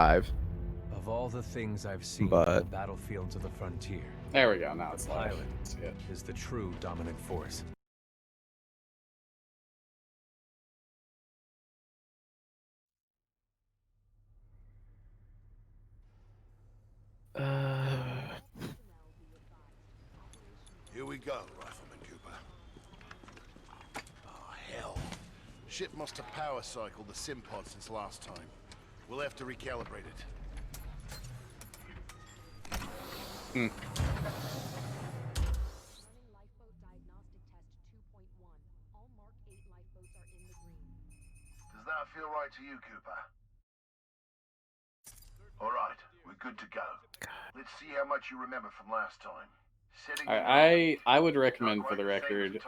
5. Of all the things I've seen But from the battlefields of the frontier, there we go. Now the it's live. pilot is the true dominant force. Here we go, Rifleman Cooper. Oh, hell. Ship must have power cycled the sim pod since last time. We'll have to recalibrate it. Does that feel right to you, Cooper? All right, we're good to go. Let's see how much you remember from last time. I would recommend, for the record,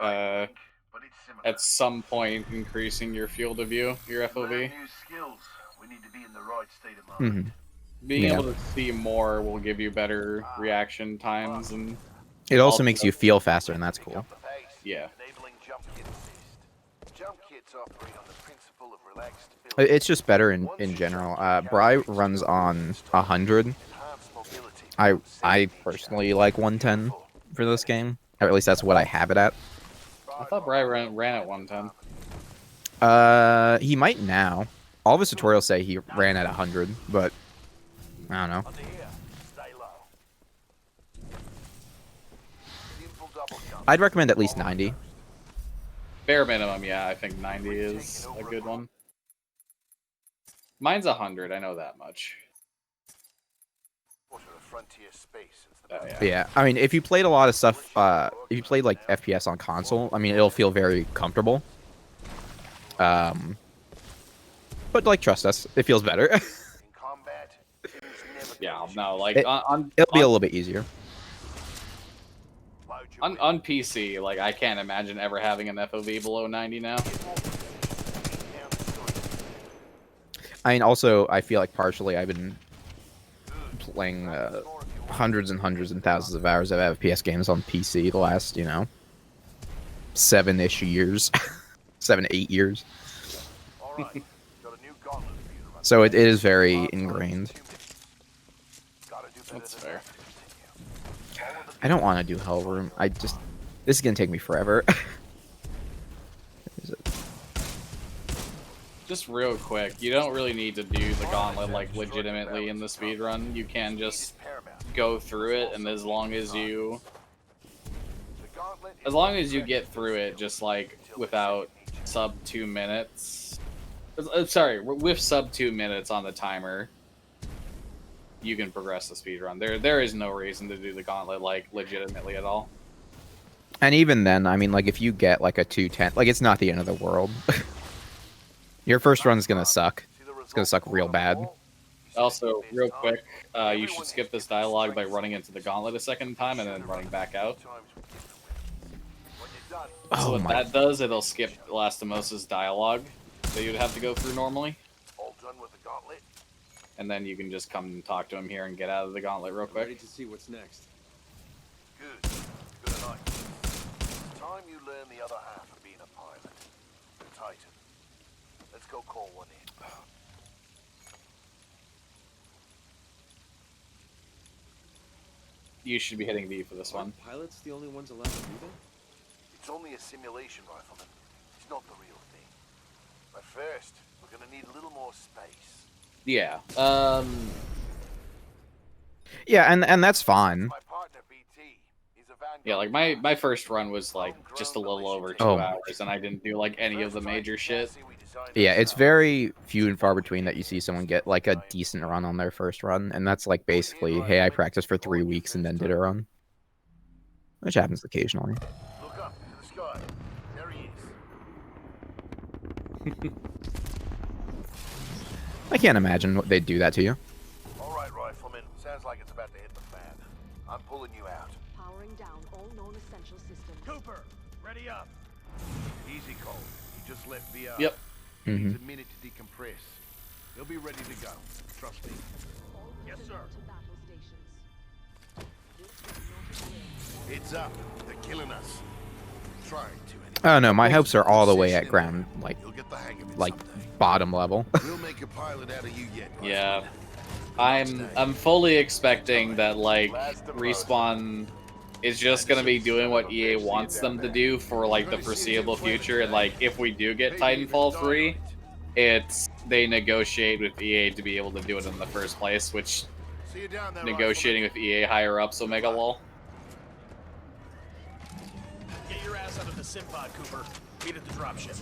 at some point increasing your field of view, your FOV. We need to be in the right state of mind. Being able to see more will give you better reaction times, and it also makes you feel faster, and that's cool. Yeah. It's just better in general. Bri runs on 100. I personally like 110 for this game. Or at least that's what I have it at. I thought Bri ran at 110. He might now. All of his tutorials say he ran at 100, but I don't know. I'd recommend at least 90. Bare minimum, yeah. I think 90 is a good one. Mine's 100. I know that much. Yeah, I mean, if you played a lot of stuff, if you played like FPS on console, I mean, it'll feel very comfortable. But like, trust us, it feels better. Yeah, no, like it'll be a little bit easier. On PC, like, I can't imagine ever having an FOV below 90 now. I mean, also, I feel like partially I've been playing hundreds and hundreds and thousands of hours of FPS games on PC the last, 7-ish years. 7, 8 years. So it is very ingrained. That's fair. I don't want to do Hell Room. This is going to take me forever. Just real quick, you don't really need to do the gauntlet like legitimately in the speedrun. You can just go through it, and as long as you get through it just like without sub 2 minutes, sorry, with sub 2 minutes on the timer, you can progress the speedrun. There is no reason to do the gauntlet like legitimately at all. And even then, I mean, like, if you get like a 210, like, it's not the end of the world. Your first run is gonna suck. It's gonna suck real bad. Also, real quick, you should skip this dialogue by running into the gauntlet a second time and then running back out. So what that does, it'll skip Lastimos's dialogue that you'd have to go through normally. And then you can just come and talk to him here and get out of the gauntlet real quick. Ready to see what's next. Good. Good night. It's time you learn the other half of being a pilot. The Titan. Let's go call one in. You should be hitting V for this one. Aren't pilots the only ones allowed to do that? It's only a simulation, Rifleman. It's not the real thing. But first, we're gonna need a little more space. Yeah. Yeah, and that's fine. My partner BT. He's a Vanguard. Yeah, like my first run was like just a little over 2 hours, and I didn't do like any of the major shit. Yeah, it's very few and far between that you see someone get like a decent run on their first run, and that's like basically, hey, I practiced for 3 weeks and then did a run, which happens occasionally. Look up to the sky. There he is. I can't imagine what they'd do that to you. All right, Rifleman. Sounds like it's about to hit the fan. I'm pulling you out. Powering down all known essential systems. Cooper, ready up. Easy, Cole. He just left VR. Yep. Needs a minute to decompress. He'll be ready to go. Trust me. Yes, sir. It's up. They're killing us. Trying to. Oh no, my hopes are all the way at ground, like You'll get the hang of it like someday. bottom level. We'll make a pilot out of you yet. Yeah. I'm fully expecting that like Respawn is just gonna be doing what EA wants them to do for like the foreseeable future, and like if we do get Titanfall free, it's they negotiate with EA to be able to do it in the first place, which negotiating with EA higher ups will make a lull. Get your ass out of the sim pod, Cooper. Meet at the dropship.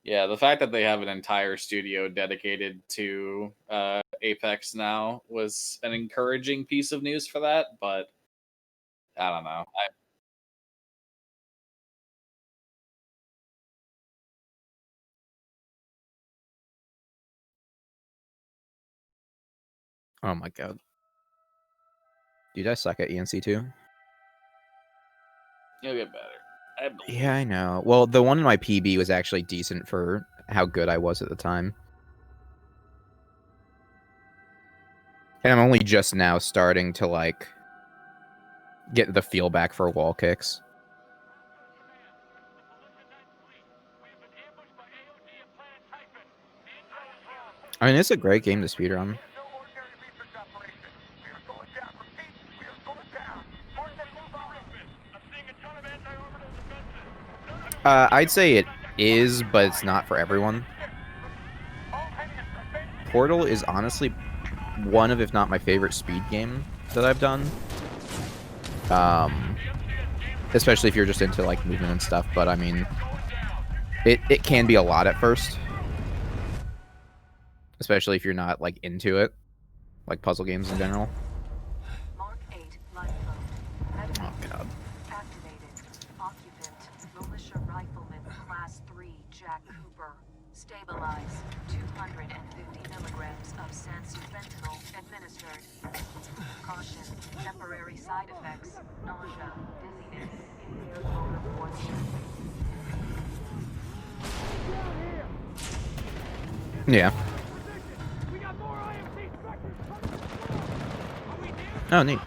Yeah, the fact that they have an entire studio dedicated to Apex now was an encouraging piece of news for that, but I don't know. Oh my god. Dude, I suck at ENC too. You'll get better. Yeah, I know. Well, the one in my PB was actually decent for how good I was at the time. And I'm only just now starting to, like, get the feel back for wall kicks. I mean, it's a great game to speedrun. I'd say it is, but it's not for everyone. Portal is honestly one of, if not my favorite speed game that I've done. Especially if you're just into like movement and stuff, but I mean, it can be a lot at first. Especially if you're not like into it, like puzzle games in general. Mark 8 life mode. Oh god. Activated. Occupant. Militia rifleman class 3 Jack Cooper. Stabilize. 250 milligrams of Sansu fentanyl administered. Caution. Temporary side effects. Nausea. Dizziness. Impaired motor coordination. Yeah. Oh, neat.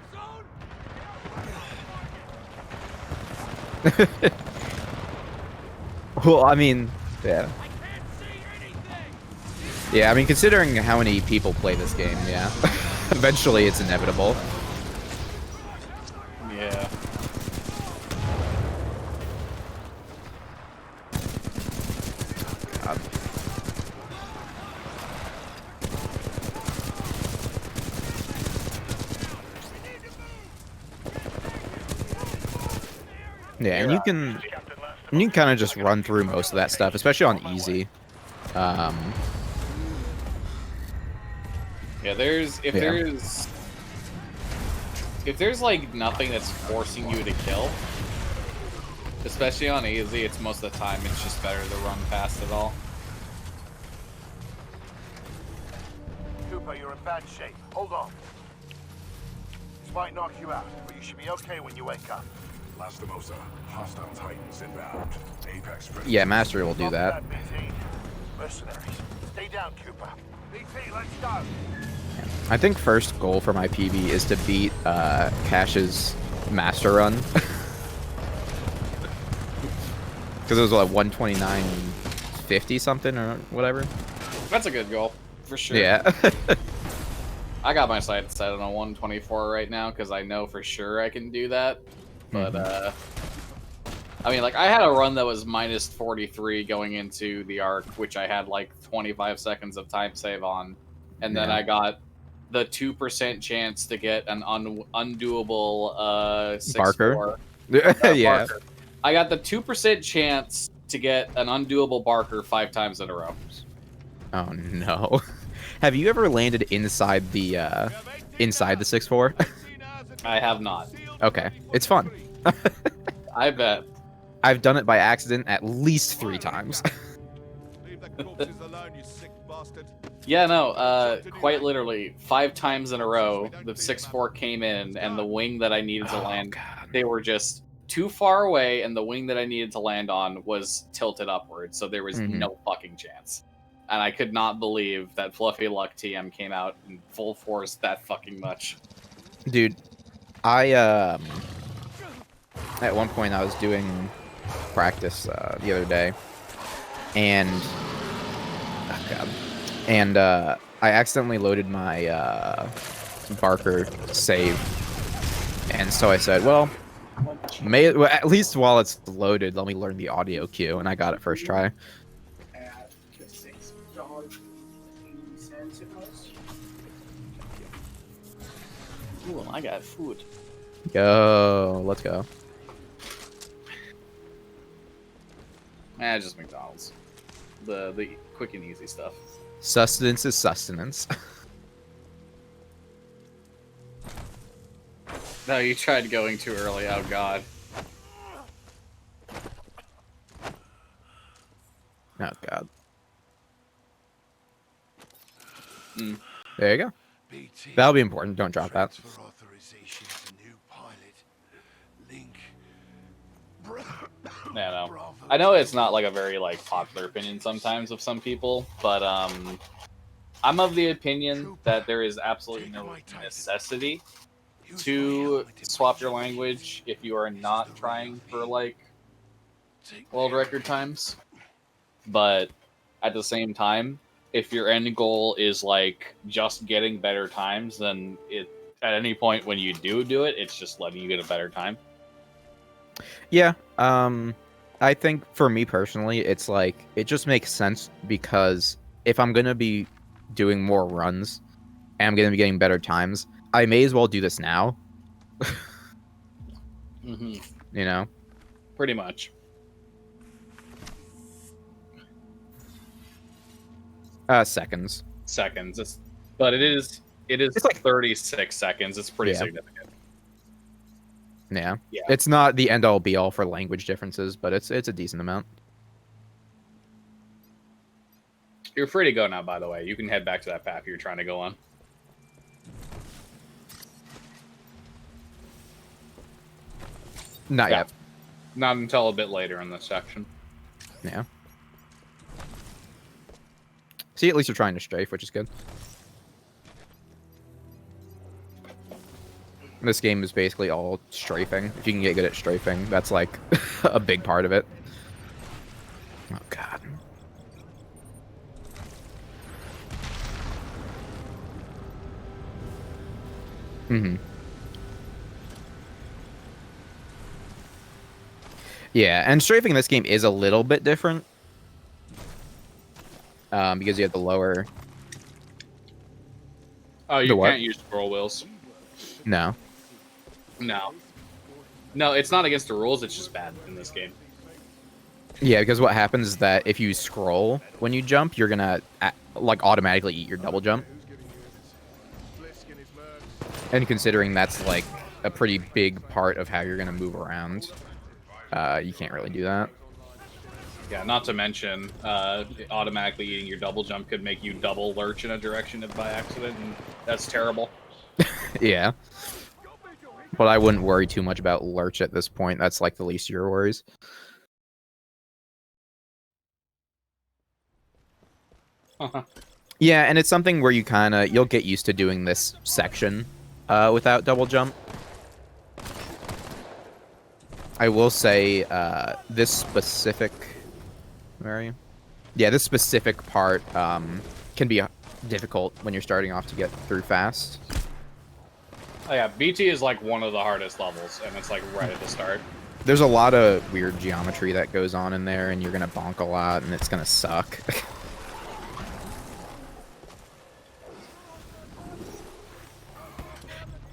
Well, I mean, yeah. Yeah, I mean, considering how many people play this game, yeah. Eventually, it's inevitable. Yeah. God. Yeah, and you can kind of just run through most of that stuff, especially on easy. Yeah, if there's like nothing that's forcing you to kill, especially on easy, it's most of the time it's just better to run past it all. Cooper, you're in bad shape. Hold on. This might knock you out, but you should be okay when you wake up. Lastimosa, hostile Titans inbound. Apex presence. Yeah, Mastery will do that. BT. Mercenaries. Stay down, Cooper. BT, let's go. I think first goal for my PB is to beat Cash's Master Run. Because it was like 129.50 something or whatever. That's a good goal, for sure. Yeah. I got my sights set on a 124 right now because I know for sure I can do that. But, I mean, like, I had a run that was minus 43 going into the arc, which I had, like, 25 seconds of time save on. And then I got the 2% chance to get an undoable 6-4. Barker? Yeah. Barker. I got the 2% chance to get an undoable Barker 5 times in a row. Oh, no. Have you ever landed inside the 6-4? I have not. Okay. It's fun. I bet. I've done it by accident at least 3 times. Leave the corpses alone, you sick bastard. Yeah, no, quite literally, 5 times in a row, the 6-4 came in, and the wing that I needed to land, they were just too far away, and the wing that I needed to land on was tilted upward, so there was no fucking chance. And I could not believe that Fluffy Luck TM came out in full force that fucking much. Dude, I, at one point I was doing practice the other day, and oh god, and I accidentally loaded my Barker save, and so I said, well, well, at least while it's loaded, let me learn the audio cue, and I got it first try. Ooh, I got food. Go, let's go. Just McDonald's. The quick and easy stuff. Sustenance is sustenance. No, you tried going too early. Oh god. Oh god. Mm. There you go. BT, That'll be important. Don't drop that. transfer authorization to new pilot. Link. Yeah, no. I know it's not like a very like popular opinion sometimes of some people, but I'm of the opinion that there is absolutely no necessity to swap your language if you are not trying for like world record times. But at the same time, if your end goal is like just getting better times, then it at any point when you do it, it's just letting you get a better time. Yeah. I think for me personally, it's like it just makes sense because if I'm gonna be doing more runs and I'm gonna be getting better times, I may as well do this now. Mm-hmm. You know? Pretty much. Seconds. Seconds. But it is It's like 36 seconds. It's pretty Yeah. significant. Yeah. Yeah. It's not the end all be all for language differences, but it's a decent amount. You're free to go now, by the way. You can head back to that path you're trying to go on. Not Yeah. yet. Not until a bit later in this section. Yeah. See, at least you're trying to strafe, which is good. This game is basically all strafing. If you can get good at strafing, that's like a big part of it. Oh god. Mm-hmm. Yeah, and strafing in this game is a little bit different. Because you have the lower... Oh, you The what? can't use scroll wheels. No. No. No, it's not against the rules. It's just bad in this game. Yeah, because what happens is that if you scroll when you jump, you're gonna like automatically eat your double jump. And considering that's like a pretty big part of how you're gonna move around, you can't really do that. Yeah, not to mention, automatically eating your double jump could make you double lurch in a direction by accident, and that's terrible. Yeah. But I wouldn't worry too much about lurch at this point. That's like the least of your worries. Yeah, and it's something where you'll get used to doing this section without double jump. I will say this specific... Where are you? Yeah, this specific part can be difficult when you're starting off to get through fast. Oh yeah, BT is like one of the hardest levels, and it's like right at the start. There's a lot of weird geometry that goes on in there, and you're gonna bonk a lot, and it's gonna suck.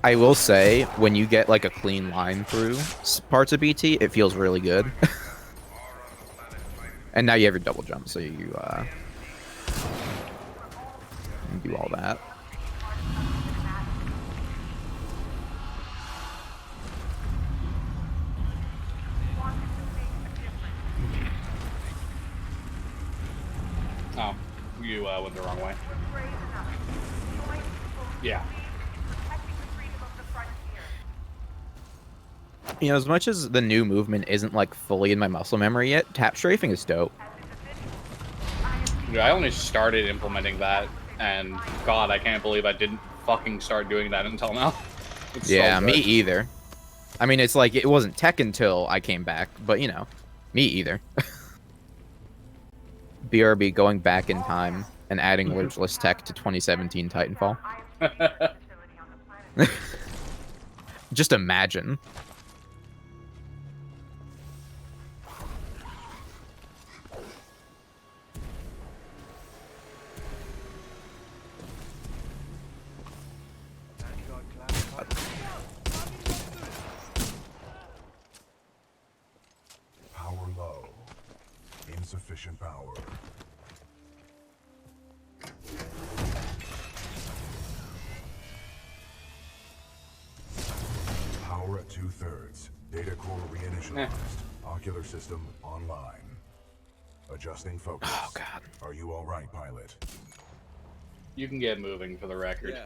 I will say, when you get like a clean line through parts of BT, it feels really good. And now you have your double jump, so you do all that. Oh, you went the wrong way. Yeah. You know, as much as the new movement isn't like fully in my muscle memory yet, tap strafing is dope. Dude, I only started implementing that, and God, I can't believe I didn't fucking start doing that until now. It's Yeah, so me good. either. I mean, it's like, it wasn't tech until I came back, but you know, me either. BRB going back in time and adding wordless tech to 2017 Titanfall. Just imagine. Power low. Insufficient power. Power at 2/3. Data core reinitialized. Ocular system online. Adjusting focus. Oh god. Are you all right, pilot? You can get moving for the record. Yeah.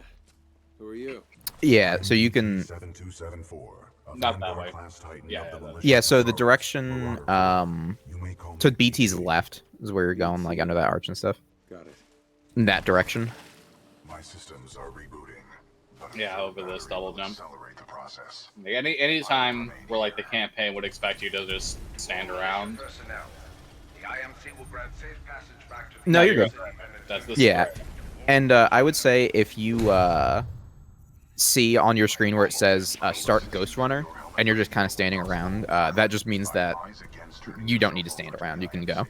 Who are you? Yeah, so you can 7274. Not that way. Yeah, yeah, so the direction to BT's left is where you're going, like under that arch and stuff. Got it. In that direction. My systems are rebooting. Yeah, over this double jump. Accelerate the process. Like, any time where like the campaign would expect you to just stand around. Personnel. The IMC will grant safe passage back to the No, you're good. That's the Yeah. square. And I would say if you see on your screen where it says start Ghost Runner and you're just kind of standing around, that just means that you don't need to stand around. You can go.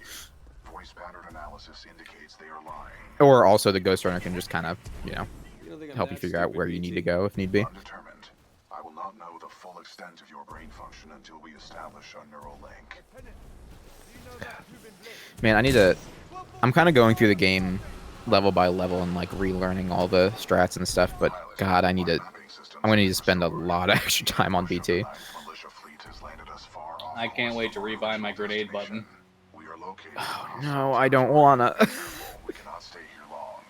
Voice pattern analysis indicates they are lying. Or also the Ghost Runner can just kind of, you know, You don't think I'm help you that figure out stupid, where you BT? need to go if need be. Undetermined. I will not know the full extent of your brain function until we establish a neural link. Man, I need to... I'm kind of going through the game level by level and like relearning all the strats and stuff, but god, I'm gonna need to spend a lot of extra time on BT. Militia fleet has landed us far off. I can't wait to rebuy my grenade button. We are located. No, I don't wanna. We cannot stay here long.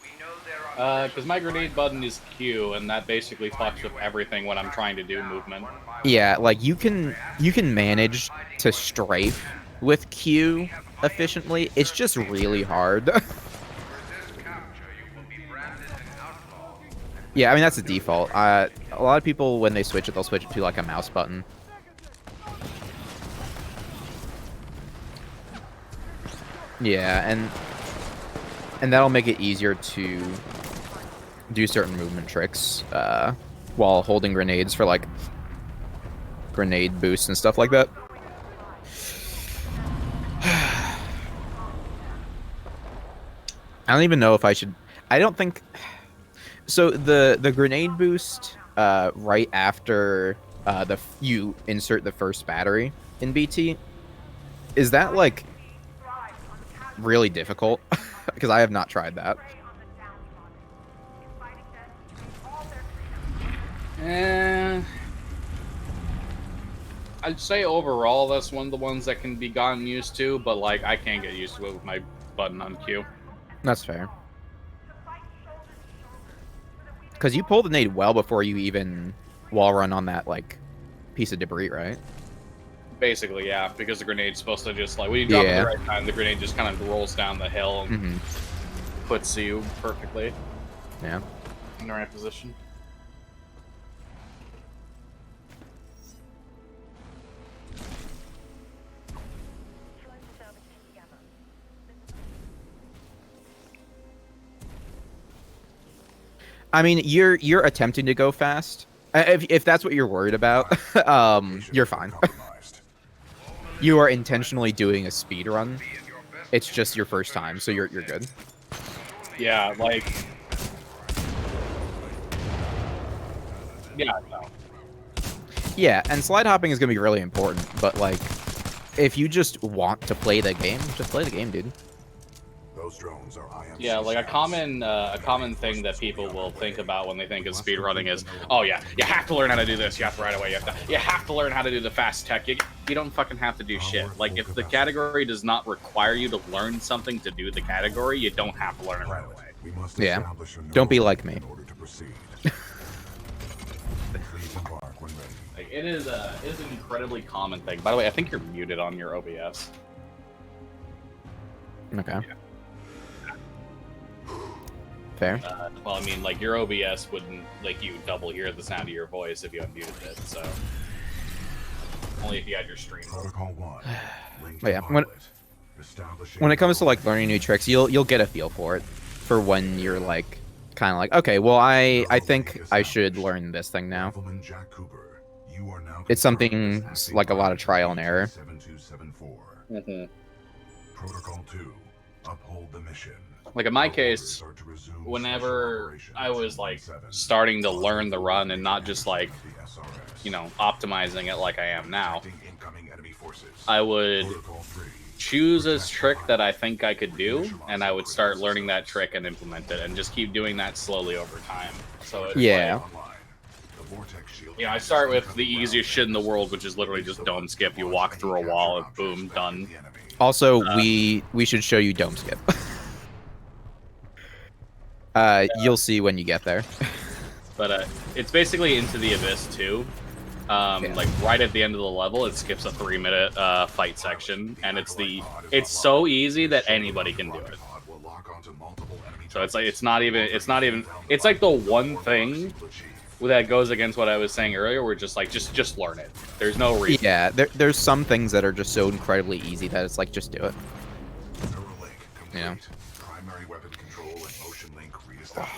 We know there are Because my grenade button is Q, and that basically fucks with everything when I'm trying to do movement. Yeah, like you can manage to strafe with Q efficiently. It's just really hard. Yeah, I mean that's the default. A lot of people when they switch it, they'll switch it to like a mouse button. Yeah, and that'll make it easier to do certain movement tricks while holding grenades for like grenade boosts and stuff like that. I don't even know if I should. I don't think. So the grenade boost right after you insert the first battery in BT, is that like really difficult? Because I have not tried that. I'd say overall that's one of the ones that can be gotten used to, but like I can't get used to it with my button on Q. That's fair. Because you pulled the nade well before you even wall run on that like piece of debris, right? Basically, yeah, because the grenade's supposed to just like when you drop it Yeah. at the right time, the grenade just kind of rolls down the hill and puts you perfectly Yeah. in the right position. I mean, you're attempting to go fast. If that's what you're worried about, you're fine. Compromised. You are intentionally doing a speed run. It's just your first time, so you're good. Yeah, like yeah, no. Yeah, and slide hopping is gonna be really important, but like, if you just want to play the game, just play the game, dude. Those drones are IMC Yeah, like a scouts. common thing that people will think about when they think of speedrunning is, oh yeah, you have to learn how to do this. You have to right away. You have to learn how to do the fast tech. You don't fucking have to do shit. Like if the category does not require you to learn something to do the category, you don't have to learn it right away. We must Yeah. establish a Don't be neural like link me. in order to proceed. Please embark when ready. Like it is an incredibly common thing. By the way, I think you're muted on your OBS. Okay. Fair. Well, I mean, like your OBS wouldn't like you double hear the sound of your voice if you unmuted it. So only if you had your stream. Protocol 1. Link But yeah, to when- pilot. when it comes to like learning new tricks, you'll get a feel for it, for when you're like kind of like, okay, well I think I should learn this thing now. It's something like a lot of trial and error. Protocol 2, uphold the mission. Like in my case, whenever I was like starting to learn the run and not just like, you know, optimizing it like I am now, I would choose a trick that I think I could do, and I would start learning that trick and implement it, and just keep doing that slowly over time. So it's yeah. Like, I start with the easiest shit in the world, which is literally just dome skip. You walk through a wall and boom, done. Also, we should show you dome skip. You'll see when you get there. But it's basically Into the Abyss too. Like right at the end of the level, it skips a 3-minute fight section, and it's so easy that anybody can do it. So it's like it's like the one thing that goes against what I was saying earlier. We're just like just learn it. There's no reason. Yeah, there's some things that are just so incredibly easy that it's like just do it. You know. Primary weapon control and motion link reestablished.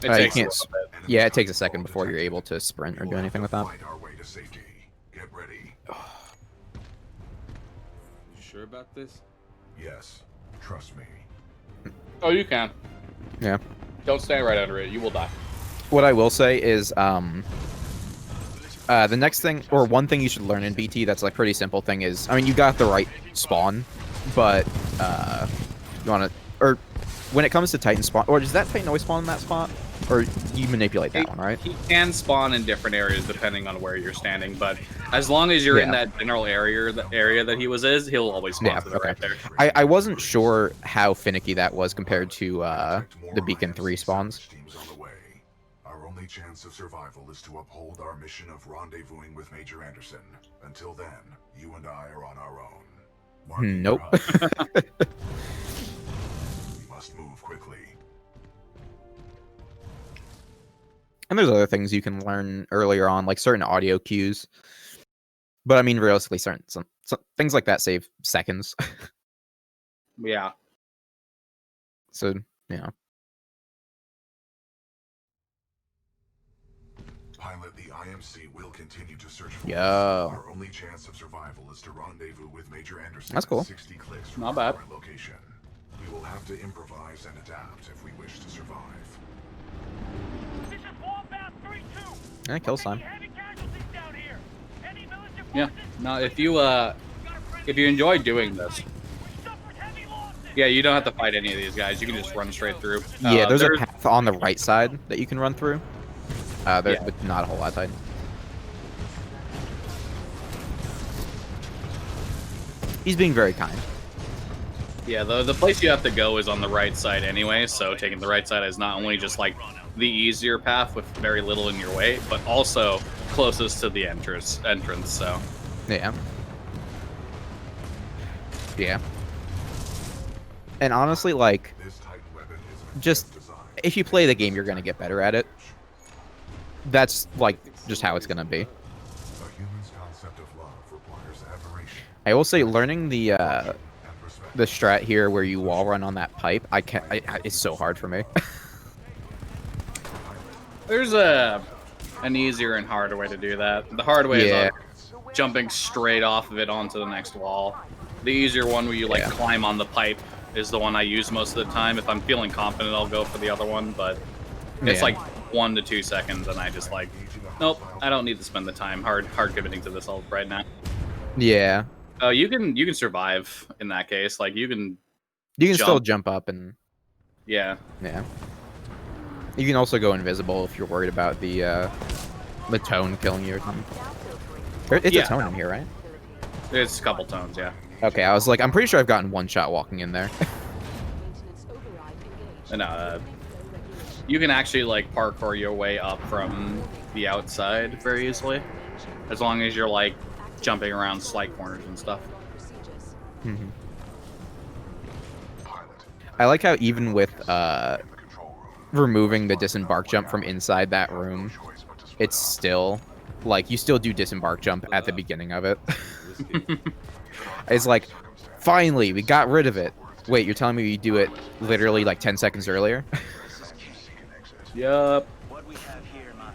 It takes yeah, it takes a second before you're able to sprint or do anything with that. Find our way to safety. Get ready. You sure about this? Yes, trust me. Oh, you can. Yeah. Don't stand right under it. You will die. What I will say is, the next thing, or one thing you should learn in BT that's like pretty simple thing is, I mean, you got the right spawn, but, you want to, or when it comes to Titan spawn, or does that Titan always spawn in that spot? Or you manipulate that one, right? He can spawn in different areas depending on where you're standing, but as long as you're in that general area, the area that he was he'll always spawn to the right there. I wasn't sure how finicky that was compared to the Beacon 3 spawns. Our only chance of survival is to uphold our mission of rendezvousing with Major Anderson. Until then, you and I are on our own. Nope. We must move quickly. And there's other things you can learn earlier on, like certain audio cues. But I mean, realistically, some things like that save seconds. Yeah. So, yeah. Pilot, the IMC will continue to search for Yo. Our only chance of survival is to rendezvous with Major Anderson. That's cool. 60 clicks from Not bad. our location. We will have to improvise and adapt if we wish to survive. This is Wombat 3-2. Yeah, kill time. Heavy casualties down here. Any militant Yeah. forces? No, if you enjoy doing this, We suffered heavy losses. yeah, you don't have to fight any of these guys. You can just run straight through. Yeah, there's a path on the right side that you can run through. There's Yeah. but not a whole lot of Titan. He's being very kind. Yeah, the place you have to go is on the right side anyway, so taking the right side is not only just like the easier path with very little in your way, but also closest to the entrance, so. Yeah. Yeah. And honestly, like, This Titan weapon is just if you play the game, you're gonna get better at it. That's like just how it's gonna be. a human's concept of love requires admiration I will say, learning the and respect. strat here where you wall run on that pipe, it's so hard for me. There's an easier and harder way to do that. The hard way is jumping straight off of it onto the next wall. The easier one where you like climb on the pipe is the one I use most of the time. If I'm feeling confident, I'll go for the other one, but it's like 1 to 2 seconds, and I just like, nope, I don't need to spend the time hard committing to this all right now. Yeah. You can survive in that case. Like you can Still jump up and yeah. You can also go invisible if you're worried about the tone killing you or something. It's a tone in here, right? There's a couple tones, yeah. Okay, I was like, I'm pretty sure I've gotten one shot walking in there. And you can actually like parkour your way up from the outside very easily, as long as you're like jumping around slight corners and stuff. Mhm. I like how even with removing the disembark jump from inside that room, it's still like you still do disembark jump at the beginning of it. It's like, finally, we got rid of it. Wait, you're telling me you do it literally like 10 seconds earlier? Yup. What we have here, my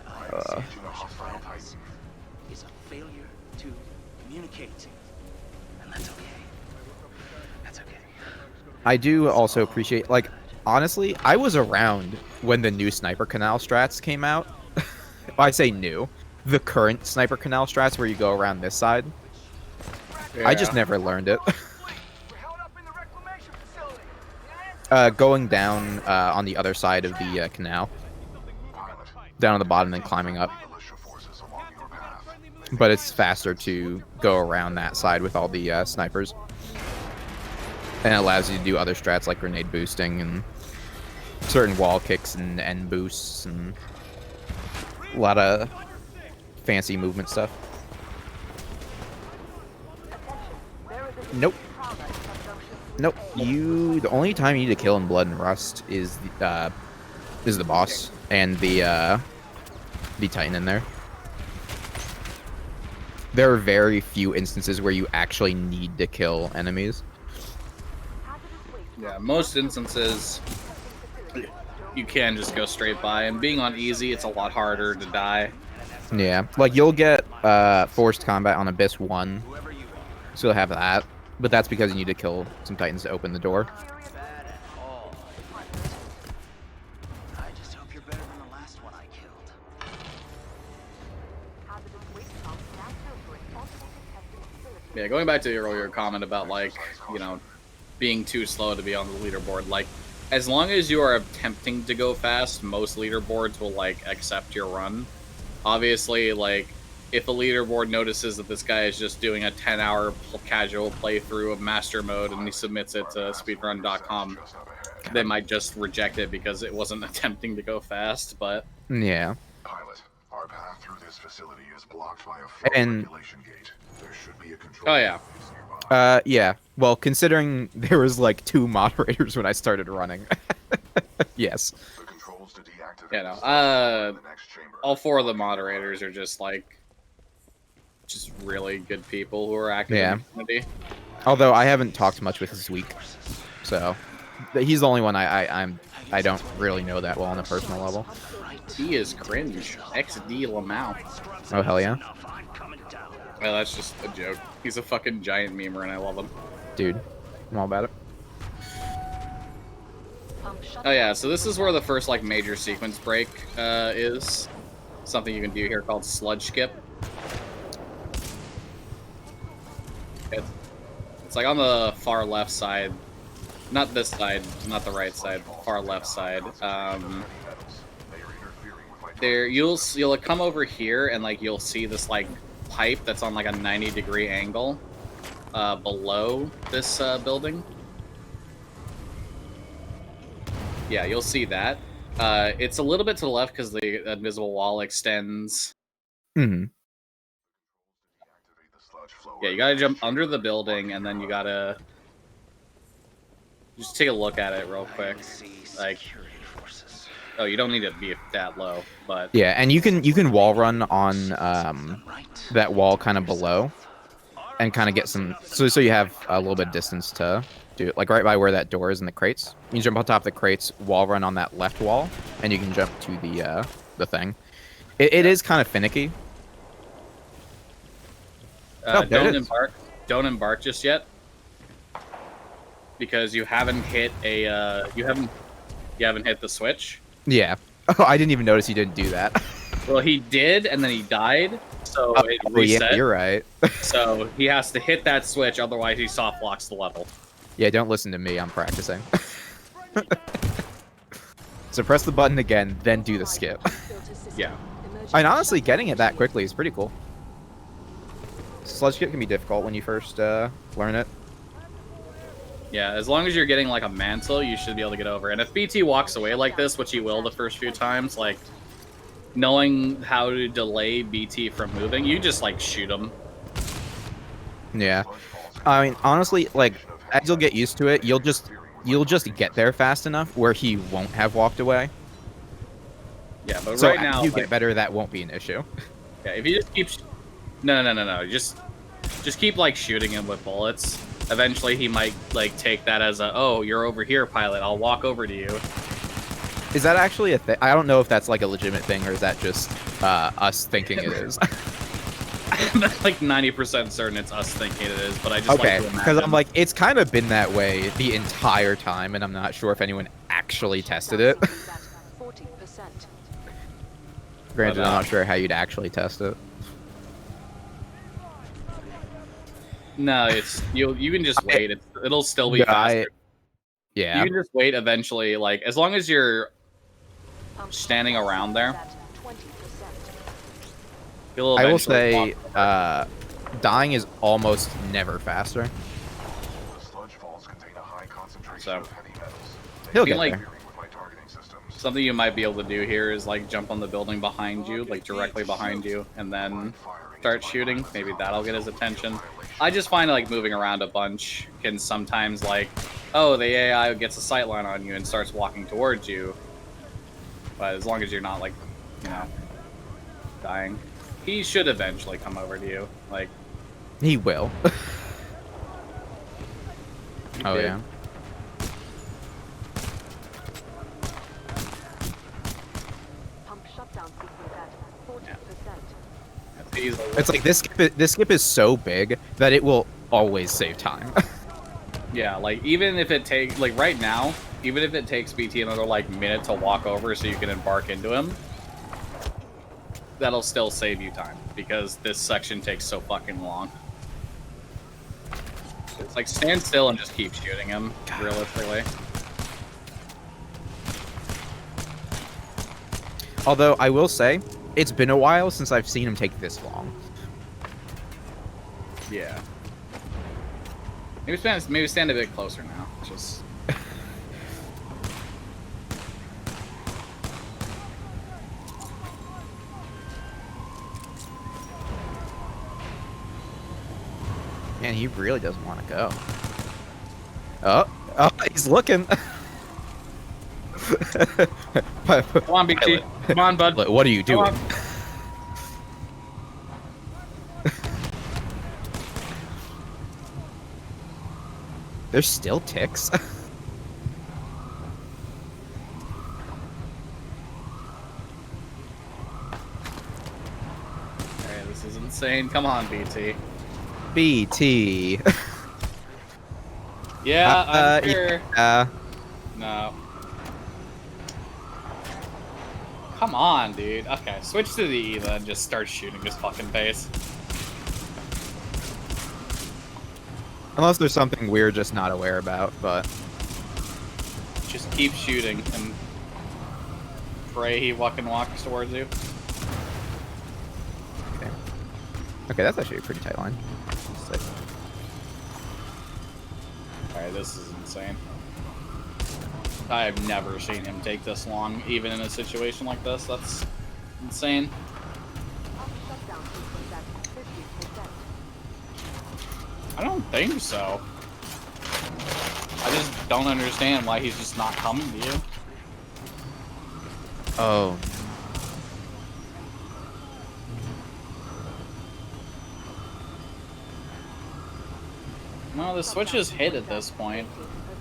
eyes, is a failure to communicate. And that's okay. That's okay. I do also appreciate, like, honestly, I was around when the new Sniper Canal strats came out. I say new. The current Sniper Canal strats where you go around this side. I just never learned it. Going down on the other side of the canal. Down on the bottom and climbing up. But it's faster to go around that side with all the snipers. And it allows you to do other strats like grenade boosting and certain wall kicks and end boosts and a lot of fancy movement stuff. Nope. Nope. The only time you need to kill in Blood and Rust is the boss and the Titan in there. There are very few instances where you actually need to kill enemies. Yeah, most instances you can just go straight by, and being on easy, it's a lot harder to die. Yeah, like you'll get forced combat on Abyss 1, so you'll have that, but that's because you need to kill some Titans to open the door. Bad at all. I just hope you're better than the last one I killed. Yeah, going back to your earlier comment about, like, you know, being too slow to be on the leaderboard, like, as long as you are attempting to go fast, most leaderboards will, like, accept your run. Obviously, like, if a leaderboard notices that this guy is just doing a 10-hour casual playthrough of Master Mode and he submits it to speedrun.com, they might just reject it because it wasn't attempting to go fast, but... Yeah. Pilot, our path through this facility is blocked by a And- regulation gate. There should be a control. Oh, yeah. Yeah. Well, considering there was like 2 moderators when I started running. Yes. The controls to deactivate You know, the next chamber. all 4 of the moderators are just, like, just really good people who are active in the community. Although I haven't talked much with this week, so he's the only one I don't really know that well on a personal level. He is cringe. XD Lamau. Oh hell yeah, Well, that's just a joke. He's a fucking giant memer and I love him. dude, I'm all about it. Oh yeah, so this is where the first, like, major sequence break is. Something you can do here called sludge skip. It's like on the far left side. Not this side, not the right side, far left side. There, you'll come over here and, like, you'll see this, like, pipe that's on, like, a 90-degree angle below this building. Yeah, you'll see that. It's a little bit to the left because the invisible wall extends. Mm-hmm. Yeah, you gotta jump under the building, and then you gotta just take a look at it real quick. Like, oh, you don't need to be that low, but Yeah, and you can wall run on that wall kind of below, and kind of get some so you have a little bit of distance to do it. Like right by where that door is in the crates. You jump on top of the crates, wall run on that left wall, and you can jump to the thing. It is kind of finicky. Oh, there it is. Don't embark just yet, because you haven't hit a you haven't hit the switch. Yeah. Oh, I didn't even notice he didn't do that. Well, he did, and then he died, so it Oh, reset. yeah, you're right. So he has to hit that switch, otherwise he soft locks the level. Yeah, don't listen to me. I'm practicing. So press the button again, then do the skip. Yeah. And honestly, getting it that quickly is pretty cool. Sludge skip can be difficult when you first learn it. Yeah, as long as you're getting, like, a mantle, you should be able to get over. And if BT walks away like this, which he will the first few times, like, knowing how to delay BT from moving, you just, like, shoot him. Yeah. I mean, honestly, like, as you'll get used to it, you'll just get there fast enough where he won't have walked away. Yeah, but So right now, as you like, get better, that won't be an issue. yeah, if you just keep, no, just keep like shooting him with bullets. Eventually, he might like take that as a, oh, you're over here, pilot. I'll walk over to you. Is that actually a thing? I don't know if that's like a legitimate thing, or is that just us thinking it is? I'm like 90% certain it's us thinking it is, but I just Okay, like to because I'm imagine. like, it's kind of been that way the entire time, and I'm not sure if anyone actually tested it. 40%. Granted, But, I'm not sure how you'd actually test it. No, it's you can just wait. It'll still be Yeah, faster. Yeah. You can just wait eventually, like, as long as you're standing around there. 20%. You'll I will eventually say, walk over. dying is almost never faster. The sludge falls contain a high concentration So. of heavy metals. He'll feel get like- there. With my targeting systems. Something you might be able to do here is like jump on the building behind you, like directly behind you, and then start shooting. Maybe that'll get his attention. I just find like moving around a bunch can sometimes like, oh, the AI gets a sightline on you and starts walking towards you. But as long as you're not like, you know, dying, he should eventually come over to you. Like, He will. he Oh did. yeah. Pump shutdown sequence at 40%. He's a- It's like this skip is so big that it will always save time. Yeah, like even if it takes like right now, even if it takes BT another like minute to walk over so you can embark into him, that'll still save you time because this section takes so fucking long. It's like stand still and just keep shooting him, realistically. Although I will say, it's been a while since I've seen him take this long. Yeah. Maybe stand a bit closer now. Just Man, he really doesn't want to go. Oh, he's looking. come on, BT. Come on, bud. What are you Come doing? on. There's still ticks. Alright, this is insane. Come on, BT. BT. Yeah, I'm sure. Yeah. No. Come on, dude. Okay, switch to the E then. Just start shooting his fucking face. Unless there's something we're just not aware about, but Just keep shooting and pray he fucking walks towards you. okay, that's actually a pretty tight line. Sick. Alright, this is insane. I have never seen him take this long, even in a situation like this. That's insane. Pump shutdown sequence at 50%. I don't think so. I just don't understand why he's just not coming to you. Oh. No, the switch is hit at this point.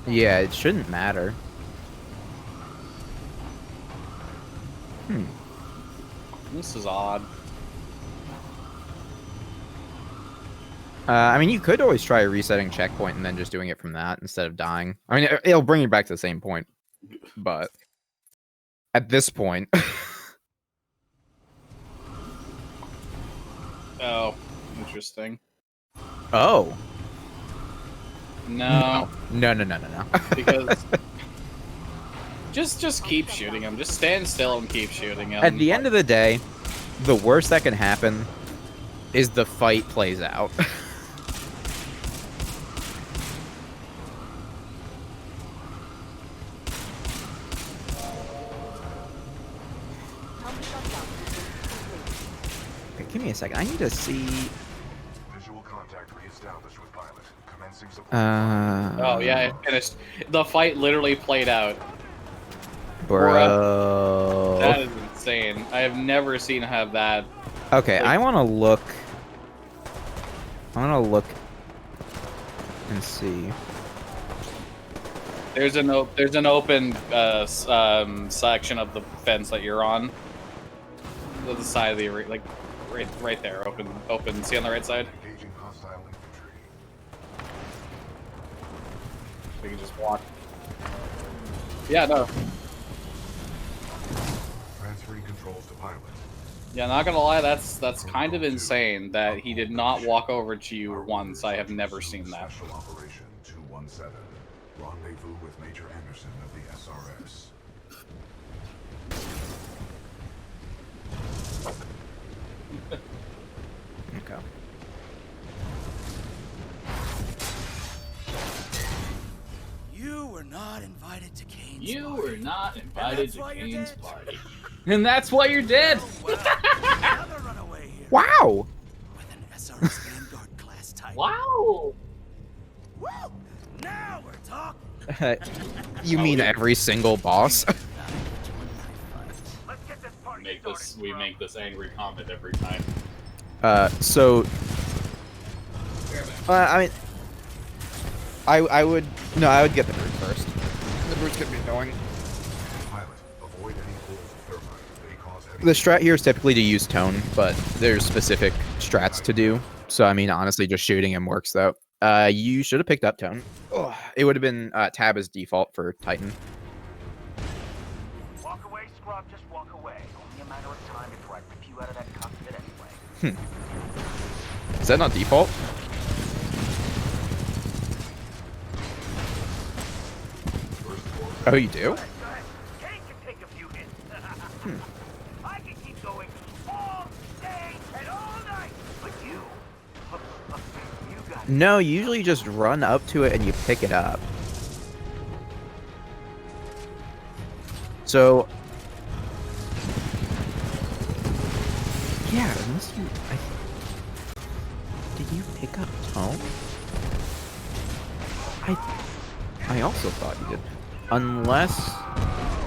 Yeah, it shouldn't matter. This is odd. I mean, you could always try resetting checkpoint and then just doing it from that instead of dying. I mean, it'll bring you back to the same point, but at this point, Oh, interesting. oh No, no, because just keep shooting him. Just stand still and keep shooting him. At the end of the day, the worst that can happen is the fight plays out. Pump shutdown sequence complete. Okay, give me a second. I need to see. Visual contact reestablished with pilot. Commencing support. Oh yeah, it finished. The fight literally played out. Bro. That is insane. I have never seen him have that. Okay, Like- I want to look. I want to look and see. There's an open section of the fence that you're on. To the side of the like right there, open. See on the right side. Engaging hostile infantry. We can just walk. Yeah, no. Transferring controls to pilot. Yeah, not gonna lie, that's kind of insane that he did not walk over to you once. I have never seen that. Special Operation 217. Rendezvous with Major Anderson of the SRS. Okay. You were not invited to Kane's You party. were not And invited that's to why you're Kane's dead. party. And that's why you're dead. Oh, wow. Another runaway here. Wow. With an SRS Vanguard class type. Wow. Woo! Now we're talking. You mean every single boss? Let's get this party We started, make this angry comment every time. So. I mean, I would get the brute first. The brute's gonna be annoying. Pilot, avoid any pools of thermite. They cause heavy The strat here is typically to use tone, but there's specific strats to do. So I mean, honestly, just shooting him works though. You should have picked up tone. Ugh, it would have been tab as default for Titan. Walk away, scrub, just walk away. Only a matter of time before I rip you out of that cockpit anyway. Is that not default? Oh, you do? Go ahead. Kane can take a few hits. I can keep going all day and all night. But you got No, you usually just run up to it and you pick it up. So, yeah, unless you, did you pick up tone? I also thought you did, unless I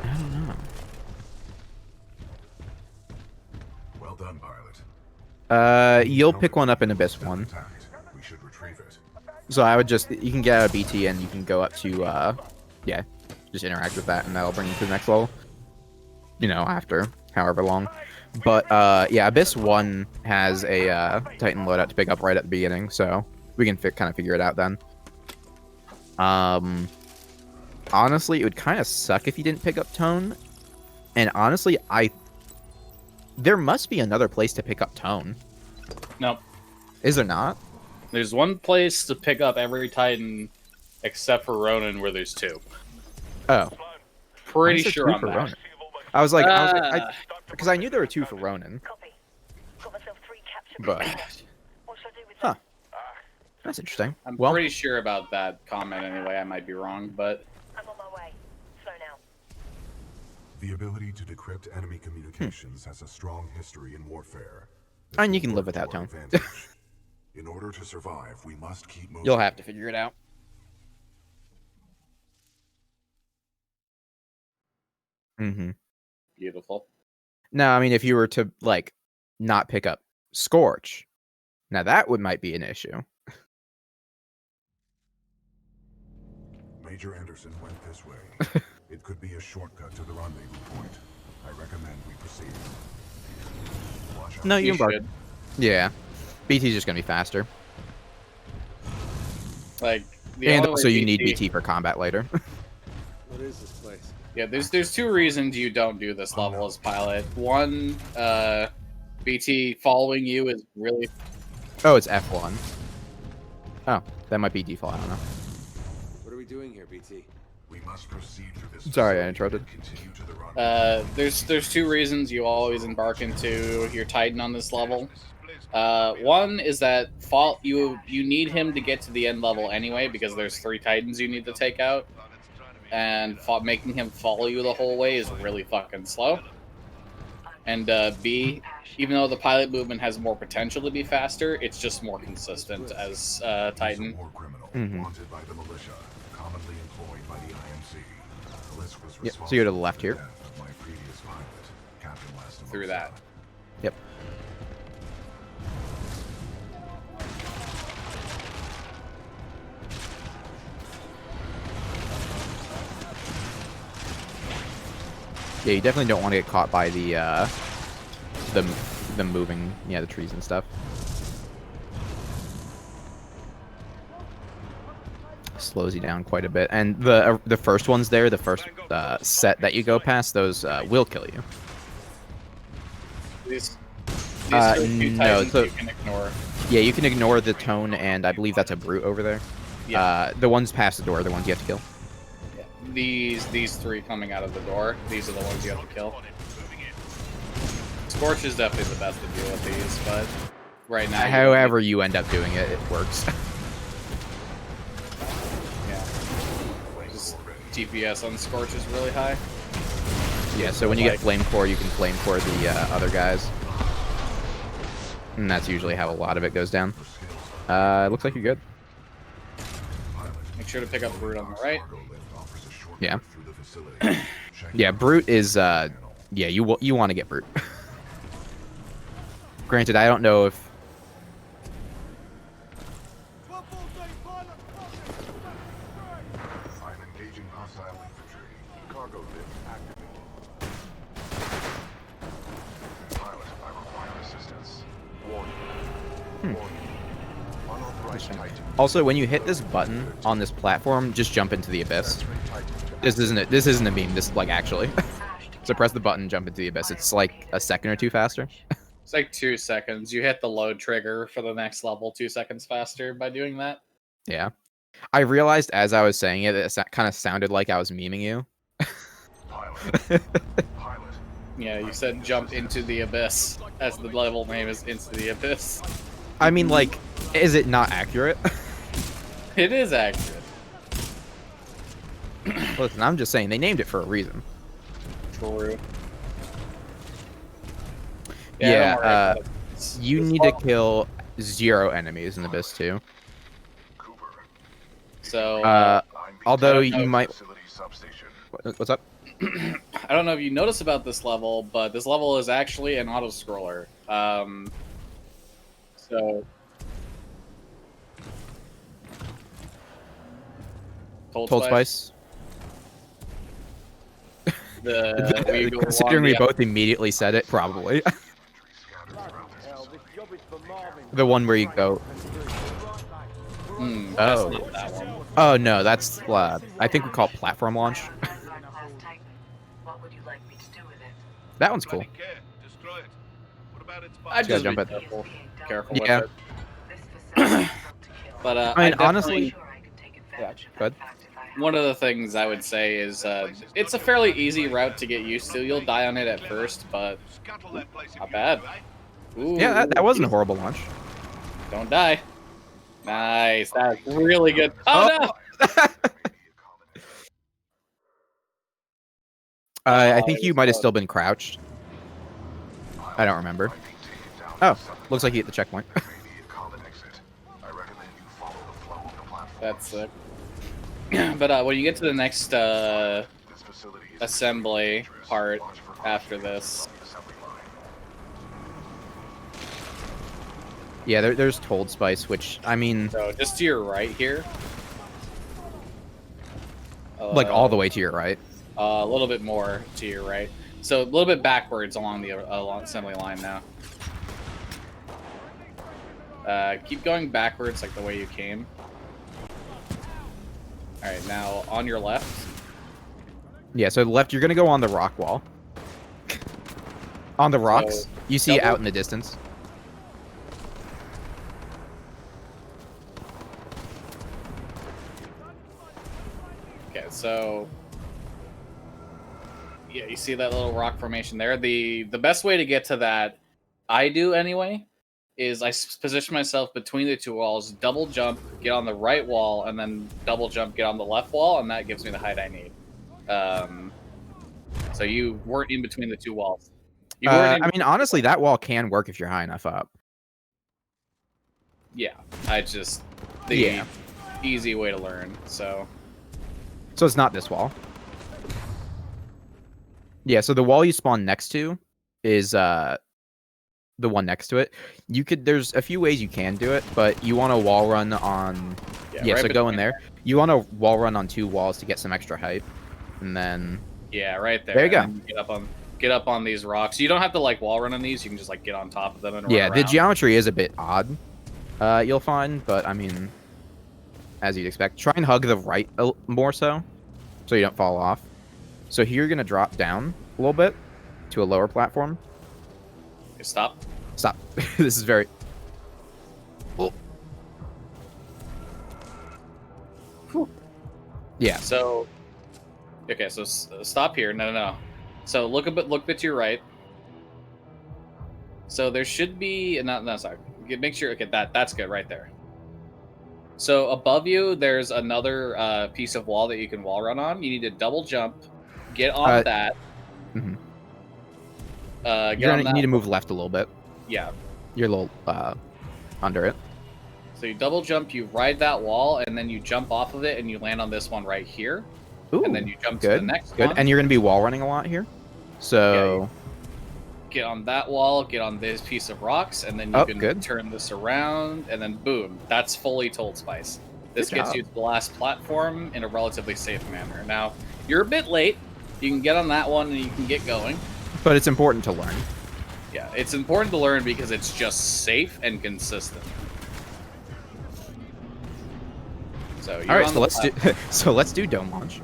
don't know. Well done, pilot. You'll pick one up in Abyss 1. Intact. We should retrieve it. So I would just, you can get out of BT and you can go up to, yeah, just interact with that and that'll bring you to the next level. You know, after however long. But, yeah, Abyss 1 has a, Titan loadout to pick up right at the beginning, so we can kind of figure it out then. Honestly, it would kind of suck if you didn't pick up tone. And honestly, there must be another place to pick up tone. Nope. Is there not? There's one place to pick up every Titan except for Ronin where there's two. Oh. Pretty I said sure two on for that. Ronin. I was like, because I knew there were 2 for Ronin. Copy. Got myself 3 capture But, prisoners. What should I do with huh. them? That's interesting. I'm Well, pretty sure about that comment anyway. I might be wrong, but I'm on my way. Slow now. The ability to decrypt enemy communications has a strong history in warfare. This And you will can live work to without our tone. advantage. In order to survive, we must keep moving. you'll have to figure it out. Mm-hmm. beautiful. No, I mean, if you were to, like, not pick up Scorch, now that might be an issue. Major Anderson went this way. It could be a shortcut to the rendezvous point. I recommend we proceed. Watch out. No, you You embark. should. Yeah. BT's just gonna be faster. Like, the And only also way you need BT for combat later. What is this place? Yeah, there's 2 reasons you don't do this level as pilot. One, BT following you is really Oh, it's F1. Oh, that might be default, I don't know. What are we doing here, BT? We must proceed through this Sorry, I facility interrupted. and continue to the rendezvous. there's 2 reasons you always embark into your Titan on this level. One is that you need him to get to the end level anyway because there's 3 Titans you need to take out, and making him follow you the whole way is really fucking slow. And B, even though the pilot movement has more potential to be faster, it's just more consistent as He's a Titan. war criminal Mhm. wanted by the militia, commonly employed by the IMC. The list was Yep, so you're to the left here. responsible for the death of my previous pilot. Captain Last through that. Yep. Yeah, you definitely don't want to get caught by the moving, the trees and stuff. Slows you down quite a bit, and the first ones there, the first set that you go past, those will kill you. These are two no, Titans so- you can ignore. Yeah, you can ignore the tone, and I believe that's a brute over there. Yeah. The ones past the door are the ones you have to kill. These three coming out of the door, these are the ones you have to kill. Scorch is definitely the best to deal with these, but right now... However you end up doing it, it works. Yeah. Just DPS on Scorch is really high. Yeah, so when you get Flame Core, you can Flame Core the other guys. And that's usually how a lot of it goes down. Looks like you're good. Make sure to pick up Brute on the right. Yeah. Yeah, Brute is, yeah, you want to get Brute. Granted, I don't know if... I'm engaging hostile infantry. Cargo lift activated. Pilot, I require assistance. Warning. Warning. Unauthorized Titan. Also, when you hit this button on this platform, just jump into the abyss. This isn't a meme, this is like actually. So press the button, jump into the abyss. It's like a second or two faster. It's like 2 seconds. You hit the load trigger for the next level 2 seconds faster by doing that. Yeah. I realized as I was saying it, it kind of sounded like I was memeing you. Pilot. Pilot. Yeah, you said jump into the abyss, as the level name is Into the Abyss. I mean, like, is it not accurate? It is accurate. Listen, I'm just saying, they named it for a reason. True. Yeah, don't worry about it. You This need to level- kill 0 enemies in Abyss too. Cooper. So, I'm Although I don't know you if might... facility substation. What's up? I don't know if you noticed about this level, but this level is actually an auto-scroller. So... Cold Spice? Considering we both immediately said it, probably. The one where you go... That's Oh. not that one. Oh, no, that's... I think we call it platform launch. What would you like me to do with it? That one's cool. Destroy it. What about its I'd gotta just jump be it. careful Yeah. with it. This facility is built to kill. But I mean, definitely- honestly- Sure, I can take advantage of good. that fact if I have One of the things I would say is it's a fairly easy route to get used to. You'll die on it at first, but not bad. Ooh, Yeah, that wasn't a horrible launch. Don't die. Nice. That's really good. Oh, no! I think you might have still been crouched. I don't remember. Oh, looks like you hit the checkpoint. That's sick. But when you get to the next assembly part after this, Yeah, there's Told Spice, which, I mean, so just to your right here. like all the way to your right. A little bit more to your right. So a little bit backwards along the assembly line now. Keep going backwards like the way you came. Alright, now on your left. Yeah, so left, you're gonna go on the rock wall. On the rocks, So, you see it double- out in the distance. Okay, so yeah, you see that little rock formation there. The best way to get to that, I do anyway, is I position myself between the two walls, double jump, get on the right wall, and then double jump, get on the left wall, and that gives me the height I need. So you weren't in between the two walls. You weren't in I mean, honestly, that wall can work if you're high enough up. Yeah, I just the Yeah. easy way to learn. So So it's not this wall. Yeah, so the wall you spawn next to is the one next to it. There's a few ways you can do it, but you want to wall run on Yeah, right so go in between there. You want to wall run on 2 walls to get some extra height. And then Yeah, right there. There you And go. then you get up on these rocks. You don't have to like wall run on these. You can just like get on top of them and yeah, run the around. geometry is a bit odd. You'll find, but I mean, as you'd expect, try and hug the right more so you don't fall off. So here you're gonna drop down a little bit to a lower platform. Okay, stop. Stop. This is very. Oh. Yeah. So, okay, so stop here. No. So look a bit to your right. So there should be no, sorry. Make sure. Okay, that's good right there. So above you, there's another piece of wall that you can wall run on. You need to double jump, get on that. Mhm. You You need to move left a little bit. Yeah. You're a little under it. So you double jump, you ride that wall, and then you jump off of it, and you land on this one right here. Ooh, and then you jump good, to the next good. one. And you're gonna be wall running a lot here. So Get on that wall, get on this piece of rocks, and then you can good. turn this around, and then boom, that's fully Told Spice. This Good gets job. you to the last platform in a relatively safe manner. Now, you're a bit late. You can get on that one, and you can get going. But it's important to learn. Yeah, it's important to learn because it's just safe and consistent. So you're All right, on so let's do dome launch.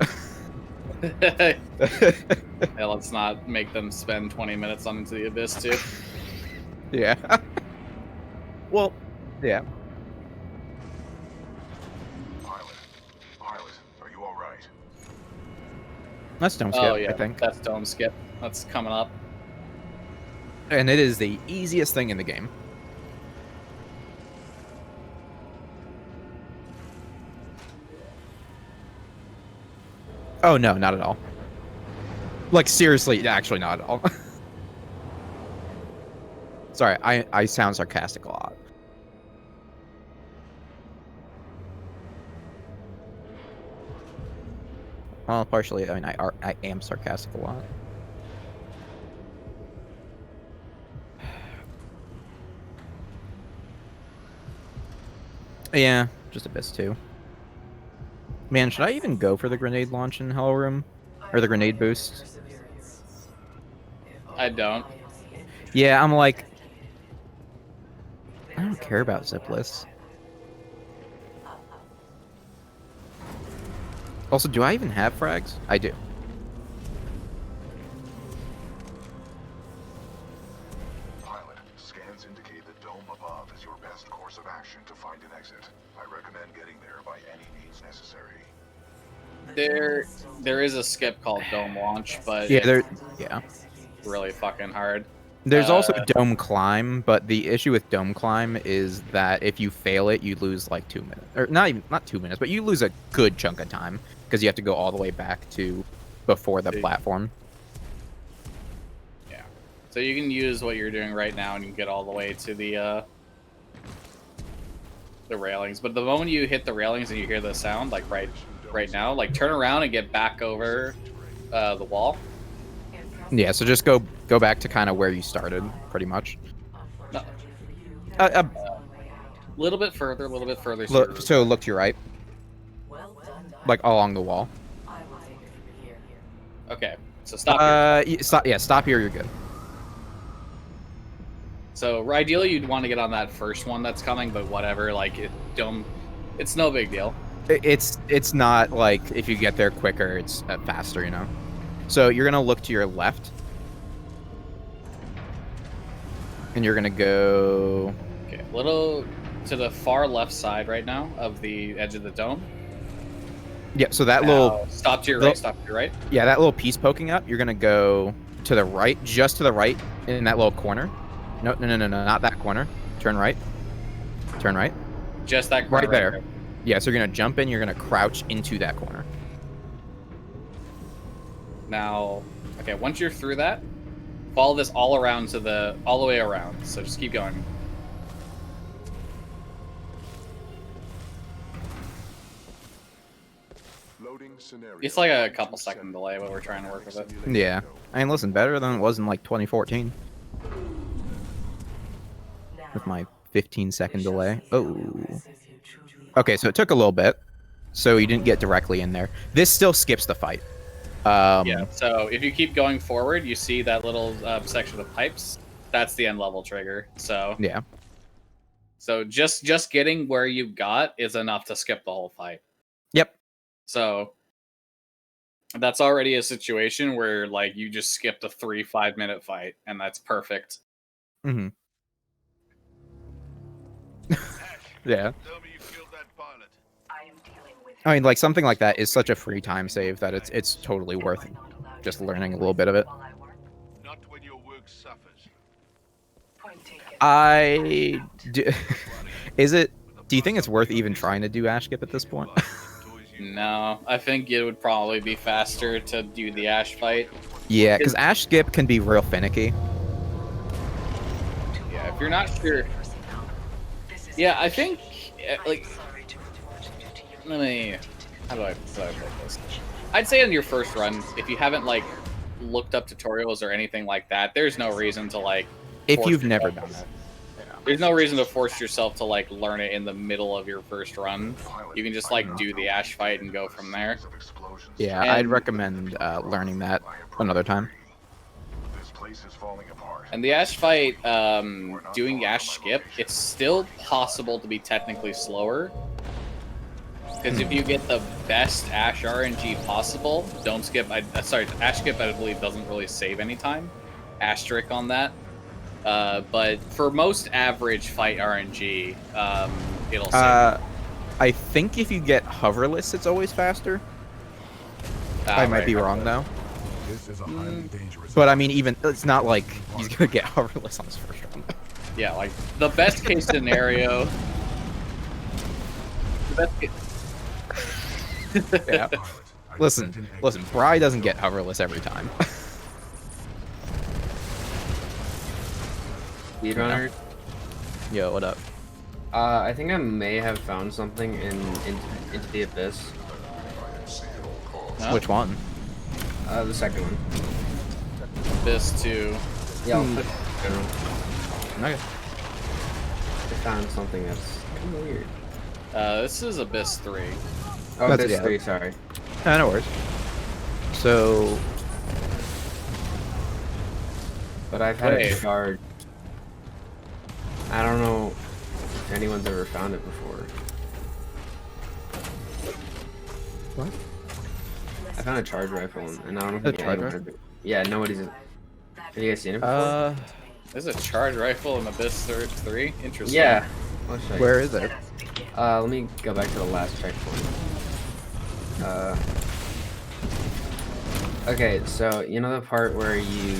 Yeah, let's not make them spend 20 minutes on Into the Abyss too. Yeah. Well, yeah. Pilot, are you all right? That's dome skip, Oh yeah, I think. that's Dome Skip. That's coming up. And it is the easiest thing in the game. Oh no, not at all. Like seriously, actually not at all. Sorry, I sound sarcastic a lot. Well, partially, I mean, I am sarcastic a lot. Yeah, just Abyss too. Man, should I even go for the grenade launch in Hell Room? Or the grenade boost? I don't. Yeah, I'm like... I don't care about zipless. Also, do I even have frags? I do. Pilot, scans indicate the dome above is your best course of action to find an exit. I recommend getting there by any means necessary. There is a skip called Dome Launch, but Yeah, it's really fucking hard. There's also Dome Climb, but the issue with Dome Climb is that if you fail it, you lose like 2 minutes. Or not 2 minutes, but you lose a good chunk of time because you have to go all the way back to before the platform. Yeah. So you can use what you're doing right now and you can get all the way to the railings. But the moment you hit the railings and you hear the sound, like right now, like turn around and get back over the wall. Yeah, so just go back to kind of where you started, pretty much. No. A little bit further. look, so look to your right, like along the wall. Okay, so stop here. Stop here. You're good. So ideally, you'd want to get on that first one that's coming, but whatever. Like it's no big deal. It's not like if you get there quicker, it's faster, you know. So you're gonna look to your left, and you're gonna go. Okay, a little to the far left side right now of the edge of the dome. Yeah. So that Now, little stop to your right. Stop to your right. yeah, that little piece poking up. You're gonna go to the right, just to the right, in that little corner. No, not that corner. Turn right. Turn right. Just that corner Right there. Yeah. So you're gonna jump in. You're gonna crouch into that corner. Now, okay, once you're through that, follow this all the way around. So just keep going. It's like a couple second delay, but we're trying to work with it. Yeah. I mean, listen, better than it was in like 2014 with my 15-second delay. Oh. Okay, so it took a little bit, so you didn't get directly in there. This still skips the fight. Yeah. So if you keep going forward, you see that little section of pipes. That's the end level trigger. So Yeah. So just getting where you got is enough to skip the whole fight. Yep. So that's already a situation where like you just skipped a 3-5 minute fight, and that's perfect. Mm-hmm. Yeah. Tell me you killed that pilot. I am dealing with I mean, like something like that is such a free time save that it's totally worth just learning a little bit of it. while I work. Not when your work suffers. Point taken. I do. Is it? Do you think it's worth even trying to do ash skip at this point? No, I think it would probably be faster to do the ash fight. Yeah, because ash skip can be real finicky. Yeah, if you're not sure. Yeah, I think like let me. How do I put this? I'd say on your first run, if you haven't like looked up tutorials or anything like that, there's no reason to like. If force you've never yourself- done it. There's no reason to force yourself to like learn it in the middle of your first run. You can just like do the ash fight and go from there. Yeah, And- I'd recommend learning that another time. This place is falling apart. And the ash fight, doing ash skip, it's still possible to be technically slower. Because if you get the best ash RNG possible, don't skip. Sorry, ash skip I believe doesn't really save any time. Asterisk on that. But for most average fight RNG, it'll save. I think if you get hoverless, it's always faster. I might be wrong though. This is a highly dangerous. But I mean, even it's not like he's gonna get hoverless on his first run. Yeah, like the best case scenario. The best case, Yeah. Listen, Bry doesn't get hoverless every time. Speedrunner. Yo, what up? I think I may have found something into the abyss. Huh? Which one? The second one. This too. Yeah, I'll put general. Okay. I found something that's kind of weird. This is Abyss 3. Oh, That's- this yeah. 3, sorry. No worries. So, But I've had Wait. it shard. I don't know if anyone's ever found it before. what? I found a charge rifle, and I don't know A if charge anyone rifle? Yeah, nobody's. Have you guys seen it before? There's a charge rifle in Abyss 3. Interesting. Yeah. I'll show you. Where is it? Let me go back to the last checkpoint. Okay, so you know the part where you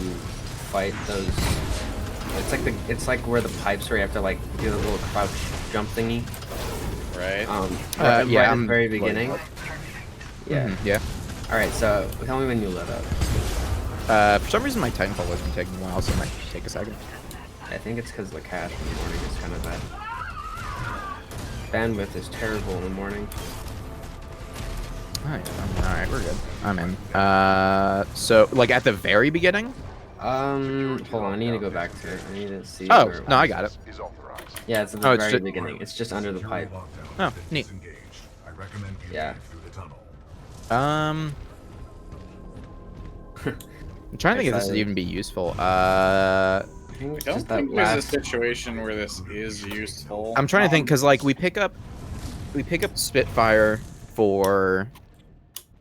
fight those? It's like where the pipes where you have to like do the little crouch jump thingy. Right. Right yeah, at the I'm very like- beginning. Yeah. Mhm, yeah. All right, so tell me when you load up. For some reason, my Titanfall has been taking a while, so it might take a second. I think it's because the cache in the morning is kind of bad. Bandwidth is terrible in the morning. Alright, we're good. I'm in. So, like, at the very beginning? Hold on, I need to go back to it. I need to see. Oh, where it no, I was. got it. Is authorized. Yeah, it's at Oh, the it's very just- beginning. It's just under the pipe. Oh, neat. Disengaged. I recommend you Yeah. through the tunnel. I'm trying to think if this would even be useful. I think I it's don't just that think there's a last. situation where this is useful. I'm trying to think, because, like, we pick up Spitfire for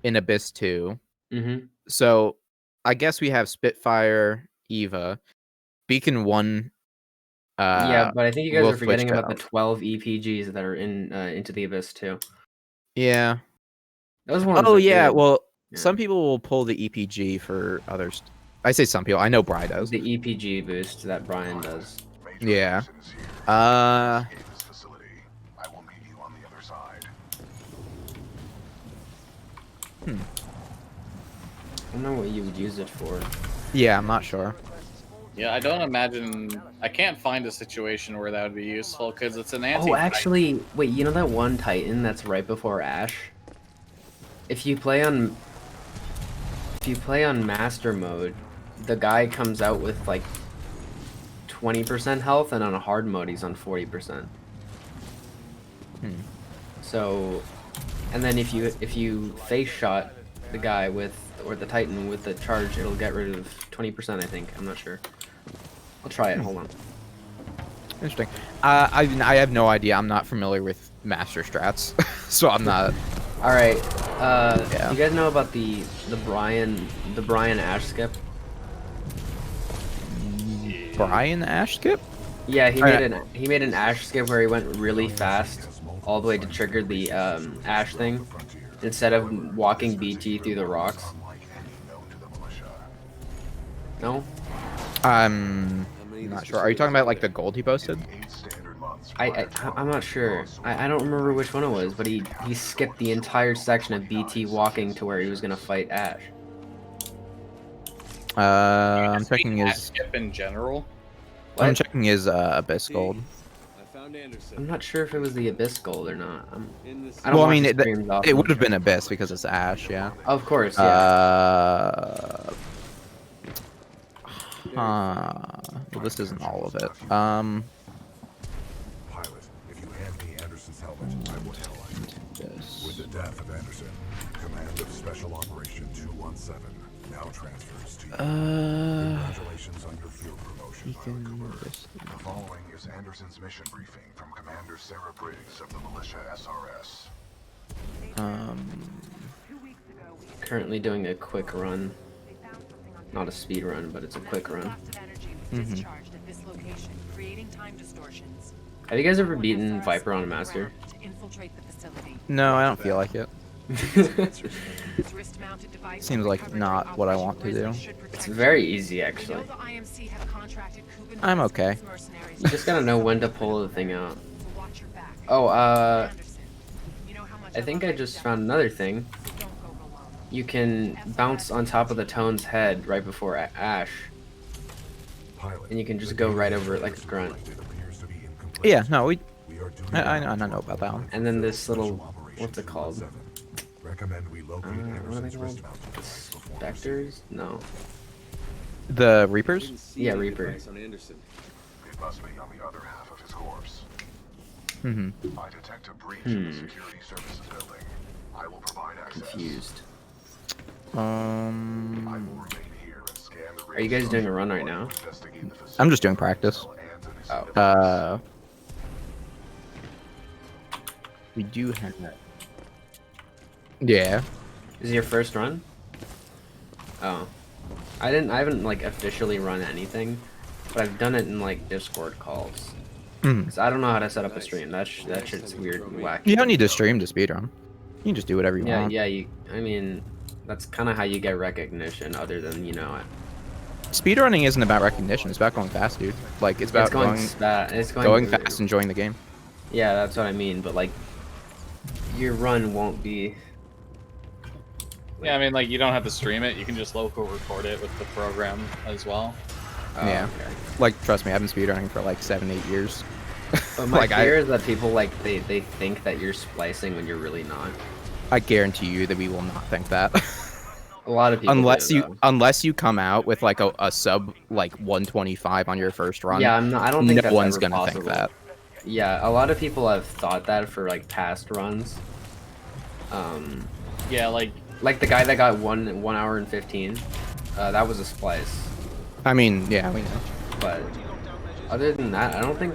in Abyss 2. Mm-hmm. So, I guess we have Spitfire, Eva, Beacon 1. Yeah, but I think you guys we'll are forgetting switch about the to- 12 EPGs that are in Into the Abyss too. Yeah. Those ones. Oh, are yeah, good. well, Yeah. some people will pull the EPG for others. I say some people. I know Bry does. The EPG boost that Brian does. Major Yeah. Anderson is here. Escape this facility. I will meet you on the other side. I don't know what you would use it for. Yeah, I'm not sure. Yeah, I don't imagine. I can't find a situation where that would be useful because it's an anti. Oh, actually, wait. You know that one Titan that's right before Ash? if you play on master mode, the guy comes out with like 20% health, and on a hard mode he's on 40%. So, and then if you face shot the guy or the Titan with the charge, it'll get rid of 20%, I think. I'm not sure. I'll try it. Hold on. Interesting. I have no idea. I'm not familiar with master strats, so I'm not. All right. Yeah. You guys know about the Brian Ash skip? Brian Ash skip? Yeah, he made an Ash skip where he went really fast all the way to trigger the Ash thing instead of walking BT through the rocks. No? I'm not sure. Are you talking about like the gold he posted? I'm not sure. I don't remember which one it was, but he skipped the entire section of BT walking to where he was gonna fight Ash. I'm checking Ash his. skip in general. I'm checking his Abyss gold. I found Anderson. I'm not sure if it was the Abyss Gold or not. In this I don't Well, I watch mean, his it streams often. would have been Abyss because it's Ash, yeah. Of course, yeah. Well, this isn't all of it. Pilot, if you hand me Anderson's helmet, I will tell you. With the death of Anderson, command of Special Operation 217 now transfers to you. Congratulations on your field promotion, Pilot Cooper. The following is Anderson's mission briefing from Commander Sarah Briggs of the Militia SRS. Currently doing a quick run. Not a speed run, but it's a quick run. Have you guys ever beaten Viper on a master? No, I don't feel like it. Seems like not what I want to do. It's very easy, actually. I'm okay. You just gotta know when to pull the thing out. Oh, I think I just found another thing. You can bounce on top of the Tone's head right before Ash, and you can just go right over it like a grunt. Yeah, no, I know about that one. And then this little, what's it called? Recommend we locate What are they Anderson's called? wrist mount Spectres? No. The Reapers? Yeah, Reaper. On Anderson. It must be on the other half of his corpse. Mm-hmm. I detect a breach in the security services building. I will provide access. Confused. I will remain here and scan the Are you guys doing a run right now? investigate the facility. I'm just doing practice. Oh. We do have that. Yeah. Is it your first run? Oh. I haven't like officially run anything, but I've done it in like Discord calls. Cause I don't know how to set up a stream. That shit's weird and wacky. You don't need to stream to speedrun. You can just do whatever you Yeah, want. yeah. I mean, that's kind of how you get recognition, other than Speedrunning isn't about recognition. It's about going fast, dude. Like it's about going fast, enjoying the game. Yeah, that's what I mean. But like, your run won't be. Yeah, I mean, like, you don't have to stream it. You can just local record it with the program as well. Yeah. Okay. Like, trust me, I've been speedrunning for like 7-8 years. But my Like, fear is that people they think that you're splicing when you're really not. I guarantee you that we will not think that. A lot of people. unless you come out with like a sub like 125 on your first run. Yeah, I don't think no that's one's ever gonna possible. think that. Yeah, a lot of people have thought that for like past runs. Yeah, like the guy that got 1 hour and 15. That was a splice. I mean, yeah, we know. But other than that, I don't think.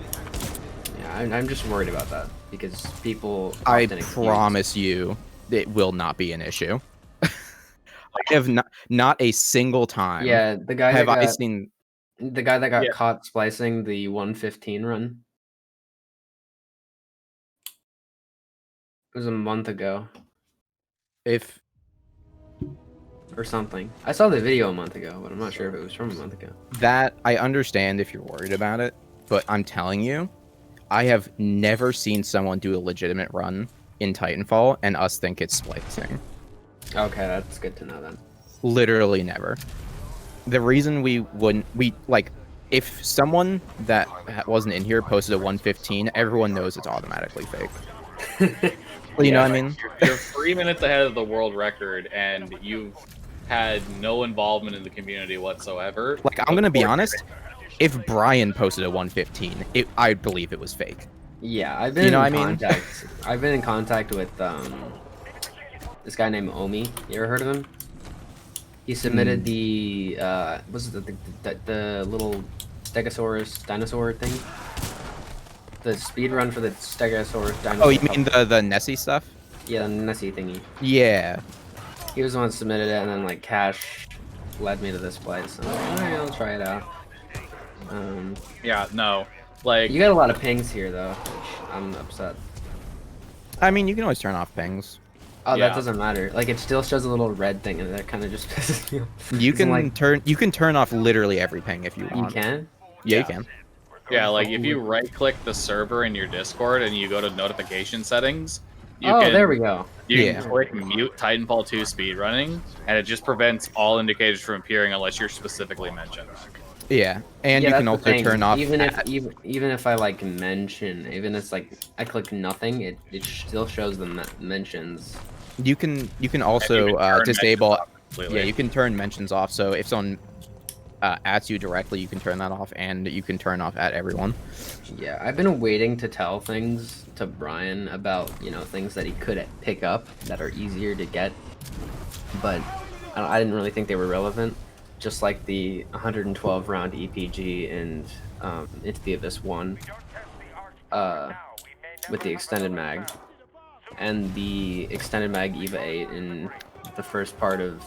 Yeah, I'm just worried about that because people. I often accuse- promise you, it will not be an issue. I have not a single time. Yeah, the guy have that I got, seen. the guy that got Yeah. caught splicing the 115 run. It was a month ago If or something. I saw the video a month ago, but I'm not sure if it was from a month ago. that, I understand if you're worried about it, but I'm telling you, I have never seen someone do a legitimate run in Titanfall and us think it's splicing. Okay, that's good to know then. Literally never. The reason we wouldn't, if someone that wasn't in here posted a 115, everyone knows it's automatically fake. Well, you know what I mean? You're 3 minutes ahead of the world record, and you've had no involvement in the community whatsoever. Like, I'm gonna be honest. If Brian posted a 115, I'd believe it was fake. Yeah, I've been in contact. I've been in contact with this guy named Omi. You ever heard of him? He submitted the the little Stegosaurus dinosaur thing? The speed run for the Stegosaurus dinosaur. Oh, you mean the Nessie stuff? Yeah, the Nessie thingy. Yeah. He was the one that submitted it, and then like Cash led me to this place. And I was like, alright, I'll try it out. Yeah, no. Like, you got a lot of pings here, though. Which I'm upset. I mean, you can always turn off pings. Oh, that doesn't matter. Like, it still shows a little red thing, and that kind of just pisses me off. You can turn off literally every ping if you want. You can? Yeah, you can. Yeah, like if you right-click the server in your Discord and you go to notification settings, there we go. You can click mute Titanfall 2 speedrunning, and it just prevents all indicators from appearing unless you're specifically mentioned. Yeah, and you can also turn off even if I like mention, even if it's like I click nothing, it still shows the mentions. You can also disable. Yeah, you can turn mentions off. So if someone adds you directly, you can turn that off, and you can turn off at everyone. Yeah, I've been waiting to tell things to Brian about things that he could pick up that are easier to get, but I didn't really think they were relevant. Just like the 112 round EPG and Into the Abyss 1 with the extended mag, and the extended mag EVA 8 in the first part of,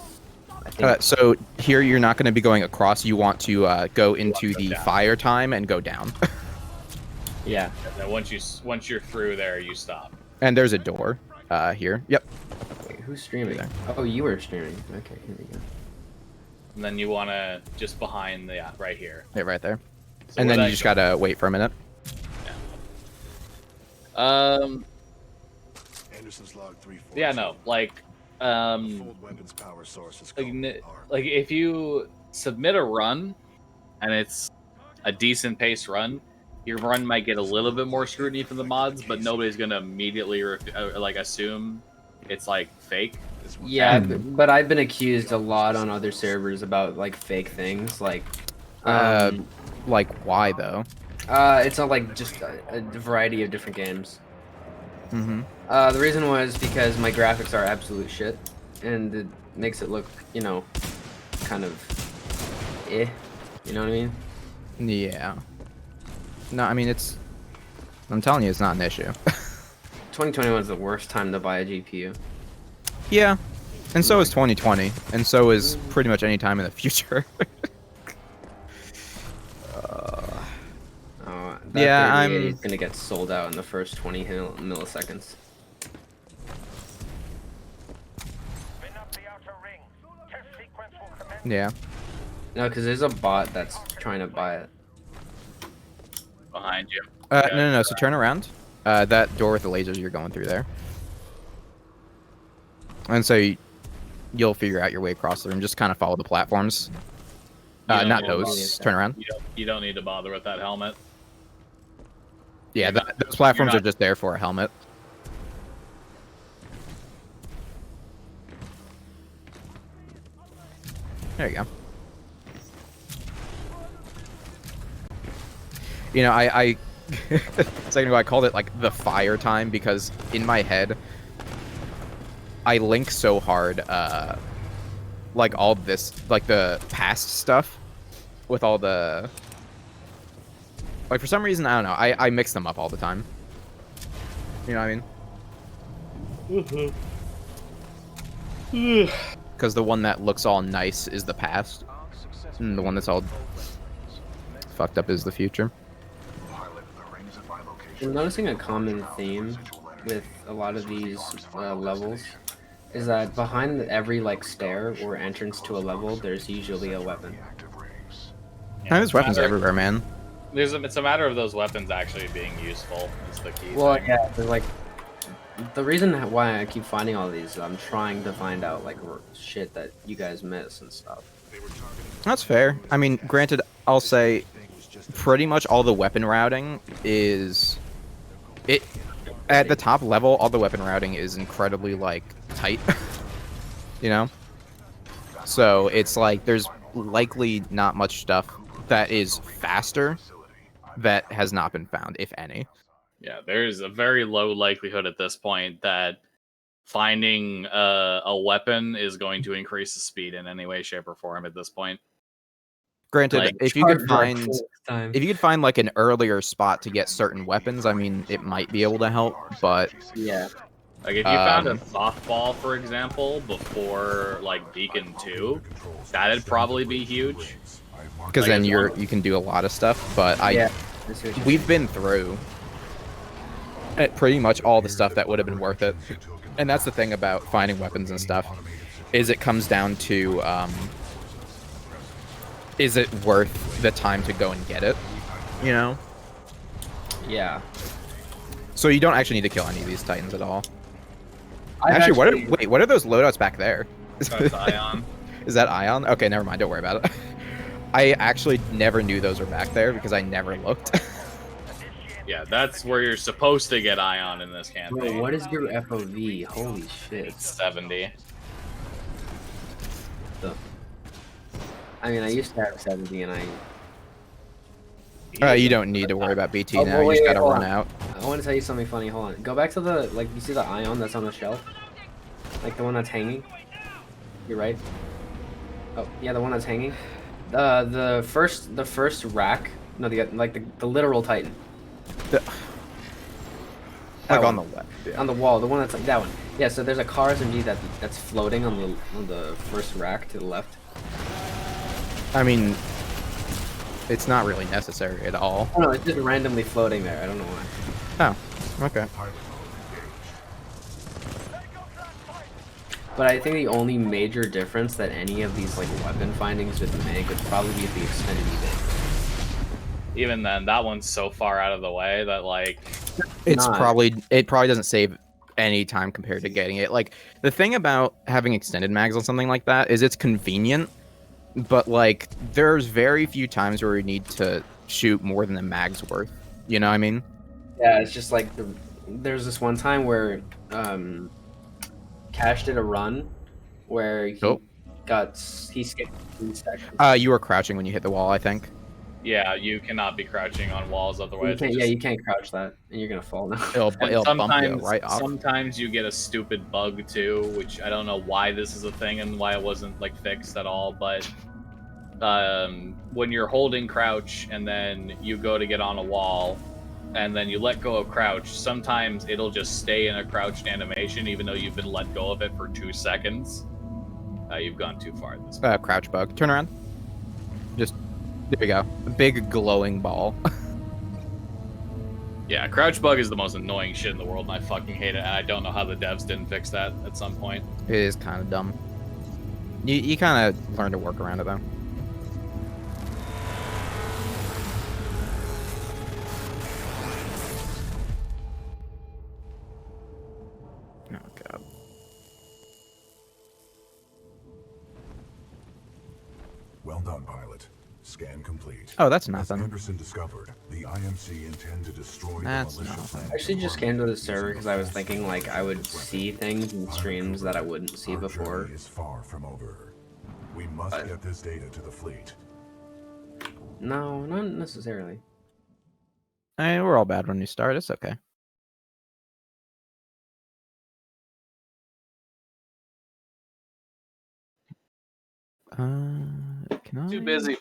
I think. So here you're not going to be going across. You want to go into the fire time and go down. Yeah. And then once you're through there, you stop. And there's a door here. Yep. Wait, who's streaming? Oh, you were streaming. Okay, here we go. And then you want to just behind the right here. Yeah, right there. So and then you just gotta wait for a minute. Yeah. Anderson's log 3-4. Yeah, no, like like if you submit a run and it's a decent pace run, your run might get a little bit more scrutiny from the mods, but nobody's gonna immediately like assume it's like fake. Yeah, but I've been accused a lot on other servers about like fake things, like why though? It's not like just a variety of different games. The reason was because my graphics are absolute shit, and it makes it look, kind of you know what I mean? Yeah. No, I mean I'm telling you, it's not an issue. 2021 is the worst time to buy a GPU. Yeah, and so is 2020, and so is pretty much any time in the future. Yeah, I'm gonna get sold out in the first 20 milliseconds. Yeah. No, because there's a bot that's trying to buy it. Behind you. No. So turn around. That door with the lasers, you're going through there. And so you'll figure out your way across the room. Just kind of follow the platforms. Not those. Turn around. You don't need to bother with that helmet. Yeah, those platforms are just there for a helmet. There you go. You know, I a second ago I called it like the fire time because in my head I link so hard like all this, like the past stuff with all the, like for some reason, I don't know, I mix them up all the time. You know what I mean? Because the one that looks all nice is the past, and the one that's all fucked up is the future. I'm noticing a common theme with a lot of these levels is that behind every like stair or entrance to a level, there's usually a weapon. Yeah, there's weapons everywhere, man. It's a matter of those weapons actually being useful. Is the key. Well, thing. yeah, like the reason why I keep finding all these, I'm trying to find out like shit that you guys miss and stuff. That's fair. I mean, granted, I'll say pretty much all the weapon routing is at the top level, all the weapon routing is incredibly like tight. You know, so it's like there's likely not much stuff that is faster that has not been found, if any. Yeah, there's a very low likelihood at this point that finding a weapon is going to increase the speed in any way, shape, or form at this point. Granted, Like, if you could charge find like an earlier spot to get certain weapons, I mean, it might be able to help, but Yeah. Like, if you found a softball, for example, before, like, Beacon 2, that'd probably be huge. because Like, then as you can do a lot of stuff. But Yeah. we've been through pretty much all the stuff that would have been worth it, and that's the thing about finding weapons and stuff, is it comes down to is it worth the time to go and get it, you know? Yeah. So you don't actually need to kill any of these Titans at all. I've Actually, what are those loadouts back there? That's Ion. Is that Ion? Okay, never mind. Don't worry about it. I actually never knew those were back there because I never looked. Yeah, that's where you're supposed to get Ion in this campaign. Bro, what is your FOV? Holy shit. It's 70. I mean, I used to have 70 and I... You don't need to worry about BT Oh, now. wait, You just wait, gotta hold run on. out. I want to tell you something funny. Hold on. Go back to the, like, you see the Ion that's on the shelf? Like the one that's hanging? You're right. Oh, yeah, the one that's hanging. The first rack. No, the literal Titan. Like That on one. the left. Yeah. On the wall, the one that's like that one. Yeah, so there's a car SMG that's floating on the first rack to the left. I mean, it's not really necessary at all. Oh no, it's just randomly floating there. I don't know why. Oh, okay. But I think the only major difference that any of these like weapon findings would make would probably be the extended event. Even then, that one's so far out of the way that, like... It Not. probably doesn't save any time compared to getting it. Like, the thing about having extended mags on something like that is it's convenient, but like there's very few times where you need to shoot more than the mag's worth. You know what I mean? Yeah, it's just like there's this one time where Cash did a run where he he skipped 3 seconds. You were crouching when you hit the wall, I think. Yeah, you cannot be crouching on walls, otherwise... You can't crouch that, and you're gonna fall now. It'll bump you sometimes, right off. sometimes you get a stupid bug too, which I don't know why this is a thing and why it wasn't like fixed at all. But when you're holding crouch and then you go to get on a wall, and then you let go of crouch, sometimes it'll just stay in a crouched animation even though you've been let go of it for 2 seconds. You've gone too far at this point. Crouch bug. Turn around. Just there you go. A big glowing ball. Yeah, crouch bug is the most annoying shit in the world, and I fucking hate it. And I don't know how the devs didn't fix that at some point. It is kind of dumb. You kind of learn to work around it though. Oh god. Well done, pilot. Scan complete. Oh, that's As nothing. Anderson discovered, the IMC intend to destroy That's the militia nothing. plant I actually just came to the server because I was Assassin thinking like I would see things in streams that I wouldn't see Our before. journey is far from over. We must get this data to the fleet. No, not necessarily. We're all bad when we start. It's okay. Can I? Too busy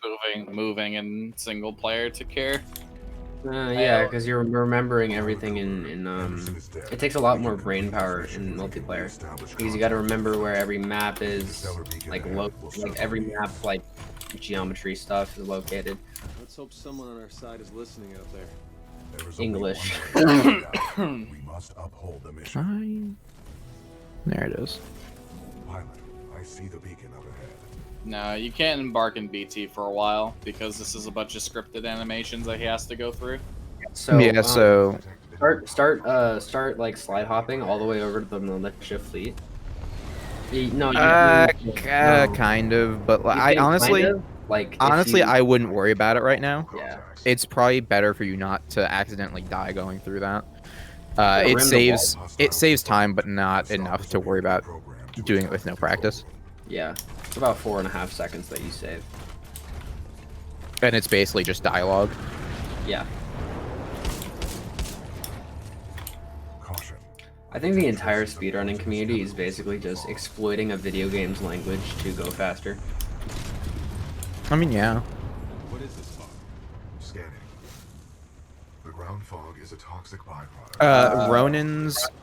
moving in single player to care. Yeah, because you're remembering everything in it takes a lot more brain power in multiplayer because you got to remember where every map is, like every map like geometry stuff is located. Let's hope someone on our side is listening out there. There is only English. one way to find out. We must uphold the mission. There it is. Pilot, I see the beacon up ahead. No, you can't embark in BT for a while because this is a bunch of scripted animations that he has to go through. So Yeah. So start like slide hopping all the way over to the militia fleet. No, kind of, but I you can honestly, kind of, like I wouldn't worry about it right now. Yeah. It's probably better for you not to accidentally die going through that. It rim the saves time, but not enough to worry about doing it with no practice. Yeah, it's about 4.5 seconds that you save. And it's basically just dialogue. Yeah. Caution. I think the entire speedrunning community is basically just exploiting a video game's language to go faster. I mean, yeah. What is this fog? Scanning. The ground fog is a toxic byproduct.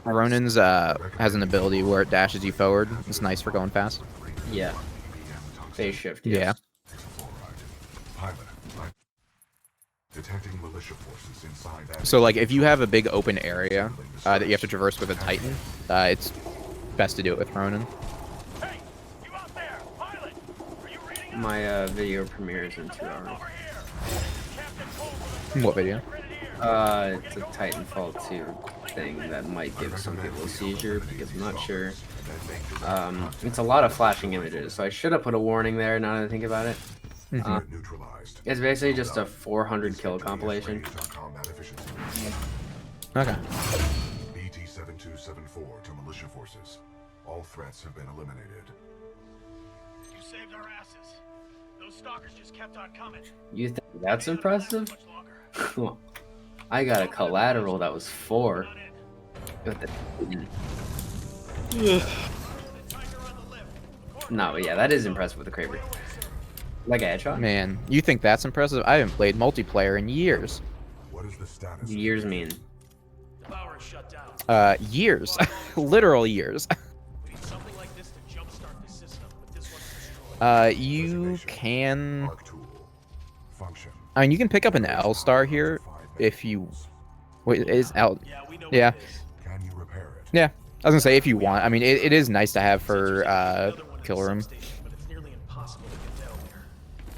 Ronin's has an ability where it dashes you forward. It's nice for going fast. Yeah. Phase shift. Yeah. Yes. Pilot, detecting militia forces inside that. So, like, if you have a big open area that you have to traverse with a Titan, it's best to do it with Ronin. Hey, you out there, pilot? Are you reading? My video premieres in 2 hours. What video? It's a Titanfall 2 thing that might give some people a seizure because I'm not sure. It's a lot of flashing images, so I should have put a warning there now that I think about it. Neutralized. It's basically just a 400 kill compilation. Okay. BT-7274 to militia forces. All threats have been eliminated. You saved our asses. Those stalkers just kept on coming. You think that's impressive? Much longer. I got a collateral that was 4. With the... No, but yeah, that is impressive with the Kraber. Like a headshot? Man, you think that's impressive? I haven't played multiplayer in years. What is the status? Years mean. The power is shut down. Years. Literal years. We need something like this to jumpstart the system, but this one's destroyed. You can... Arc tool. Function. I mean, you can pick up an L star here if you... Wait, is L... Yeah, we know Yeah. what it is. Can you repair it? Yeah. I was gonna say, if you want. I mean, it is nice to have for, kill room. But it's nearly impossible to get down there.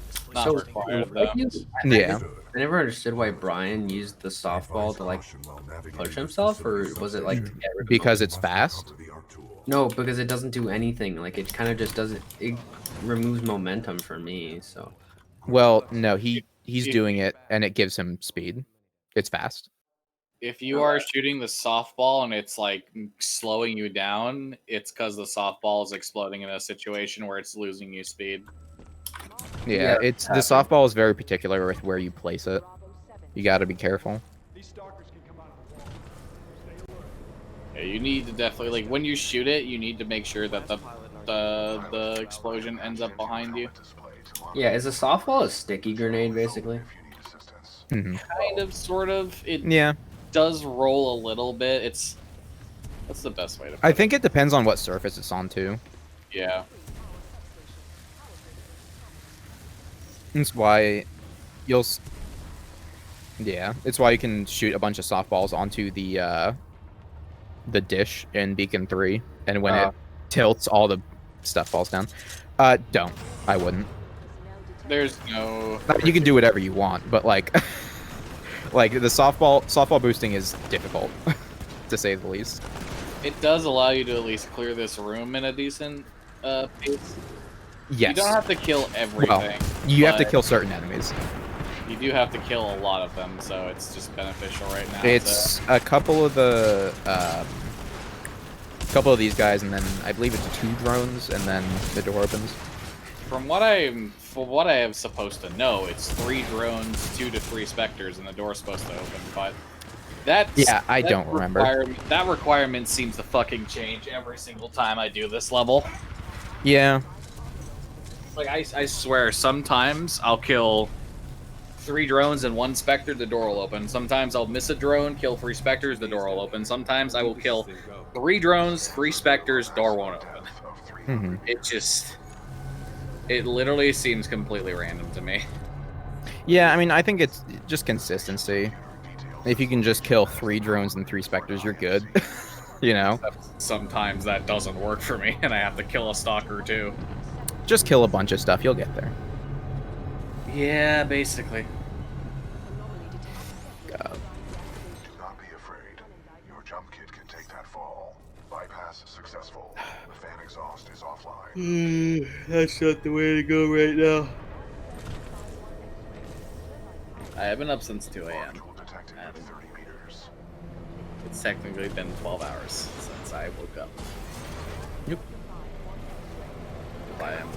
This Not place is required, dangerous. though. Yeah. I never understood why Brian used the softball to, like, push himself, or was it, like, to get rid of Because it's fast? No, because it doesn't do anything. Like, it kind of just doesn't... It removes momentum for me, so... Well, no, he's doing it, and it gives him speed. It's fast. If you are shooting the softball and it's like slowing you down, it's because the softball is exploding in a situation where it's losing you speed. Yeah, it's the softball is very particular with where you place it. You got to be careful. Yeah, you need to definitely, like, when you shoot it, you need to make sure that the explosion ends up behind you. Yeah, is a softball a sticky grenade, basically? Mhm. Kind of, sort of. It Yeah, does roll a little bit. That's the best way to put I think it depends on what surface it's on too. it. Yeah. That's why yeah, it's why you can shoot a bunch of softballs onto the dish in Beacon 3, and when it tilts, all the stuff falls down. Don't. I wouldn't. There's no... You can do whatever you want, but like, like the softball boosting is difficult, to say the least. It does allow you to at least clear this room in a decent pace. Yes. You don't have to kill everything. Well, you have to but kill certain enemies. You do have to kill a lot of them, so it's just beneficial right now. It's a couple of the couple of these guys, and then I believe it's 2 drones, and then the door opens. From what I am supposed to know, it's 3 drones, 2 to 3 specters, and the door's supposed to open. But I don't remember. That requirement seems to fucking change every single time I do this level. Yeah. Like I swear, sometimes I'll kill 3 drones and 1 specter, the door will open. Sometimes I'll miss a drone, kill 3 specters, the door will open. Sometimes I will kill 3 drones, 3 specters, door won't open. Mm-hmm. It literally seems completely random to me. Yeah, I mean, I think it's just consistency. If you can just kill 3 drones and 3 specters, you're good. You know? Sometimes that doesn't work for me, and I have to kill a stalker too. Just kill a bunch of stuff, you'll get there. Yeah, basically. Do not be afraid. Your jump kit can take that fall. Bypass successful. The fan exhaust is offline. That's not the way to go right now. I have been up since 2 a.m. Module detected at 30 meters. technically been 12 hours since I woke up. Yep. I am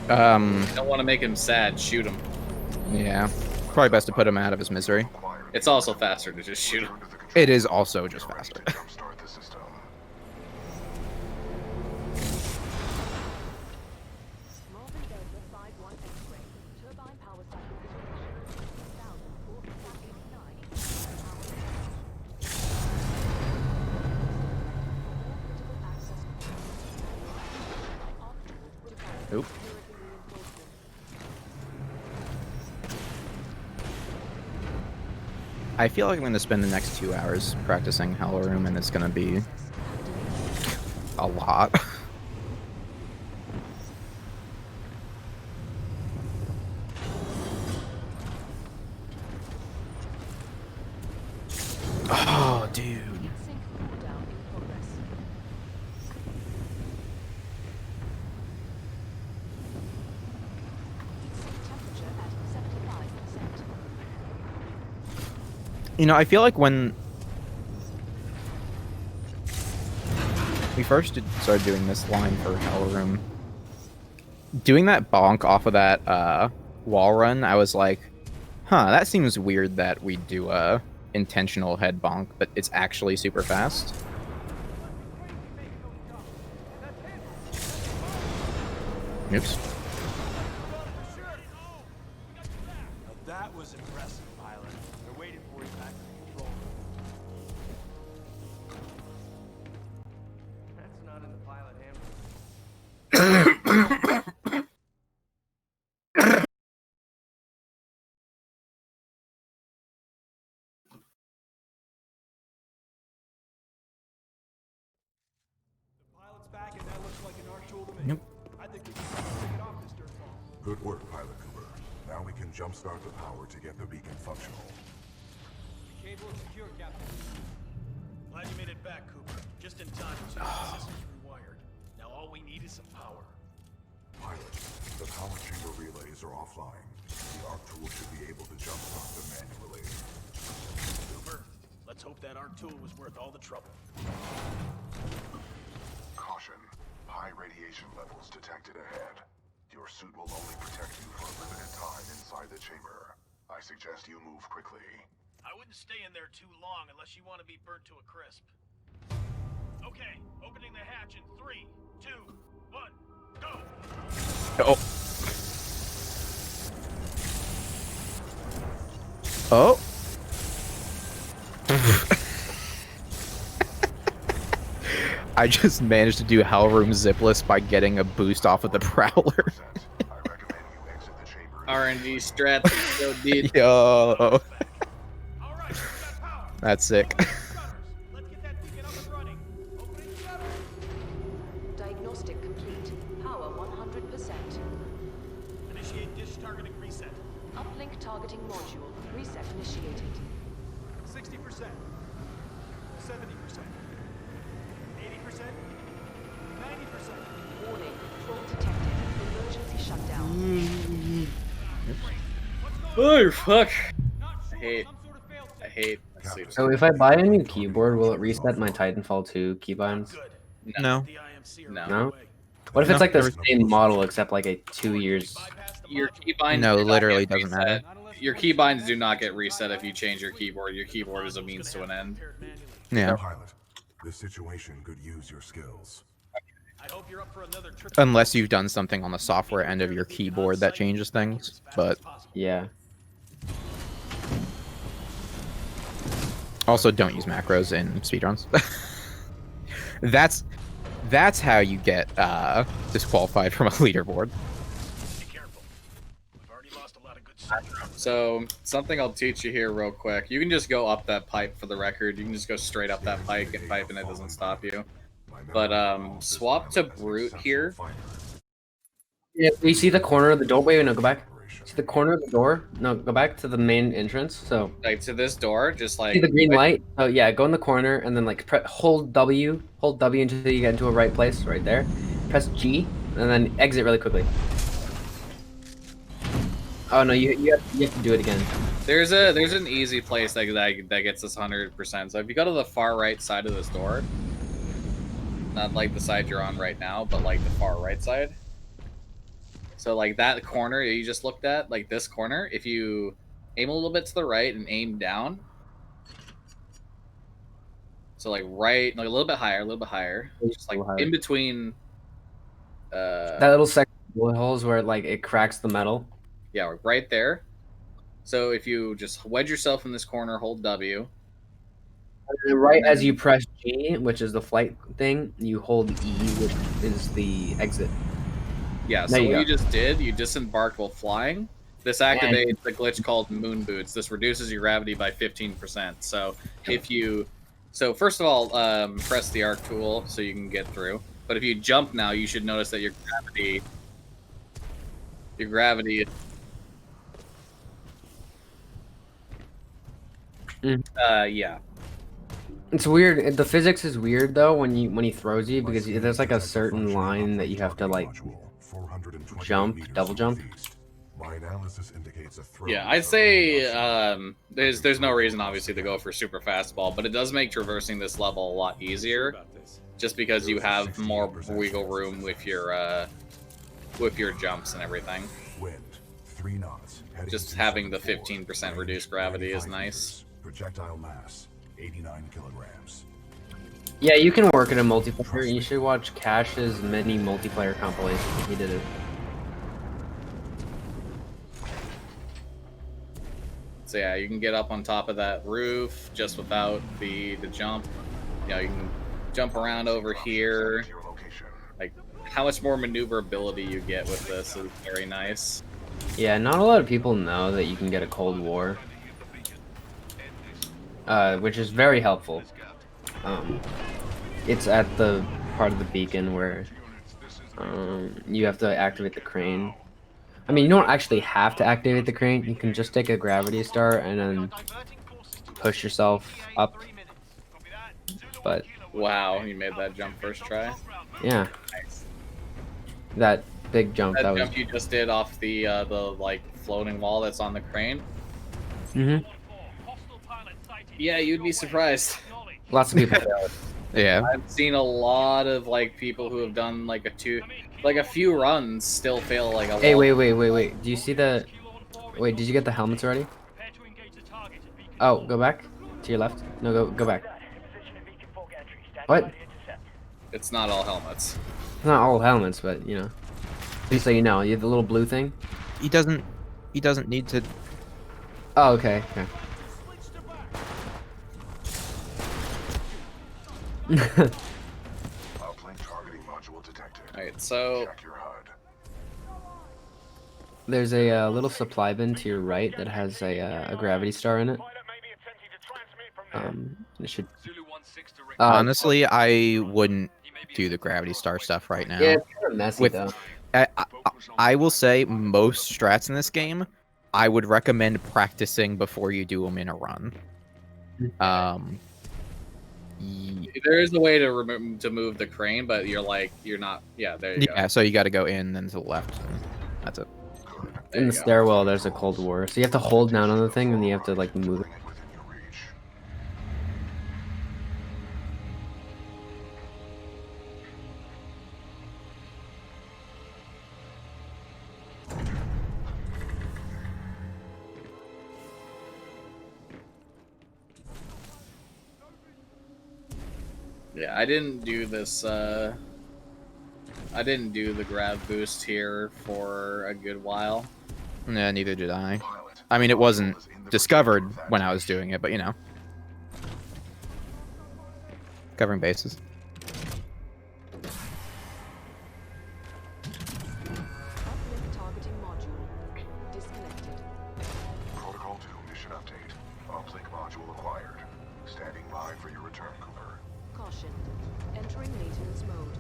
Um, don't want to make him sad. Shoot him. yeah. Probably best to put him out of his misery. It's also faster to just shoot him. It is also just faster. Jumpstart the system. Nope. I feel like I'm going to spend the next 2 hours practicing Hell Room, and it's going to be a lot. Oh, dude. You know, I feel like when we first started doing this line for Hell Room, doing that bonk off of that wall run, I was like, huh, that seems weird that we do a intentional head bonk, but it's actually super fast. Oops. That was impressive, pilot. They're waiting for you back in control. That's not in the pilot handbook. The pilot's back, and that looks like an arc tool to me. Nope. I think we can take it off this dirt ball. Good work, Pilot Cooper. Now we can jumpstart the power to get the beacon functional. The cable is secure, Captain. Glad you made it back, Cooper. Just in time to the system's rewired. Now all we need is some power. Pilot, the power chamber relays are offline. The arc tool should be able to jumpstart them manually. Cooper, let's hope that arc tool was worth all the trouble. Caution. High radiation levels detected ahead. Your suit will only protect you for a limited time inside the chamber. I suggest you move quickly. I wouldn't stay in there too long unless you want to be burnt to a crisp. Okay, opening the hatch in 3, 2, 1, go! Oh. Oh. I just managed to do Hell Room zipless by getting a boost off of the Prowler. I recommend you exit the chamber. RNG strats so deep. Yo. All right, we got power. That's sick. Shutters. Let's get that beacon up and running. Opening shutters. Diagnostic complete. Power 100%. Initiate dish targeting reset. Uplink targeting module. Reset initiated. 60%. 70%. 80%. 90%. Warning. Fault detected. Emergency shutdown. Oh fuck! Not I sure. hate. Some sort of fail I hate sleep. So if I buy a new keyboard, will it reset my Titanfall 2 keybinds? Good. No. The IMC are No. on No? the way. What if it's No, like the there same model except like a 2 years? Bypass the Your module. keybinds No, do not literally get doesn't reset. matter. Your keybinds do not get reset if you change your keyboard. Your keyboard is a means to an end. Repaired manually. Yeah. Pilot, this situation could use your skills. I hope you're up for another trip. Unless you've done something on the software end of your keyboard that changes things, but Yeah. also don't use macros in speedruns. That's how you get disqualified from a leaderboard. Be careful. We've already lost a lot of good soldiers. So something I'll teach you here real quick. You can just go up that pipe for the record. You can just go straight up that pipe and it doesn't stop you. But swap to brute here. Yeah, you see the corner of the door? Wait, no, go back. See the corner of the door? No, go back to the main entrance. So Like to this door, just like see the green light? Oh yeah, go in the corner and then like hold W until you get into a right place, right there. Press G and then exit really quickly. Oh no, you have to do it again. There's an easy place that gets us 100%. So if you go to the far right side of this door, not like the side you're on right now, but like the far right side. So like that corner you just looked at, like this corner, if you aim a little bit to the right and aim down, so like right, like a little bit higher, just like in between. That little section of bullet holes where like it cracks the metal. Yeah, right there. So if you just wedge yourself in this corner, hold W. And right as you press G, which is the flight thing, you hold E, which is the exit. Yeah, so what you just did, you disembarked while flying. This activates a glitch called moon boots. This reduces your gravity by 15%. So if you, so first of all, press the arc tool so you can get through. But if you jump now, you should notice that your gravity yeah. It's weird. The physics is weird though when he throws you, because there's like a certain line that you have to like jump, double jump. My analysis indicates a throw. Yeah, I'd say there's no reason obviously to go for super fastball, but it does make traversing this level a lot easier, just because you have more wiggle room with your jumps and everything. Wind 3 knots. Just having the 15% reduced gravity is nice. Projectile mass 89 kilograms. Yeah, you can work in a multiplayer. You should watch Cash's mini multiplayer compilation. He did it. So yeah, you can get up on top of that roof just without the jump. You know, you can jump around over here. Like, how much more maneuverability you get with this is very nice. Yeah, not a lot of people know that you can get a Cold War, which is very helpful. It's at the part of the beacon where you have to activate the crane. I mean, you don't actually have to activate the crane. You can just take a gravity star and then push yourself up. But wow, you made that jump first try. Yeah, Nice. That big jump. That That jump was... you just did off the like floating wall that's on the crane. Mm-hmm. Yeah, you'd be surprised. Lots of people fail it. Yeah. I've seen a lot of like people who have done like a few runs still fail like a. Hey, wait. Do you see the? Wait, did you get the helmets already? Oh, go back to your left. No, go back. What? It's not all helmets. It's not all helmets, but you know. Just so you know, you have the little blue thing. He doesn't need to. Oh, okay. Alright, so there's a little supply bin to your right that has a gravity star in it. It should. Honestly, I wouldn't do the gravity star stuff right now. Yeah, it's kind of messy though. I will say most strats in this game, I would recommend practicing before you do them in a run. There is a way to move the crane, but you're not. Yeah, there you go. Yeah, so you got to go in then to the left. That's it. In the stairwell, there's a Cold War, so you have to hold down on the thing and you have to like move it. Yeah, I didn't do this. I didn't do the grav boost here for a good while. Yeah, neither did I. I mean, it wasn't discovered when I was doing it, but you know. Covering bases. Targeting module disconnected. Protocol 2 mission update. Uplink module acquired. Standing by for your return, Cooper. Caution. Entering maintenance mode.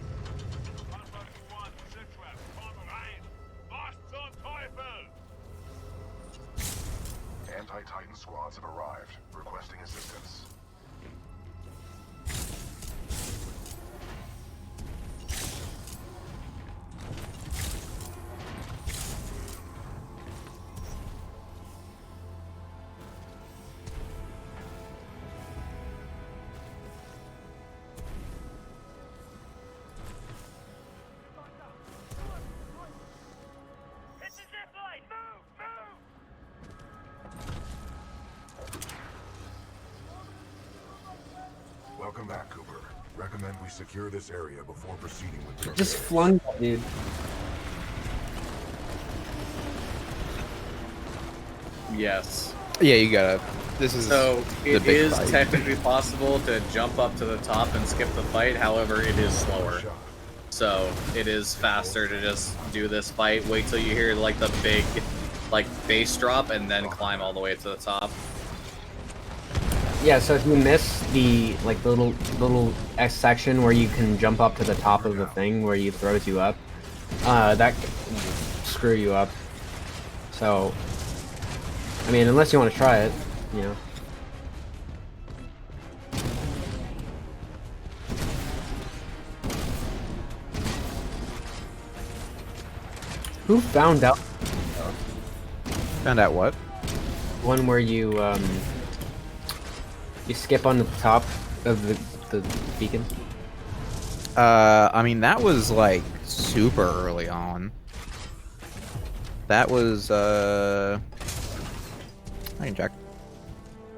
Anti-Titan squads have arrived, requesting assistance. Welcome back, Cooper. Recommend we secure this area before proceeding with the Just repairs. flung that dude. Yes. Yeah, you gotta. This is So the it big is fight. technically possible to jump up to the top and skip the fight. However, it is slower. Shot. So it is faster to just do this fight. Wait till you hear like the big, like bass drop, and then climb all the way to the top. Yeah, so if you miss the like the little X section where you can jump up to the top of the thing where he throws you up, that can screw you up. So, I mean, unless you want to try it, you know. Who found out Found out what? one where you you skip on the top of the beacon? I mean, that was like super early on. That was I can check.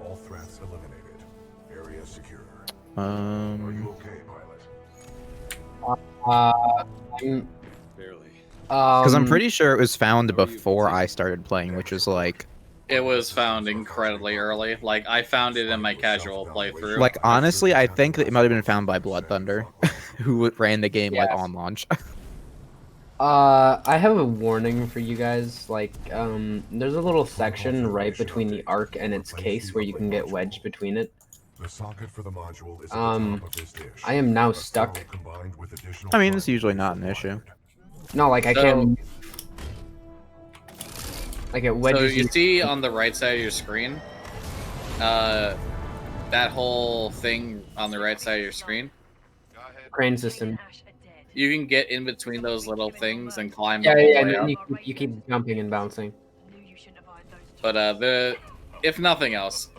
All threats eliminated. Area secure. Are you okay, pilot? Barely. Because I'm pretty sure it was found before I started playing, which is like It was found incredibly early. Like I found it in my casual playthrough. Like, honestly, I think that it might have been found by Blood Thunder, who ran the game, like, Yes. on launch. I have a warning for you guys. Like, there's a little section right between the arc and its case where you can get wedged between it. The socket for the module is at the Um, top of this dish. I am now A stuck. funnel combined with additional I mean, it's current usually is not an required. issue. No, like I So- can't. Like it So wedges you see on the right side of your screen, that whole thing on the right side of your screen. crane system. You can get in between those little things and climb Yeah, the whole yeah, way and up. you keep jumping and bouncing. But if nothing else,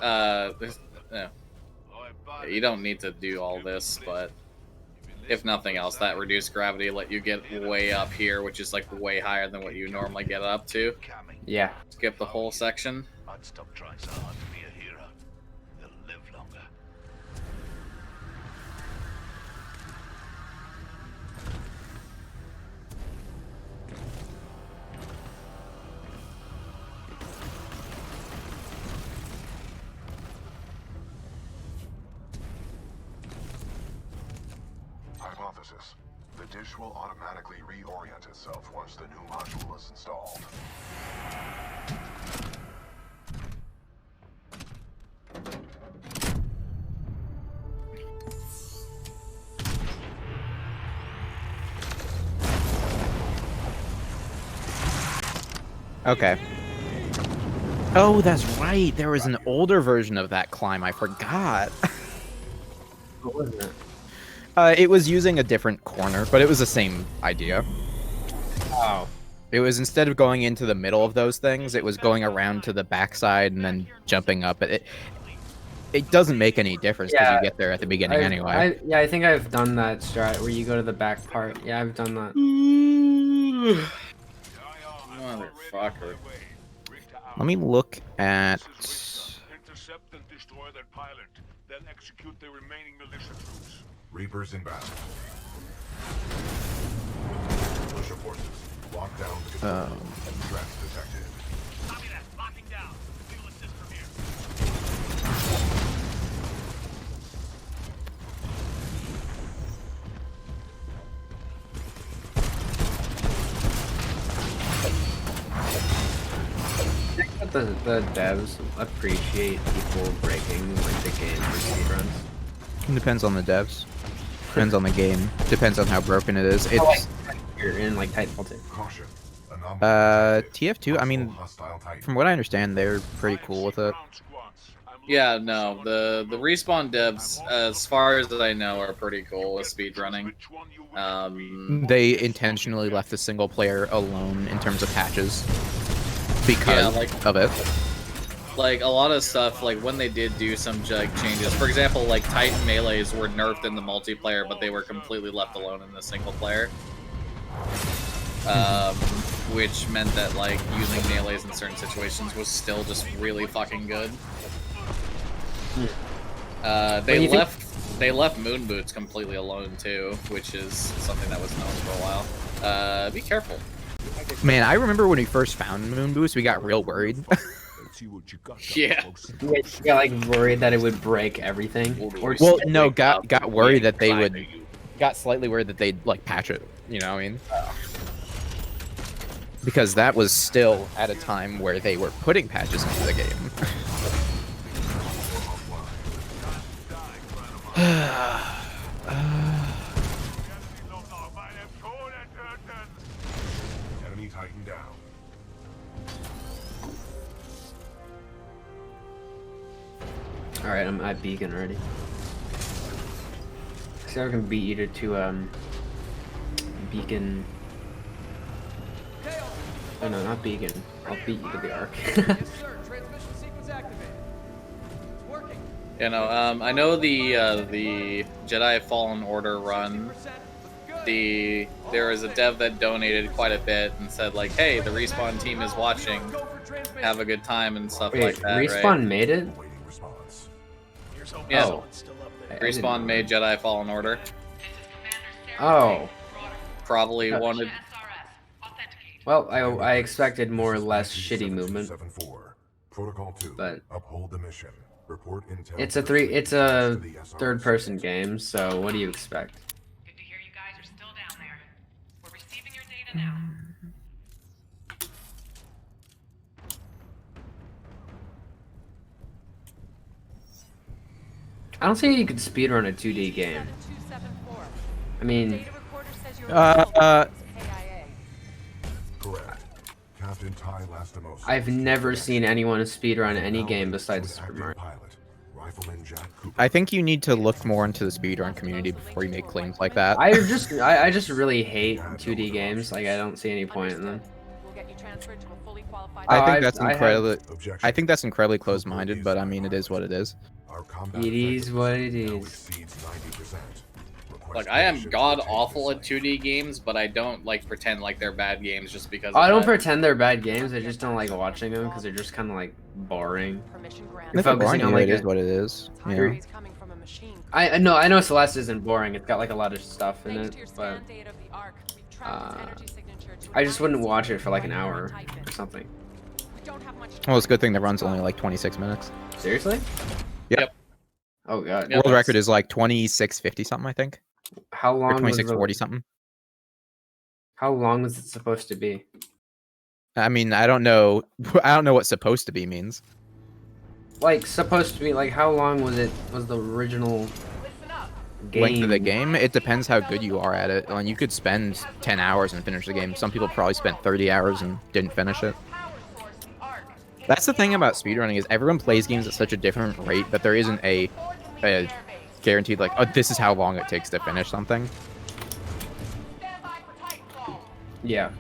you don't need to do all this, but if nothing else, that reduced gravity let you get way up here, which is like way higher than what you normally get up to. Yeah. Skip the whole section. I'd stop trying so hard to be a hero. They'll live longer. Hypothesis. The dish will automatically reorient itself once the new module is installed. Okay. Oh, that's right. There was an older version of that climb. I forgot. What was it? It was using a different corner, but it was the same idea. Oh. It was, instead of going into the middle of those things, it was going around to the backside and then jumping up. It doesn't make any difference because Yeah. you get there at the beginning anyway. I think I've done that strat where you go to the back part. Yeah, I've done that. Motherfucker. Let me look at... Intercept and destroy that pilot, then execute the remaining militia troops. Reapers inbound. Militia forces, lock down the control room. Threats detected. Copy that. Locking down. We'll assist from here. I think that the devs appreciate people breaking like the game for speedruns. It depends on the devs. Depends on the game. Depends on how broken it is. It's... You're in like Titanfall 2. Caution. TF2, I mean, from what I understand, they're pretty cool with it. Yeah, no, the respawn devs, as far as I know, are pretty cool with speedrunning. They intentionally left the single player alone in terms of patches because of it. Like a lot of stuff, like when they did do some like changes, for example, like Titan melees were nerfed in the multiplayer, but they were completely left alone in the single player. Which meant that like using melees in certain situations was still just really fucking good. They left They left Moon Boots completely alone too, which is something that was known for a while. Be careful. Man, I remember when we first found Moon Boost, we got real worried. Yeah. You got like worried that it would break everything. Or Well, no, got worried that they would. Got slightly worried that they'd like patch it. You know what I mean? Because that was still at a time where they were putting patches into the game. Enemy Titan down. Alright, I'm at Beacon already. So I can beat you to Beacon. Oh no, not Beacon. I'll beat you to the Arc. You know, I know the Jedi Fallen Order run. There was a dev that donated quite a bit and said like, "Hey, the Respawn team is watching. Have a good time and stuff Wait, like that." Respawn right? made it? Awaiting response. Yeah. Oh. Respawn made Jedi Fallen Order. Oh. Probably wanted. Well, I expected more or less shitty movement. 7-4. Protocol 2. But uphold the mission. Report intel. it's a third-person game, so what do you expect? Good to hear you guys are still down there. We're receiving your data now. I don't see how you could speedrun a 2D game. 7274. I mean, Data recorder says your KIA. Correct. Captain Ty Lastimosa. I've never seen anyone speedrun any game besides Super Mario. Pilot. Rifleman Jack Cooper. I think you need to look more into the speedrun community before you make claims like that. I just really hate 2D games. Like I don't see any point in them. We'll get you transferred to a fully qualified. I think I've- that's I have- incredibly. Objection. I think that's incredibly close-minded, but I mean, it is what it is. Our combat It is what it now is. exceeds 90%. Request Like, I am permission god to awful at change 2D games, but I don't like pretend like they're bad games just because. I of don't that. pretend they're bad games. I just don't like watching them because they're just kind of like boring. Permission You're granted. If they're focusing boring, on, you, like, it is a- what it is. Time Yeah. rays coming from a machine. I know Celeste isn't boring. It's got like a lot of stuff in Thanks it, to your but scan data of the Ark, we've tracked its energy signature to I just a wouldn't high watch it for like an secret hour Titan. or something. We don't have much Well, it's a good thing the time. run's only like 26 minutes. Seriously? Yep. Oh god. Yeah, World that's- record is like 26:50 something, I think, How or long was 26:40 the, something. How long was it supposed to be? I mean, I don't know. I don't know what supposed to be means. Like supposed to be like how long was it? Was the original game? Length of the game, it depends how good you are at it. And you could spend 10 hours and finish the game. Some people probably spent 30 hours and didn't finish it. That's the thing about speedrunning is everyone plays games at such a different rate that there isn't a guaranteed like, oh, this is how long it takes to finish something. Yeah.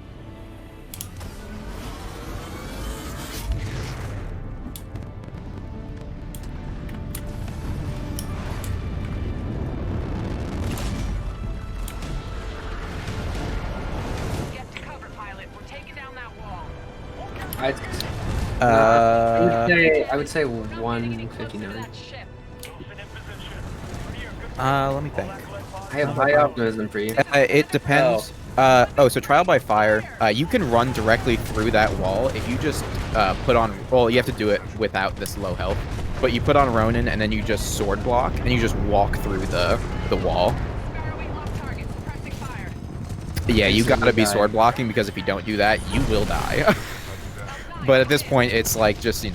Get to cover, pilot. We're taking down that wall. I would say 159. That ship. Let me think. I have high optimism for you. It depends. So trial by fire, you can run directly through that wall if you just put on. Well, you have to do it without this low health, but you put on Ronin and then you just sword block and you just walk through the wall. Sparrowing lock target. Suppressing fire. Yeah, you This is gotta be the guy. sword blocking because if you don't do that, you will die. But at this point, it's like just you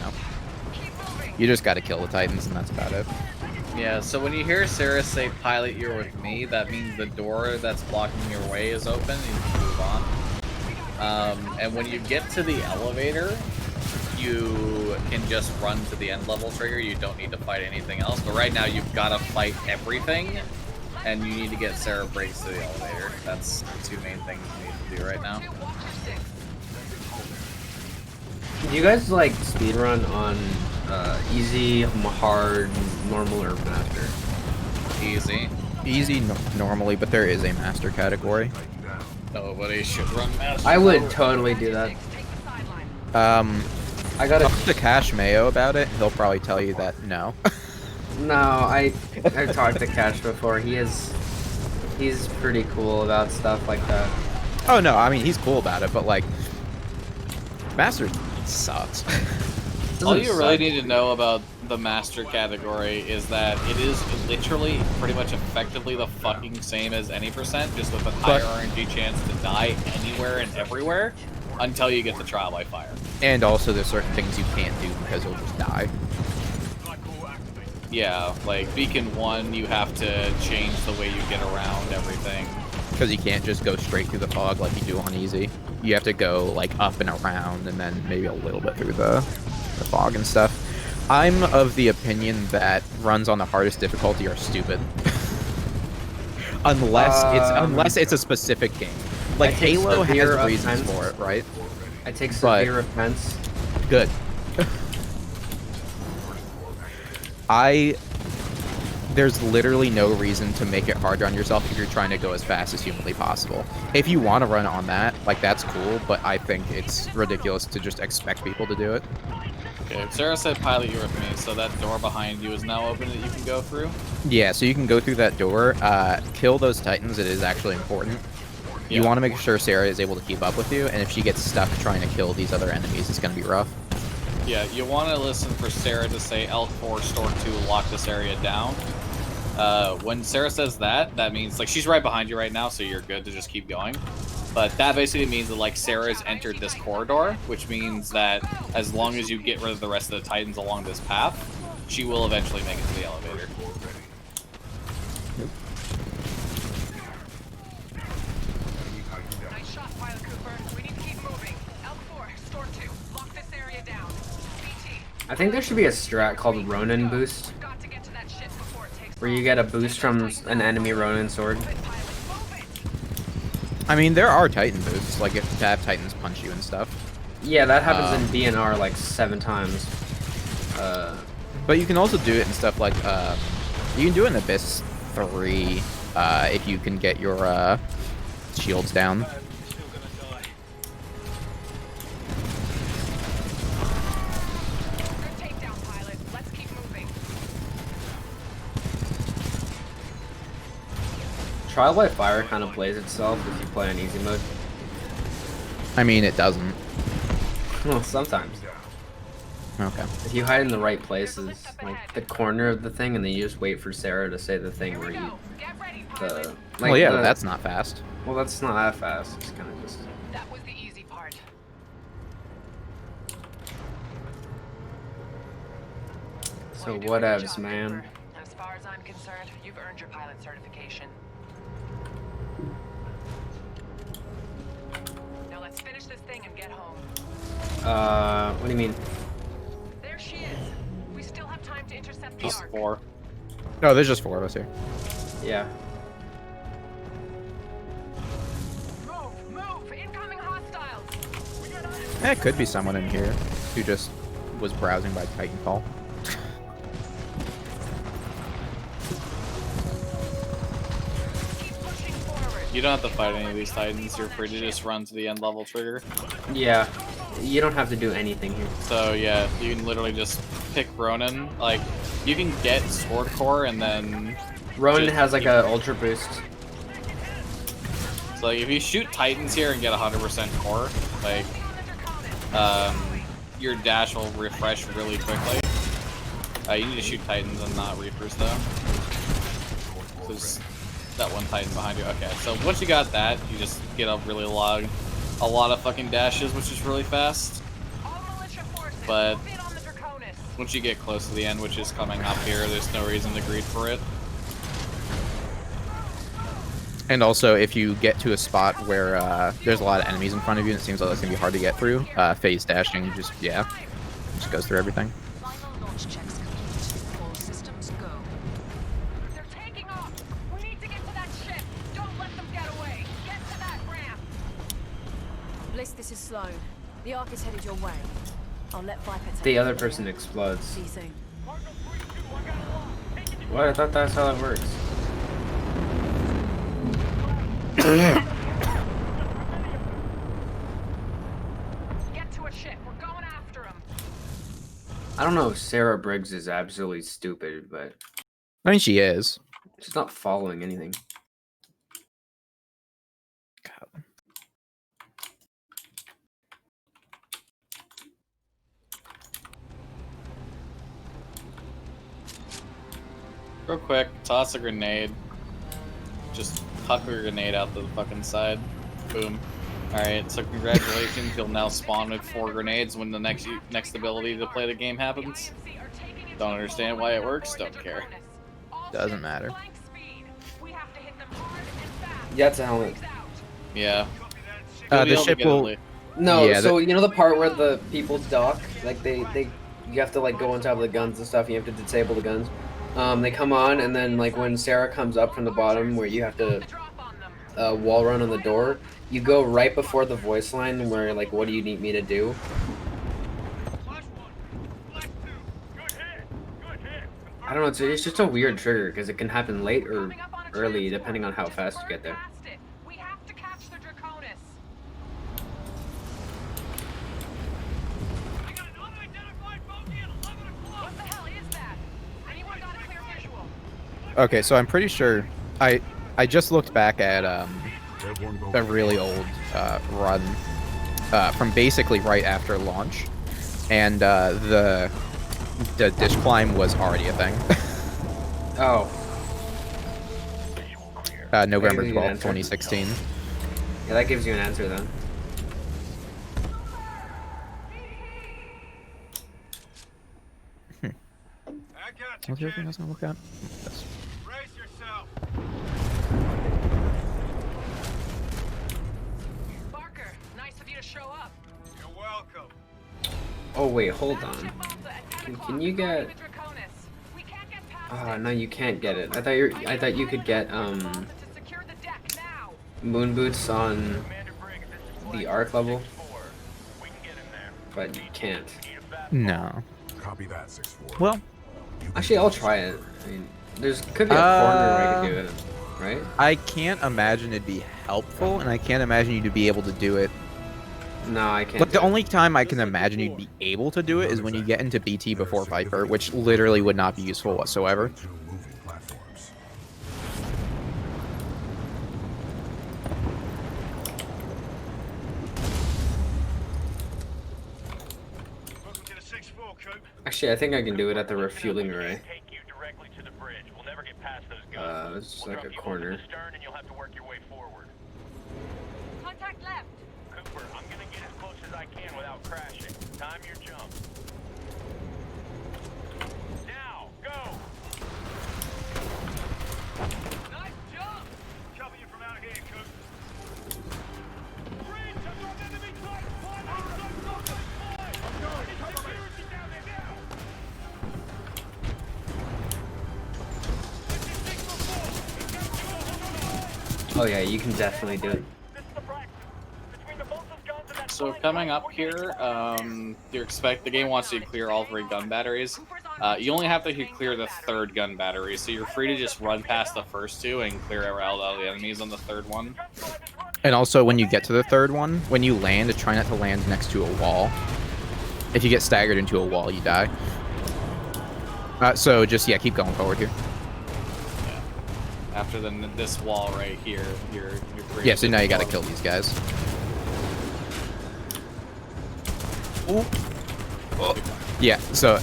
just gotta kill the Titans and that's about it. Yeah, so when you hear Sarah say, "Pilot, you're with me," that means the door that's blocking your way is open and you can move on. And when you get to the elevator, you can just run to the end level trigger. You don't need to fight anything else. But right now, you've got to fight everything, and you need to get Sarah breaks to the elevator. That's the two main things you need to do right now. Do you guys like speedrun on easy, hard, normal, or master? Easy. Easy normally, but there is a master category. Nobody should run master. I would totally do that. I I gotta. talk to Cash Mayo about it. He'll probably tell you that no. No, I've talked to Cash before. He's pretty cool about stuff like that. Oh no, I mean he's cool about it, but like, Master sucks. All you really need to know about the Master category is that it is literally pretty much effectively the fucking same as any percent, just with a higher RNG chance to die anywhere and everywhere until you get the trial by fire. And also there's certain things you can't do because you'll just die. Yeah, like Beacon 1, you have to change the way you get around everything. Because you can't just go straight through the fog like you do on easy. You have to go like up and around and then maybe a little bit through the fog and stuff. I'm of the opinion that runs on the hardest difficulty are stupid. unless it's a specific game. Like Halo has reasons for it, right? I take severe offense. Good. There's literally no reason to make it harder on yourself if you're trying to go as fast as humanly possible. If you want to run on that, like, that's cool, but I think it's ridiculous to just expect people to do it. Okay, Sarah said pilot you with me, so that door behind you is now open that you can go through? Yeah, so you can go through that door, kill those Titans, it is actually important. You want to make sure Sarah is able to keep up with you, and if she gets stuck trying to kill these other enemies, it's going to be rough. Yeah, you want to listen for Sarah to say L4 store 2 lock this area down. When Sarah says that, that means, like, she's right behind you right now, so you're good to just keep going. But that basically means that, like, Sarah's entered this corridor, which means that as long as you get rid of the rest of the Titans along this path, she will eventually make it to the elevator. Nice shot, Pilot Cooper. We need to keep moving. L4, store 2. Lock this area down. BT. I think there should be a strat called Ronin boost, Got to get to that ship before it takes where you get a boost from an enemy Ronin sword. I mean, there are Titan boosts, like if to have Titans punch you and stuff. Yeah, that happens in BNR like 7 times. But you can also do it in stuff like, you can do it in Abyss 3, if you can get your, shields down. Good takedown, Pilot. Let's keep moving. Trial by Fire kind of plays itself if you play on easy mode. I mean, it doesn't. Well, sometimes. Okay. If you hide in the right places, like the corner of the thing, and then you just wait for Sarah to say the thing where you... Well, yeah, but that's not fast. Well, that's not that fast. It's kind of just... That was the easy part. So whatevs, man. As far as I'm concerned, you've earned your pilot certification. Now let's finish this thing and get home. What do you mean? There she is. We still have time to intercept the Just Ark. 4. No, there's just 4 of us here. Yeah. Move! Incoming hostiles! It could be someone in here who just was browsing by Titanfall. Keep pushing forward. You don't have to fight any of these Titans, you're free to just run to the end level trigger. Yeah. You don't have to do anything here. So yeah, you can literally just pick Ronin. Like, you can get Sword Core and then... Ronin has like a ultra boost. So like, if you shoot Titans here and get 100% core, like, your dash will refresh really quickly. You need to shoot Titans and not Reapers though. So there's that one Titan behind you. Okay, so once you got that, you just get a really lot of fucking dashes, which is really fast. But once you get close to the end, which is coming up here, there's no reason to greed for it. And also, if you get to a spot where there's a lot of enemies in front of you and it seems like it's going to be hard to get through, phase dashing just goes through everything. Final launch checks complete. All systems go. They're taking off! We need to get to that ship! Don't let them get away! Get to that ramp! Bliss, this is Sloan. The Ark is headed your way. I'll let Viper take The it. other person explodes. See you soon. What? I thought that's how it works. Get to a ship. We're going after them. I don't know if Sarah Briggs is absolutely stupid, but I mean, she is. she's not following anything. Real quick, toss a grenade. Just huck a grenade out the fucking side. Boom. Alright, so congratulations, you'll now spawn with 4 grenades when the next ability to play the game happens. Don't understand why it works, don't care. Doesn't matter. Yeah, it's a helmet. Yeah. The ship will... No, Yeah, so you know the part where the people dock? Like you have to like go on top of the guns and stuff, you have to disable the guns. They come on, and then like when Sarah comes up from the bottom where you have to wall run on the door, you go right before the voice line where like, what do you need me to do? I don't know, it's just a weird trigger because it can happen late or early depending on how fast you get there. Okay, so I'm pretty sure I just looked back at a really old run from basically right after launch, and the ditch climb was already a thing. Oh. November 12th, 2016. Yeah, that gives you an answer then. What's the other thing I was gonna look at? Brace yourself. Barker, nice of you to show up. You're welcome. Oh wait, hold on. Can you get? Ah, no, you can't get it. I thought you could get moon boots on the arc level, but you can't. No. Copy that, 6-4. Well, actually, I'll try it. I mean, could be a corner where I could do it, right? I can't imagine it'd be helpful, and I can't imagine you to be able to do it. No, I can't. But the only time I can imagine you'd be able to do it is when you get into BT before Viper, which literally would not be useful whatsoever. Actually, I think I can do it at the refueling array. It's just like a corner. Contact left. Cooper, I'm gonna get as close as I can without crashing. Time your jump. Now, go! Nice jump! Cover you from out here, Coop. Bridge, I've got enemy Titan flying outside Bravo's flight! I'm going! Security down there now! Oh yeah, you can definitely do it. So coming up here, the game wants you to clear all 3 gun batteries. You only have to clear the 3rd gun battery, so you're free to just run past the first 2 and clear out all the enemies on the 3rd one. And also, when you get to the 3rd one, when you land, try not to land next to a wall. If you get staggered into a wall, you die. So just, yeah, keep going forward here. Yeah. After this wall right here, you're free. Yeah, so now you gotta kill these guys. Ooh. Oh. Yeah, so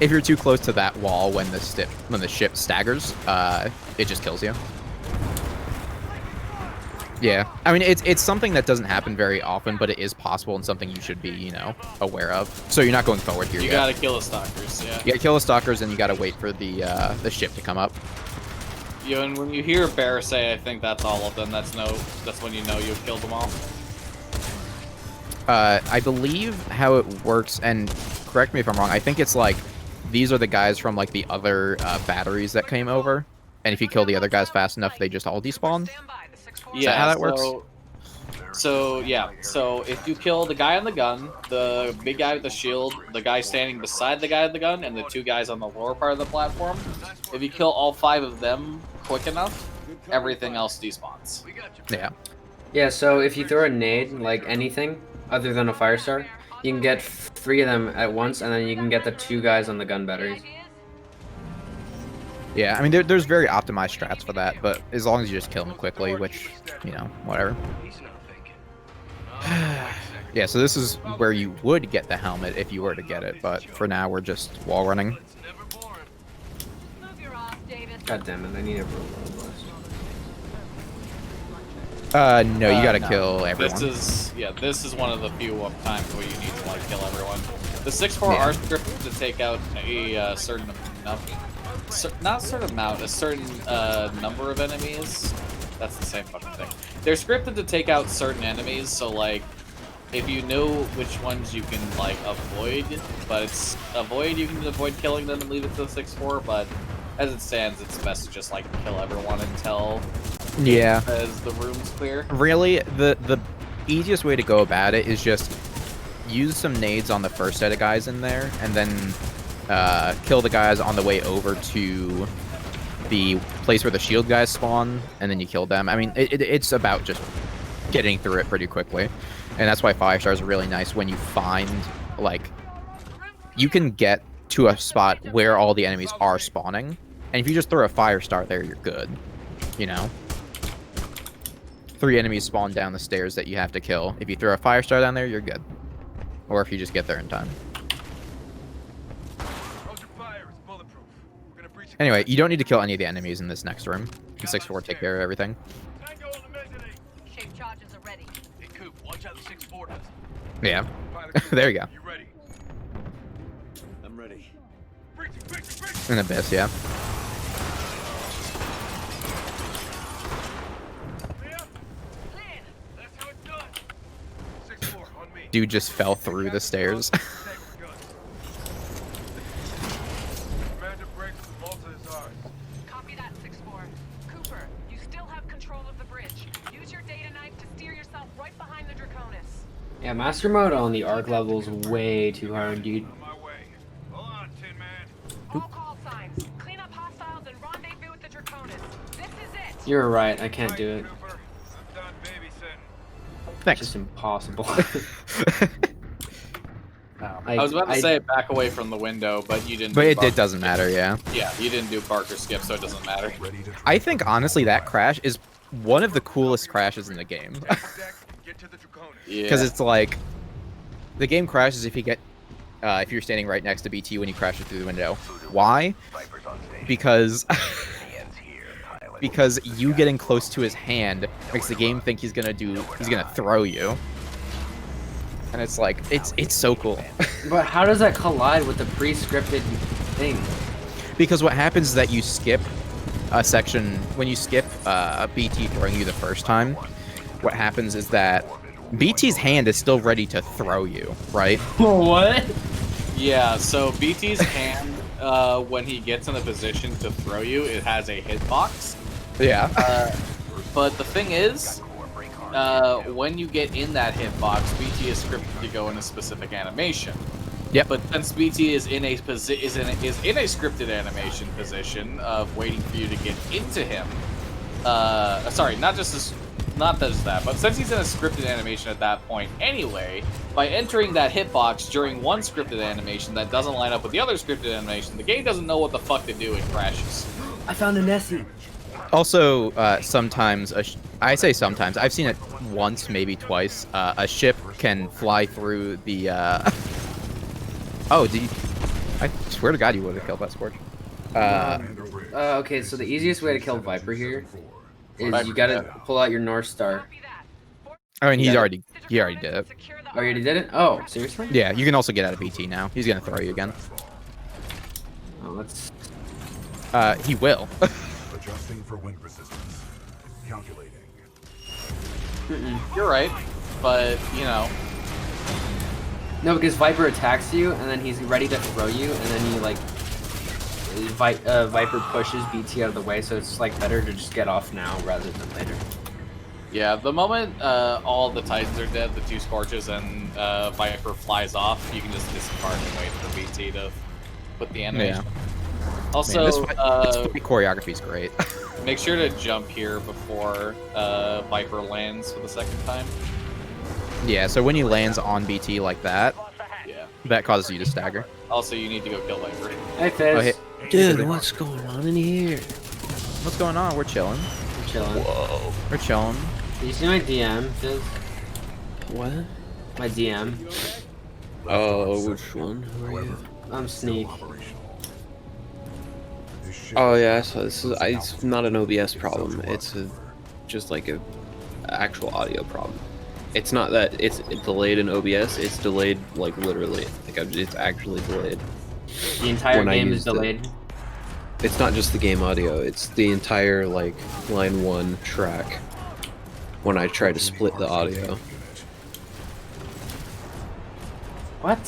if you're too close to that wall when the ship staggers, it just kills you. Yeah, I mean it's something that doesn't happen very often, but it is possible and something you should be, you know, aware of. So you're not going forward here. You yet. gotta kill the stalkers. Yeah. You gotta kill the stalkers, and you gotta wait for the ship to come up. Yeah, and when you hear Bear say, "I think that's all of them," that's when you know you've killed them all. I believe how it works, and correct me if I'm wrong, I think it's like these are the guys from like the other batteries that came over, and if you kill the other guys fast enough, they just all despawn. Is that how that works? So yeah, so if you kill the guy on the gun, the big guy with the shield, the guy standing beside the guy with the gun, and the 2 guys on the lower part of the platform, if you kill all 5 of them quick enough, everything else despawns. Yeah. Yeah, so if you throw a nade, like anything, other than a fire star, You can get 3 of them at once, and then you can get the 2 guys on the gun batteries. Yeah, I mean, there's very optimized strats for that, but as long as you just kill them quickly, which, you know, whatever. Yeah, so this is where you would get the helmet if you were to get it, but for now we're just wall running. God damn it, I need a roll. No, you gotta kill everyone. This is one of the few times where you need to like kill everyone. The 6-4 are scripted to take out a certain amount, a certain number of enemies. That's the same fucking thing. They're scripted to take out certain enemies, so like if you know which ones you can like avoid, but you can avoid killing them and leave it to the 6-4, but as it stands, it's best to just like kill everyone until as the room's clear. Really, the easiest way to go about it is just use some nades on the first set of guys in there, and then kill the guys on the way over to the place where the shield guys spawn, and then you kill them. I mean, it's about just getting through it pretty quickly, and that's why 5 stars are really nice when you find, like, you can get to a spot where all the enemies are spawning, and if you just throw a 5 star there, you're good, you know? 3 enemies spawn down the stairs that you have to kill. If you throw a 5 star down there, you're good. Or if you just get there in time. Anyway, you don't need to kill any of the enemies in this next room. The 6-4 take care of everything. Shape charges are ready. Hey, Coop, watch out the 6-4 does. Yeah. There you go. You ready? I'm ready. An abyss, yeah. That's how it's done. 6-4 on me. Dude just fell through the stairs. Commander breaks the Malta is ours. Copy that, 6-4. Cooper, you still have control of the bridge. Use your data knife to steer yourself right behind the Draconis. Yeah, Master Mode on the Arc level is way too hard, dude. On my way. Hold on, Tin Man. All call signs. Clean up hostiles and rendezvous with the Draconis. This is it. You're right, I can't do it. Cooper, I'm done babysitting. It's Thanks. just impossible. I was about to say back away from the window, but you didn't. But it doesn't matter, yeah. Yeah, you didn't do Barker skip, so it doesn't matter. I think, honestly, that crash is one of the coolest crashes in the game. Get to the Draconis. Yeah. Because it's like, the game crashes if you're standing right next to BT when you crash it through the window. Why? Because you getting close to his hand makes the game think he's gonna throw you. And it's like, it's so cool. But how does that collide with the pre-scripted thing? Because what happens is that you skip a section, when you skip BT throwing you the first time, what happens is that BT's hand is still ready to throw you, right? What? Yeah, so BT's hand, when he gets in a position to throw you, it has a hitbox. Yeah. But the thing is, when you get in that hitbox, BT is scripted to go in a specific animation. Yep. But since BT is in a scripted animation position of waiting for you to get into him, sorry, not just that, but since he's in a scripted animation at that point anyway, by entering that hitbox during one scripted animation that doesn't line up with the other scripted animation, the game doesn't know what the fuck to do and crashes. I found a Nessie. Also, sometimes, I say sometimes, I've seen it once, maybe twice, a ship can fly through the, Oh, I swear to God you would have killed that Scorch. Okay, so the easiest way to kill Viper here is you gotta pull out your North Star. I mean, he already did it. Oh, you already did it? Oh, seriously? Yeah, you can also get out of BT now. He's gonna throw you again. Oh, let's... He will. Adjusting for wind resistance. Calculating. You're right, but, you know... No, because Viper attacks you, and then he's ready to throw you, and then you, like... Viper pushes BT out of the way, so it's, like, better to just get off now rather than later. Yeah, the moment all the Titans are dead, the 2 Scorches, and Viper flies off, you can just disembark and wait for BT to put the animation. Yeah. Also, this choreography is great. make sure to jump here before Viper lands for the second time. Yeah, so when he lands on BT like that, That causes you to stagger. Also, you need to go kill Viper. Hey, Fizz. Oh, hey, Dude, what's going on in here? what's going on? We're chilling. I'm chilling. We're chilling. Did you see my DM, Fizz? What? My DM. Oh, which one? Who are you? I'm Sneak. Oh yeah, so this is it's not an OBS problem. It's just like a actual audio problem. It's not that it's delayed in OBS. It's delayed like literally. Like it's actually delayed. The entire When I game is used it. delayed. It's not just the game audio. It's the entire like line 1 track. When I try to split the audio, What?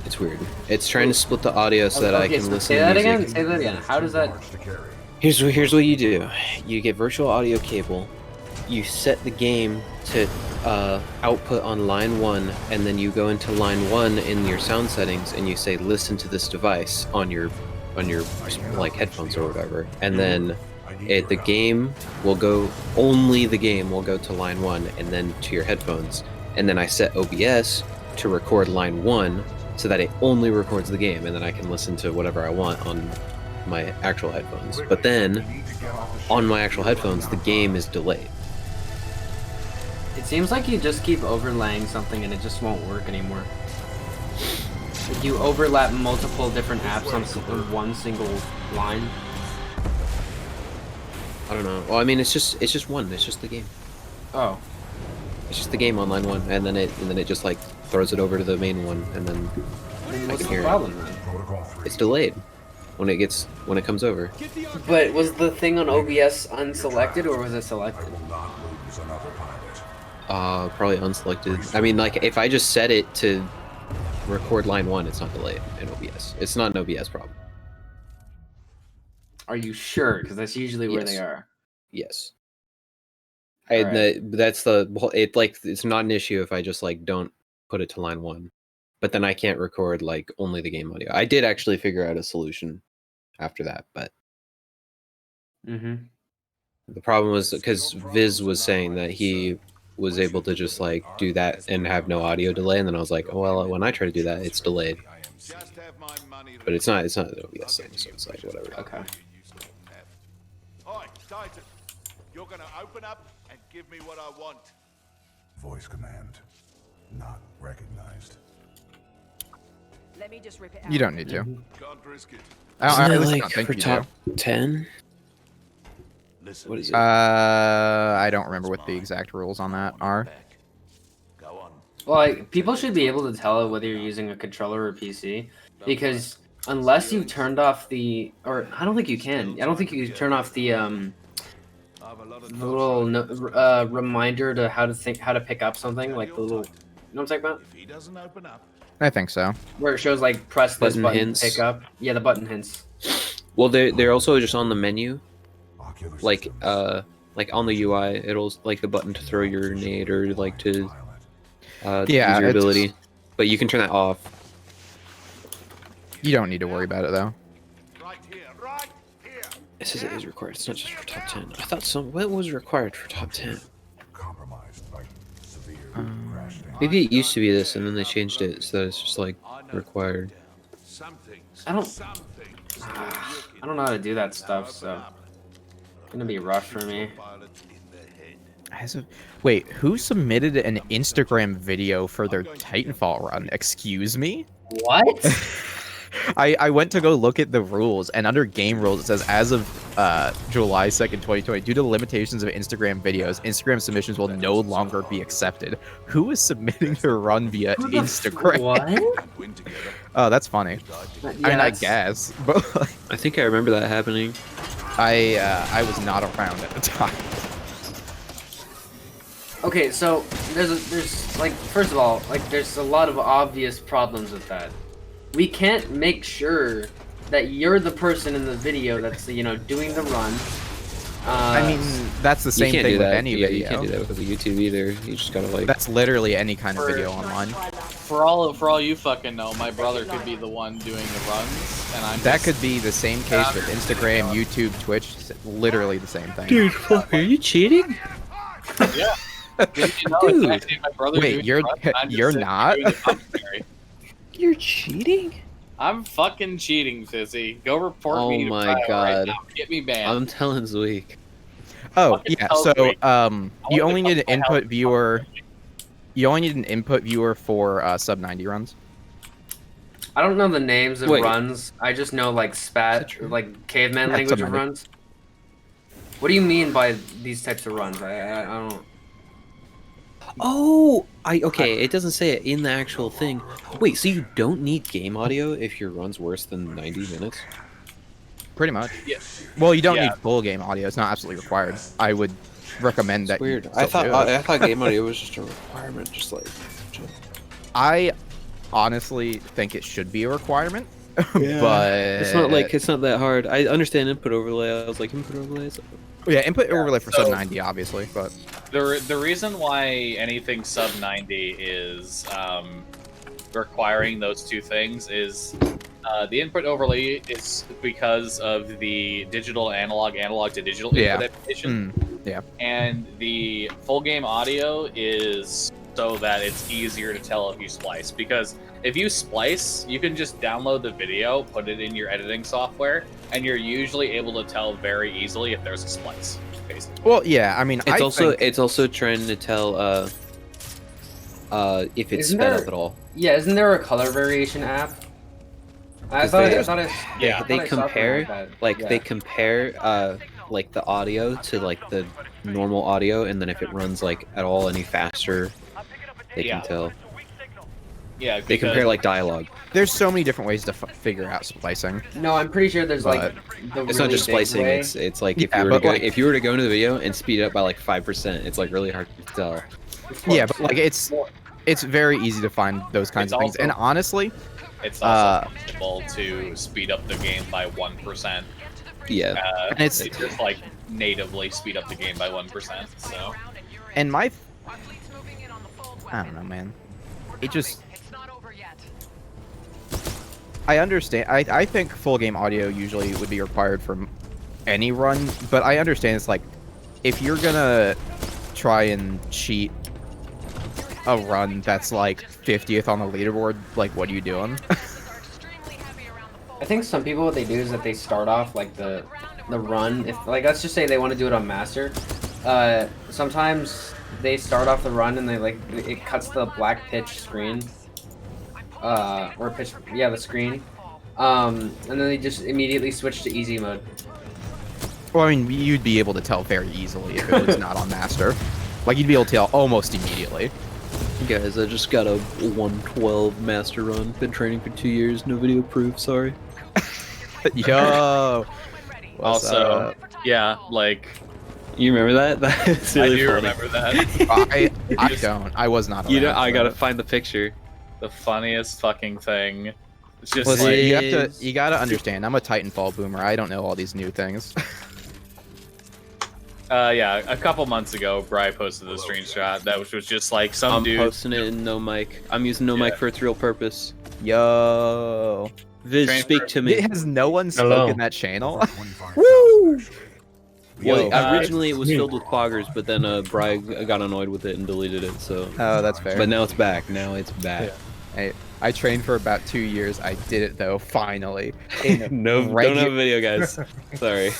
it's weird. It's trying to split the audio so that I Okay, can so listen say to that music. again. Say that again. How does that? Here's what you do. You get virtual audio cable. You set the game to output on line 1, and then you go into line 1 in your sound settings, and you say listen to this device on your like headphones or whatever, and then the game will go to line 1 and then to your headphones, and then I set OBS to record line 1 so that it only records the game, and then I can listen to whatever I want on my actual headphones. But then on my actual headphones, the game is delayed. It seems like you just keep overlaying something and it just won't work anymore. Like you overlap multiple different apps on one single line. I don't know. Well, I mean, it's just one. It's just the game. Oh. It's just the game on line 1, and then it just like throws it over to the main one, and then I What's can the hear problem it. then? It's delayed when it comes over. But was the thing on OBS unselected or was it selected? Probably unselected. I mean, like if I just set it to record line 1, it's not delayed in OBS. It's not an OBS problem. Are you sure? Because that's usually where they Yes. are. Yes. Alright. That's it's not an issue if I just like don't put it to line 1, but then I can't record like only the game audio. I did actually figure out a solution after that, but Mm-hmm. the problem was because Viz was saying that he was able to just like do that and have no audio delay, and then I was like, oh well, when I try to do that, it's delayed. But it's not an OBS thing, so it's like whatever. Okay. Hi, Titan. You're gonna open up and give me what I want. Voice command not recognized. Let me just rip it out. You don't need to. Can't risk it. I Isn't it really like don't think for you top do. 10? Listen, What is it? I don't remember what the exact rules on that are. go on. Well, like, people should be able to tell whether you're using a controller or PC, because unless you've turned off the, or I don't think you can. I don't think you can turn off the little reminder to how to pick up something, like the little, you know what I'm talking about? If he doesn't open up, I think so. Where it shows like press this Button button hints. to pick up. Yeah, the button hints. Well, they're also just on the menu, Ocular like systems. like on the UI, it'll like the button to throw your nade or like to Yeah, use your it's- ability, but you can turn that off. You don't need to worry about it though. right here, right here. It says it is required. It's not just for top 10. I thought what was required for top 10? Compromised by severe crash damage. Maybe it used to be this, and then they changed it so that it's just like required. Some things. I don't- Some things. I don't know how to do that stuff, so it's gonna be rough for me. Pilot in the head. Wait, who submitted an Instagram video for their Titanfall run? Excuse me? What? I went to go look at the rules, and under game rules it says, as of July 2nd, 2020, due to the limitations of Instagram videos, Instagram submissions will no longer be accepted. Who is submitting their run via Instagram? What? Win together. Oh, that's funny. I mean, I Yes. guess, but like, I think I remember that happening. I was not around at the time. Okay, so there's like, first of all, like there's a lot of obvious problems with that. We can't make sure that you're the person in the video that's, you know, doing the run. I mean, that's the You same can't thing do with that. any Yeah, video. you can't do that with YouTube either. You just gotta like. That's literally any kind of video online. For all you fucking know, my brother could be the one doing the runs, and I'm That just, could be the same case with Instagram, YouTube, Twitch. Literally the same thing. Dude, fuck, are you cheating? yeah. Did you know it's Dude. actually my brother Wait, doing you're- the runs, and I'm just you're sitting not? doing the commentary. You're cheating? I'm fucking cheating, Fizzy. Go report Oh me to my Cryo god. right now. Get me banned. I'm telling Zweek. Oh Fucking yeah, tell so Drake. you only need an to my house input and viewer. You only need an input viewer for sub 90 runs. I don't know the names of Wait. runs. I just know like spat, like caveman Yeah, language of somebody. runs. What do you mean by these types of runs? I don't. Oh, okay. It doesn't say it in the actual thing. Wait, so you don't need game audio if your run's worse than 90 minutes? Pretty much. Yeah. Well, you don't Yeah. need full game audio. It's not absolutely required. I would recommend that. Weird. You I still thought do it. I thought game audio was just a requirement, just like. I honestly think it should be a requirement, but it's not that hard. I understand input overlay. I was like input overlay. yeah, input overlay for so- sub 90, obviously, but The reason why anything sub 90 is requiring those two things is the input overlay is because of the digital analog to digital input adaptation. Yeah. And the full game audio is so that it's easier to tell if you splice. Because if you splice, you can just download the video, put it in your editing software, and you're usually able to tell very easily if there's a splice. Basically. Well, yeah, I mean, It's also trying to tell if it's sped up at all. Yeah, isn't there a color variation app? I thought it. They compare Yeah. they compare like the audio to like the normal audio, and then if it runs like at all any faster, they can tell. Yeah, They compare like dialogue. There's so many different ways to figure out splicing. No, I'm pretty sure there's like the It's really not just big splicing. way. It's like Yeah, but, like- if you were to go into the video and speed it up by like 5%, it's like really hard to tell. Yeah, but like it's very easy to find those kinds It's of things. also- And honestly, It's also possible to speed up the game by 1%. Yeah. And it's- it just like natively speed up the game by 1%. So and my, I don't know, man. It just, I understand. I think full game audio usually would be required for any run, but I understand it's like, if you're gonna try and cheat a run that's like 50th on the leaderboard, like, what are you doing? I think some people, what they do is that they start off like the run. If like let's just say they want to do it on master, sometimes they start off the run and they like it cuts the black pitch screen, or pitch the screen, and then they just immediately switch to easy mode. Well, I mean, you'd be able to tell very easily if it was not on master. Like, you'd be able to tell almost immediately. Guys, I just got a 112 master run. Been training for 2 years. No video proof. Sorry. Yo. What's also, up? yeah, like You remember that? That's really I do funny. remember that. I don't. I was not. You know, around I for gotta that. find the picture. The funniest fucking thing. It's just Listen, like, you gotta understand. I'm a Titanfall boomer. I don't know all these new things. yeah, a couple months ago, Bri posted a screenshot that was just like some I'm dude. posting it in no mic. I'm using no mic for its real purpose. Yo. Viz, Transfer- speak to me. Has no one Hello. spoken that channel? Woo! Yo, Well, originally it was filled with quaggers, but then Bri got annoyed with it and deleted it. So. Oh, that's fair. But now it's back. Now it's back. Hey, I trained for about 2 years. I did it though, finally. No, don't have a video, guys. Sorry.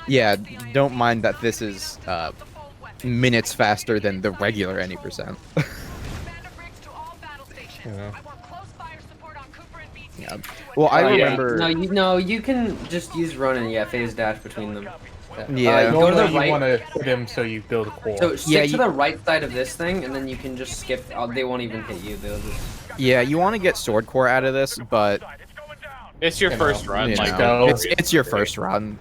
Yeah, don't mind that this is minutes faster than the regular any percent. Yeah. Well, I remember. No, you can just use run and phase dash between them. Yeah. Go to the Normally you right. want to put them so you build a core. So stick Yeah, to you- the right side of this thing, and then you can just skip. They won't even hit you. They'll just. Yeah, you want to get sword core out of this, but It's your first run. you Like, know, it's your first run.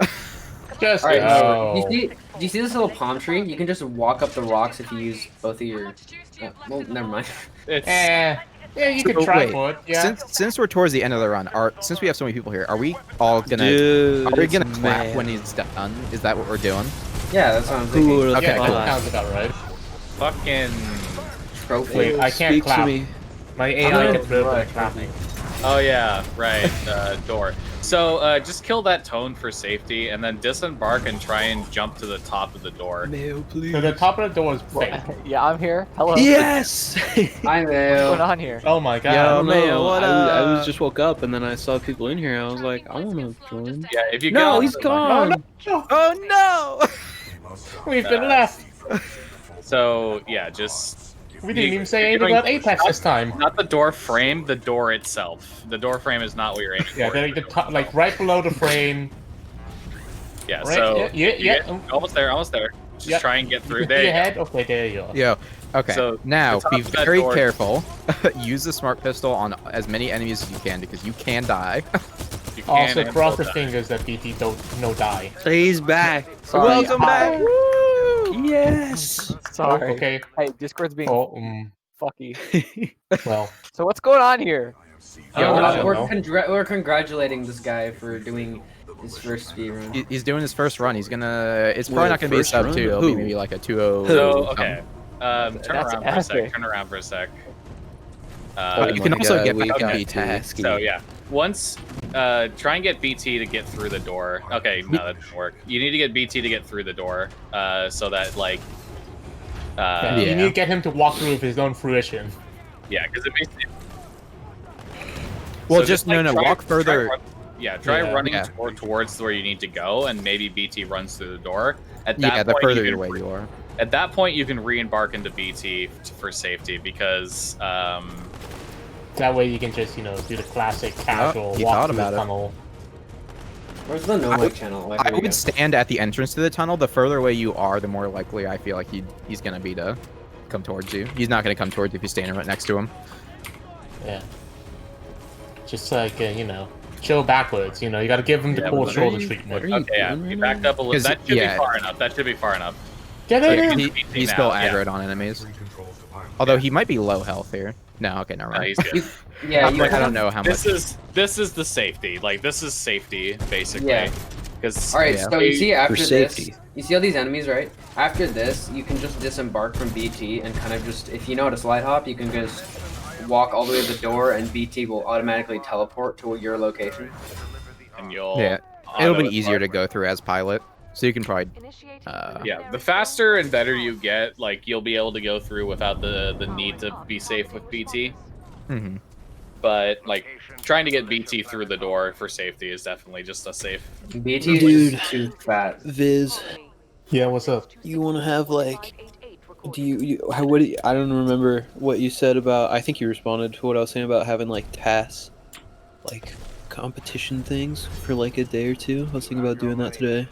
Just All right. go. Do you see this little palm tree? You can just walk up the rocks if you use both of your. Well, never mind. it's Yeah, you So, can try wait, for it. Yeah. Since we're towards the end of the run, since we have so many people here, are we all gonna Dude, are we it's gonna clap mad. when it's done? Is that what we're doing? Yeah, that's what I'm thinking. Cool. Okay, yeah, cool. that sounds about right. fucking. Trophy. Wait, I can't Speak clap. to me. My I'm AI gonna gets rid of try. the clapping. Oh yeah, right. Door. So just kill that tone for safety, and then disembark and try and jump to the top of the door. Mayo, please. So the top of the door is fake. Yeah, I'm here. Hello. Yes! Hi, Mayo. What's going on here? Oh my god. Yo, Mayo, Mayo, what I up? was just woke up and then I saw people in here. I was like, I want to join. Yeah, if you No, go he's to the- gone. Oh no! We've been left. So yeah, just We didn't even say you're anything going- about Apex this time. Not the door frame, the door itself. The door frame is not what you're aiming Yeah, for. they're the top, like right below the frame. Yeah, Right, so yeah. almost there, almost there. Just Yep. try and get through Your there. head. Okay, there you go. Yo, okay. So, now the top be of that very door- careful. Use the smart pistol on as many enemies as you can because you can die. You can Also, and cross will the die. fingers that BT don't no die. He's back. Sorry. Welcome back. Woo! Yes. Sorry. Oh, okay. Hey, Discord's being Oh, fucky. well. So what's going on here? Yeah, I don't we're, know. we're congratulating this guy for doing his first speedrun. He's doing his first run. He's gonna. It's probably Whoa, not gonna be a first sub run? 2. It'll be Who? maybe like a 2-0. So something. okay. Turn That's around for a sec. epic. Turn around for a sec. Oh, you can also get we back got BT. tasky. So yeah, once try and get BT to get through the door. Okay, no, that didn't work. You need to get BT to get through the door, so that like, Yeah, Yeah. You need to get him to walk through with his own fruition. yeah, because it basically. Well, So just like, no, try- walk further. Try Yeah. running Yeah. towards where you need to go, and maybe BT runs through the door. At that Yeah, the point, further you can away you are. At that point, you can re-embark into BT for safety because That way you can just, do the classic casual he walk thought through about the it. tunnel. Where's the no mic channel? I would stand at the entrance to the tunnel. The further away you are, the more likely I feel like he's gonna be to come towards you. He's not gonna come towards you if you're standing right next to him. Yeah. Just like, chill backwards, you gotta give him the Yeah, cold but shoulder what treatment. are you okay, yeah, doing you right backed up a little. 'Cause, That should yeah. be far enough. That should be far enough. Get So in you there! can BT He's now, still yeah. aggroed on enemies. Controls to pilot. Although he might be low health here. No, okay, never No, mind. he's good. Yeah, I'm you like, I have- don't know how much. This is the safety. Like this is safety basically. Yeah. Because All right, Yeah. so you see after For this, safety. you see all these enemies, right? After this, you can just disembark from BT and kind of just, if you know how to slide hop, you can just walk all the way to the door, and BT will automatically teleport to your location. and you'll Yeah, it'll be auto easier to embark. go through as pilot, so you can probably. Yeah, the faster and better you get, like you'll be able to go through without the need to be safe with BT. Mhm. But like trying to get BT through the door for safety is definitely just a safe. BT Dude. is too fat. Viz, Yeah, what's up? you want to have like? Do I don't remember what you said about. I think you responded to what I was saying about having like tasks, like competition things for like a day or two. I was thinking about doing that today.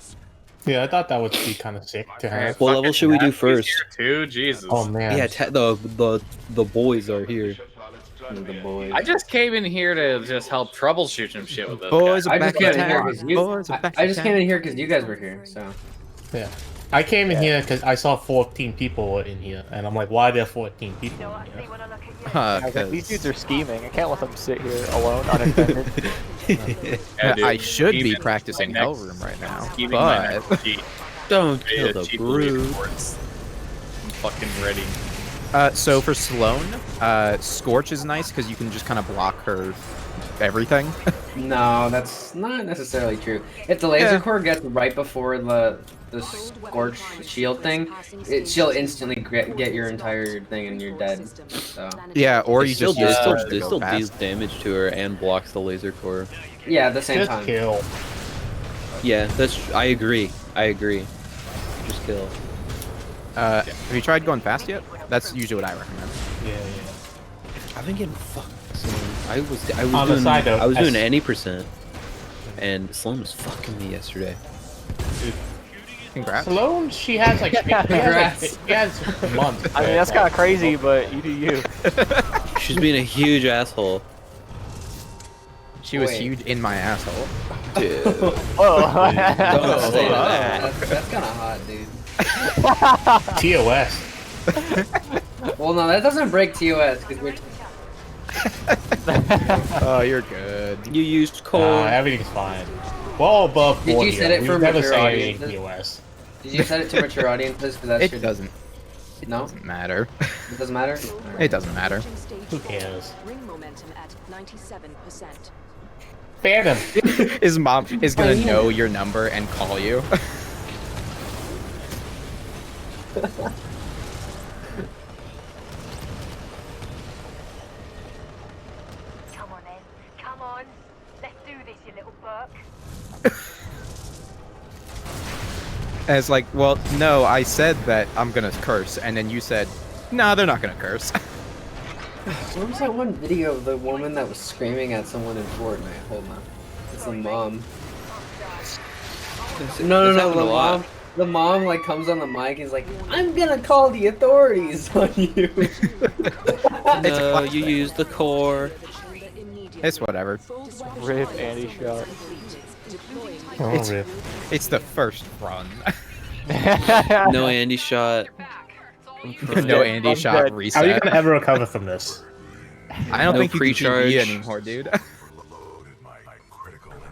Yeah, I thought that would be kind of sick to have. What level should we do first? Too Jesus. Oh man. Yeah, the boys are here. The boys. I just came in here to just help troubleshoot some shit with this. Boys guy. are I just back in came in here town. because you. Boys are back I in just town. came in here because you guys were here. So. Yeah. I came in here because I saw 14 people in here, and I'm like, why are there 14 people in here? These dudes are scheming. I can't let them sit here alone, unattended. Yeah, dude, I should be scheming practicing my next- Hellroom right now, scheming my but next cheat. Don't Ready kill to the cheat brood. leaderboards. I'm fucking ready. so for Sloane, Scorch is nice because you can just kind of block her everything. No, that's not necessarily true. If the laser Yeah. core gets right before the scorch shield thing, she'll instantly get your entire thing and you're dead. So Yeah, or It you still, just use it still, Scorch to it go still fast. deals damage to her and blocks the laser core. yeah, at the same Just time. kill. Yeah, I agree. Just kill. Have you tried going fast yet? That's usually what I recommend. Yeah. I've been getting fucked. I was On the doing side, though, I was as- doing any percent, and Sloan was fucking me yesterday. Congrats. Sloan, she has like, Congrats. she has months. I mean, that's kind of crazy, but you do you. She's being a huge asshole. She was Wait. huge in my asshole. Dude. Oh. Don't say wow. that. That's kind of hot, dude. TOS. Well, no, that doesn't break TOS because we're. Oh, you're good. You used coal. Everything's fine. Well above Did 40. you set it We for never mature say anything audiences? TOS. Did you set it to mature audiences? Because that It should. doesn't No, matter. it doesn't matter. It doesn't matter. Who cares? Ring momentum at 97%. ban him. His mom is gonna know your number and call you. Come on then. Come on. Let's do this, you little Burke. And it's like, well, no, I said that I'm gonna curse, and then you said, no, they're not gonna curse. What was that one video of the woman that was screaming at someone in Fortnite? Hold on. It's the mom. No, the mom. The mom like comes on the mic and is like, "I'm gonna call the authorities on you." No, you use the core. It's whatever. Rip Andy shot. It's the first run. No Andy shot. No Andy shot reset. How are you gonna ever recover from this? I don't No think you can pre-charge. PvE anymore, dude.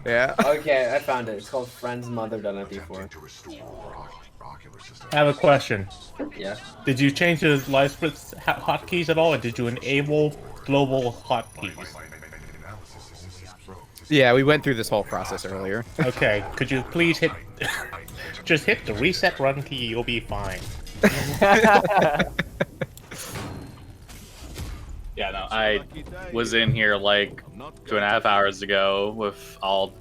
Yeah. Okay, I found it. It's called Friend's Mother. Done it before. I have a question. Yeah. Did you change the live split hotkeys at all, or did you enable global hotkeys? Yeah, we went through this whole process earlier. Okay, could you please hit... just hit the reset run key, you'll be fine. Yeah, no, I was in here like 2.5 hours ago with all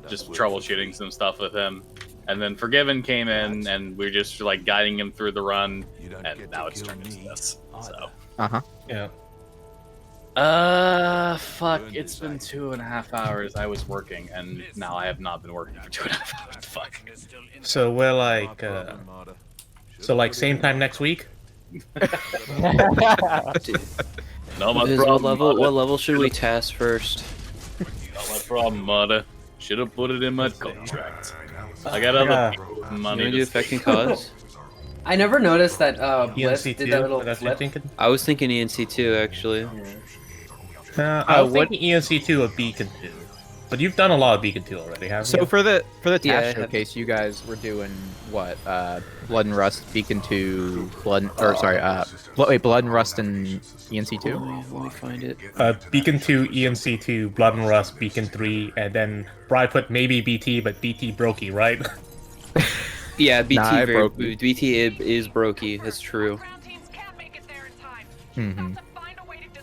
just troubleshooting some stuff with him. And then Forgiven came in and we are just like guiding him through the run, and now it's turned into this. So. Uh-huh. Yeah. Fuck, it's been 2.5 hours I was working, and now I have not been working for 2.5 hours. Fuck. So we're like, same time next week? No, my Liz, problem, what level should we task first? Not my problem, mother. Should have put it in my contract. I got other money. You wanna do affecting cause? I never noticed that Bliss ENC2, did that little that's what flip. you're thinking? I was thinking ENC2 actually. I was thinking ENC2 or Beacon 2. But you've done a lot of Beacon 2 already, haven't you? So for the task Yeah, showcase, you guys were doing what? Blood and Rust, Beacon 2, Blood and Rust and ENC2? Let me find it. Beacon 2, ENC2, Blood and Rust, Beacon 3, and then Brian put maybe BT, but BT brokey, right? Yeah, BT Nah, BT is brokey. That's true. Mm-hmm.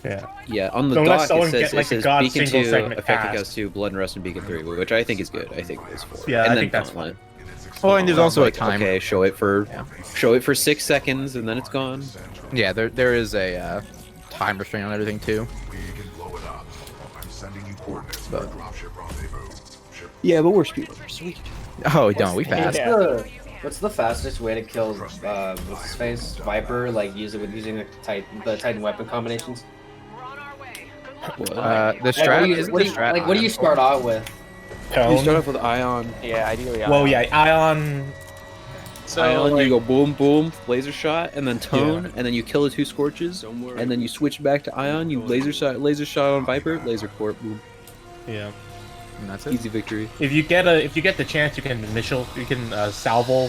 Yeah. Yeah, on the Unless doc someone it says, get, like, a it says God Beacon single 2, segment Affecting task. Cause 2, Blood and Rust, and Beacon 3, which I think is good. I think it's 4. Yeah, and I then think that's Gauntlet. Oh, and there's also Like, a timer. Okay, show it for 6 seconds, and then it's gone. Yeah, there is a time restraint on everything too. But... Yeah, but we're speedrunners, so we can... Oh, don't we fast? What's the fastest way to kill what's his face Viper? Like using the Titan weapon combinations. The strat what do you start out with? You start off with Ion. Yeah, ideally. Well, yeah, Ion. So Ion, you go boom, boom, laser shot, and then tone, and then you kill the 2 scorches, and then you switch back to Ion. You laser shot on Viper, laser port, boom. Yeah. And that's it. Easy victory. If you get the chance, you can missile salvo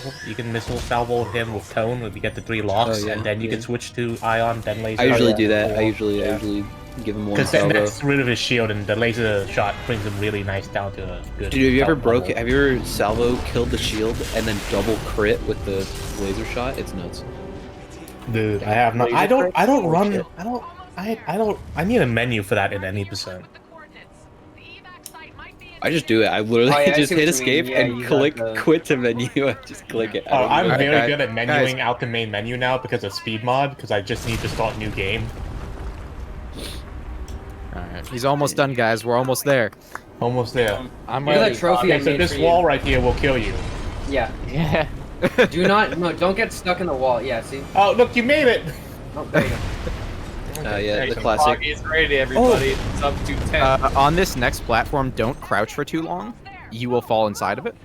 him with tone if you get the 3 locks, Oh, yeah, and then you can switch to Ion, then laser. I usually do that. I usually give him one Because then salvo. that's rid of his shield, and the laser shot brings him really nice down to a good. Dude, have you ever level. have you ever salvo killed the shield and then double crit with the laser shot? It's nuts. Dude, I have not. I don't run. I need a menu for that in any percent. I just do it. I literally Oh, yeah, I just see what hit you escape mean. Yeah, and you click got the- quit to menu. I just click it. Oh, I'm very Okay, good at guys. menuing out the main menu now because of speed mod. Because I just need to start new game. Alright, he's almost done, guys. We're almost there. Almost there. I'm Look at ready. that trophy I Okay, so made this for wall you. right here will kill you. Yeah. Yeah. Don't get stuck in the wall. Yeah, see? Oh, look, you made it. Oh, there you go. Yeah, the Hey, classic. Foggy is ready, everybody. It's up to 10. On this next platform, don't crouch for too long. You will fall inside of it.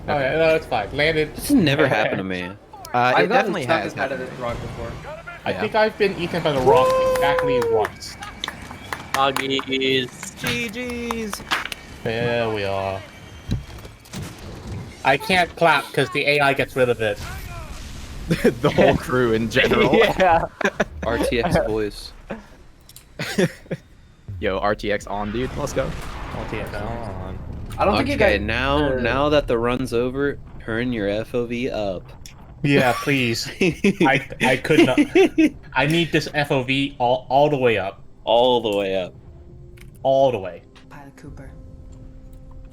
Oh, yeah, no, it's fine. Landed. This has never happened to me. It I've gotten definitely stuck has. inside of this rock before. I think I've been eaten by the rock exactly once. Foggy is. GG's. There we are. I can't clap because the AI gets rid of it. The whole crew in general. Yeah. RTX voice. Yo, RTX on, dude. Let's go. Okay, on. I don't think you Okay, guys. now that the run's over, turn your FOV up. Yeah, please. I could not. I need this FOV all the way up. All the way up. All the way. Pilot Cooper.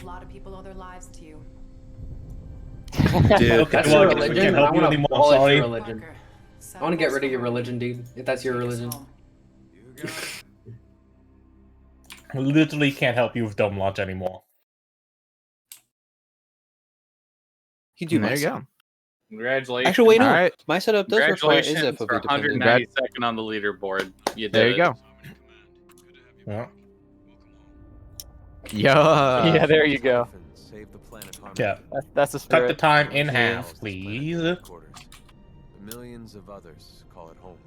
A lot of people owe their lives to you. Dude, Okay, That's well, your I guess we religion. can't I help you want to anymore, abolish your sorry. religion. I want to get rid of your religion, dude. If that's your religion. We literally can't help you with dome launch anymore. You do There my you go. Congratulations. Actually, wait, no. Alright. My setup does require is Congratulations for FOV dependent. 192nd on the leaderboard. You did There you it. go. Yeah. Yeah, there you go. Save the planet harm. Yeah. That's the Cut spirit. the time in Yeah. half, please. The millions of others call it home.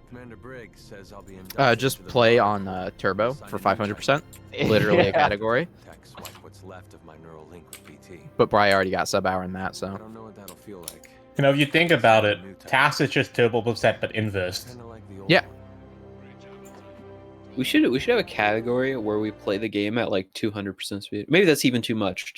Commander Briggs says I'll be inducted Just into the play Marine on Corps. Turbo Sign for a new 500%. chapter. Literally Yeah. a category. Tech swipe what's left of my neural link with PT. But Bri already got sub hour in that, I so. don't know what that'll feel like. You know, if you think about it, TAS is just turbo percent but inversed. Kinda like the old Yeah. one. We should have a category where we play the game at like 200% speed. Maybe that's even too much.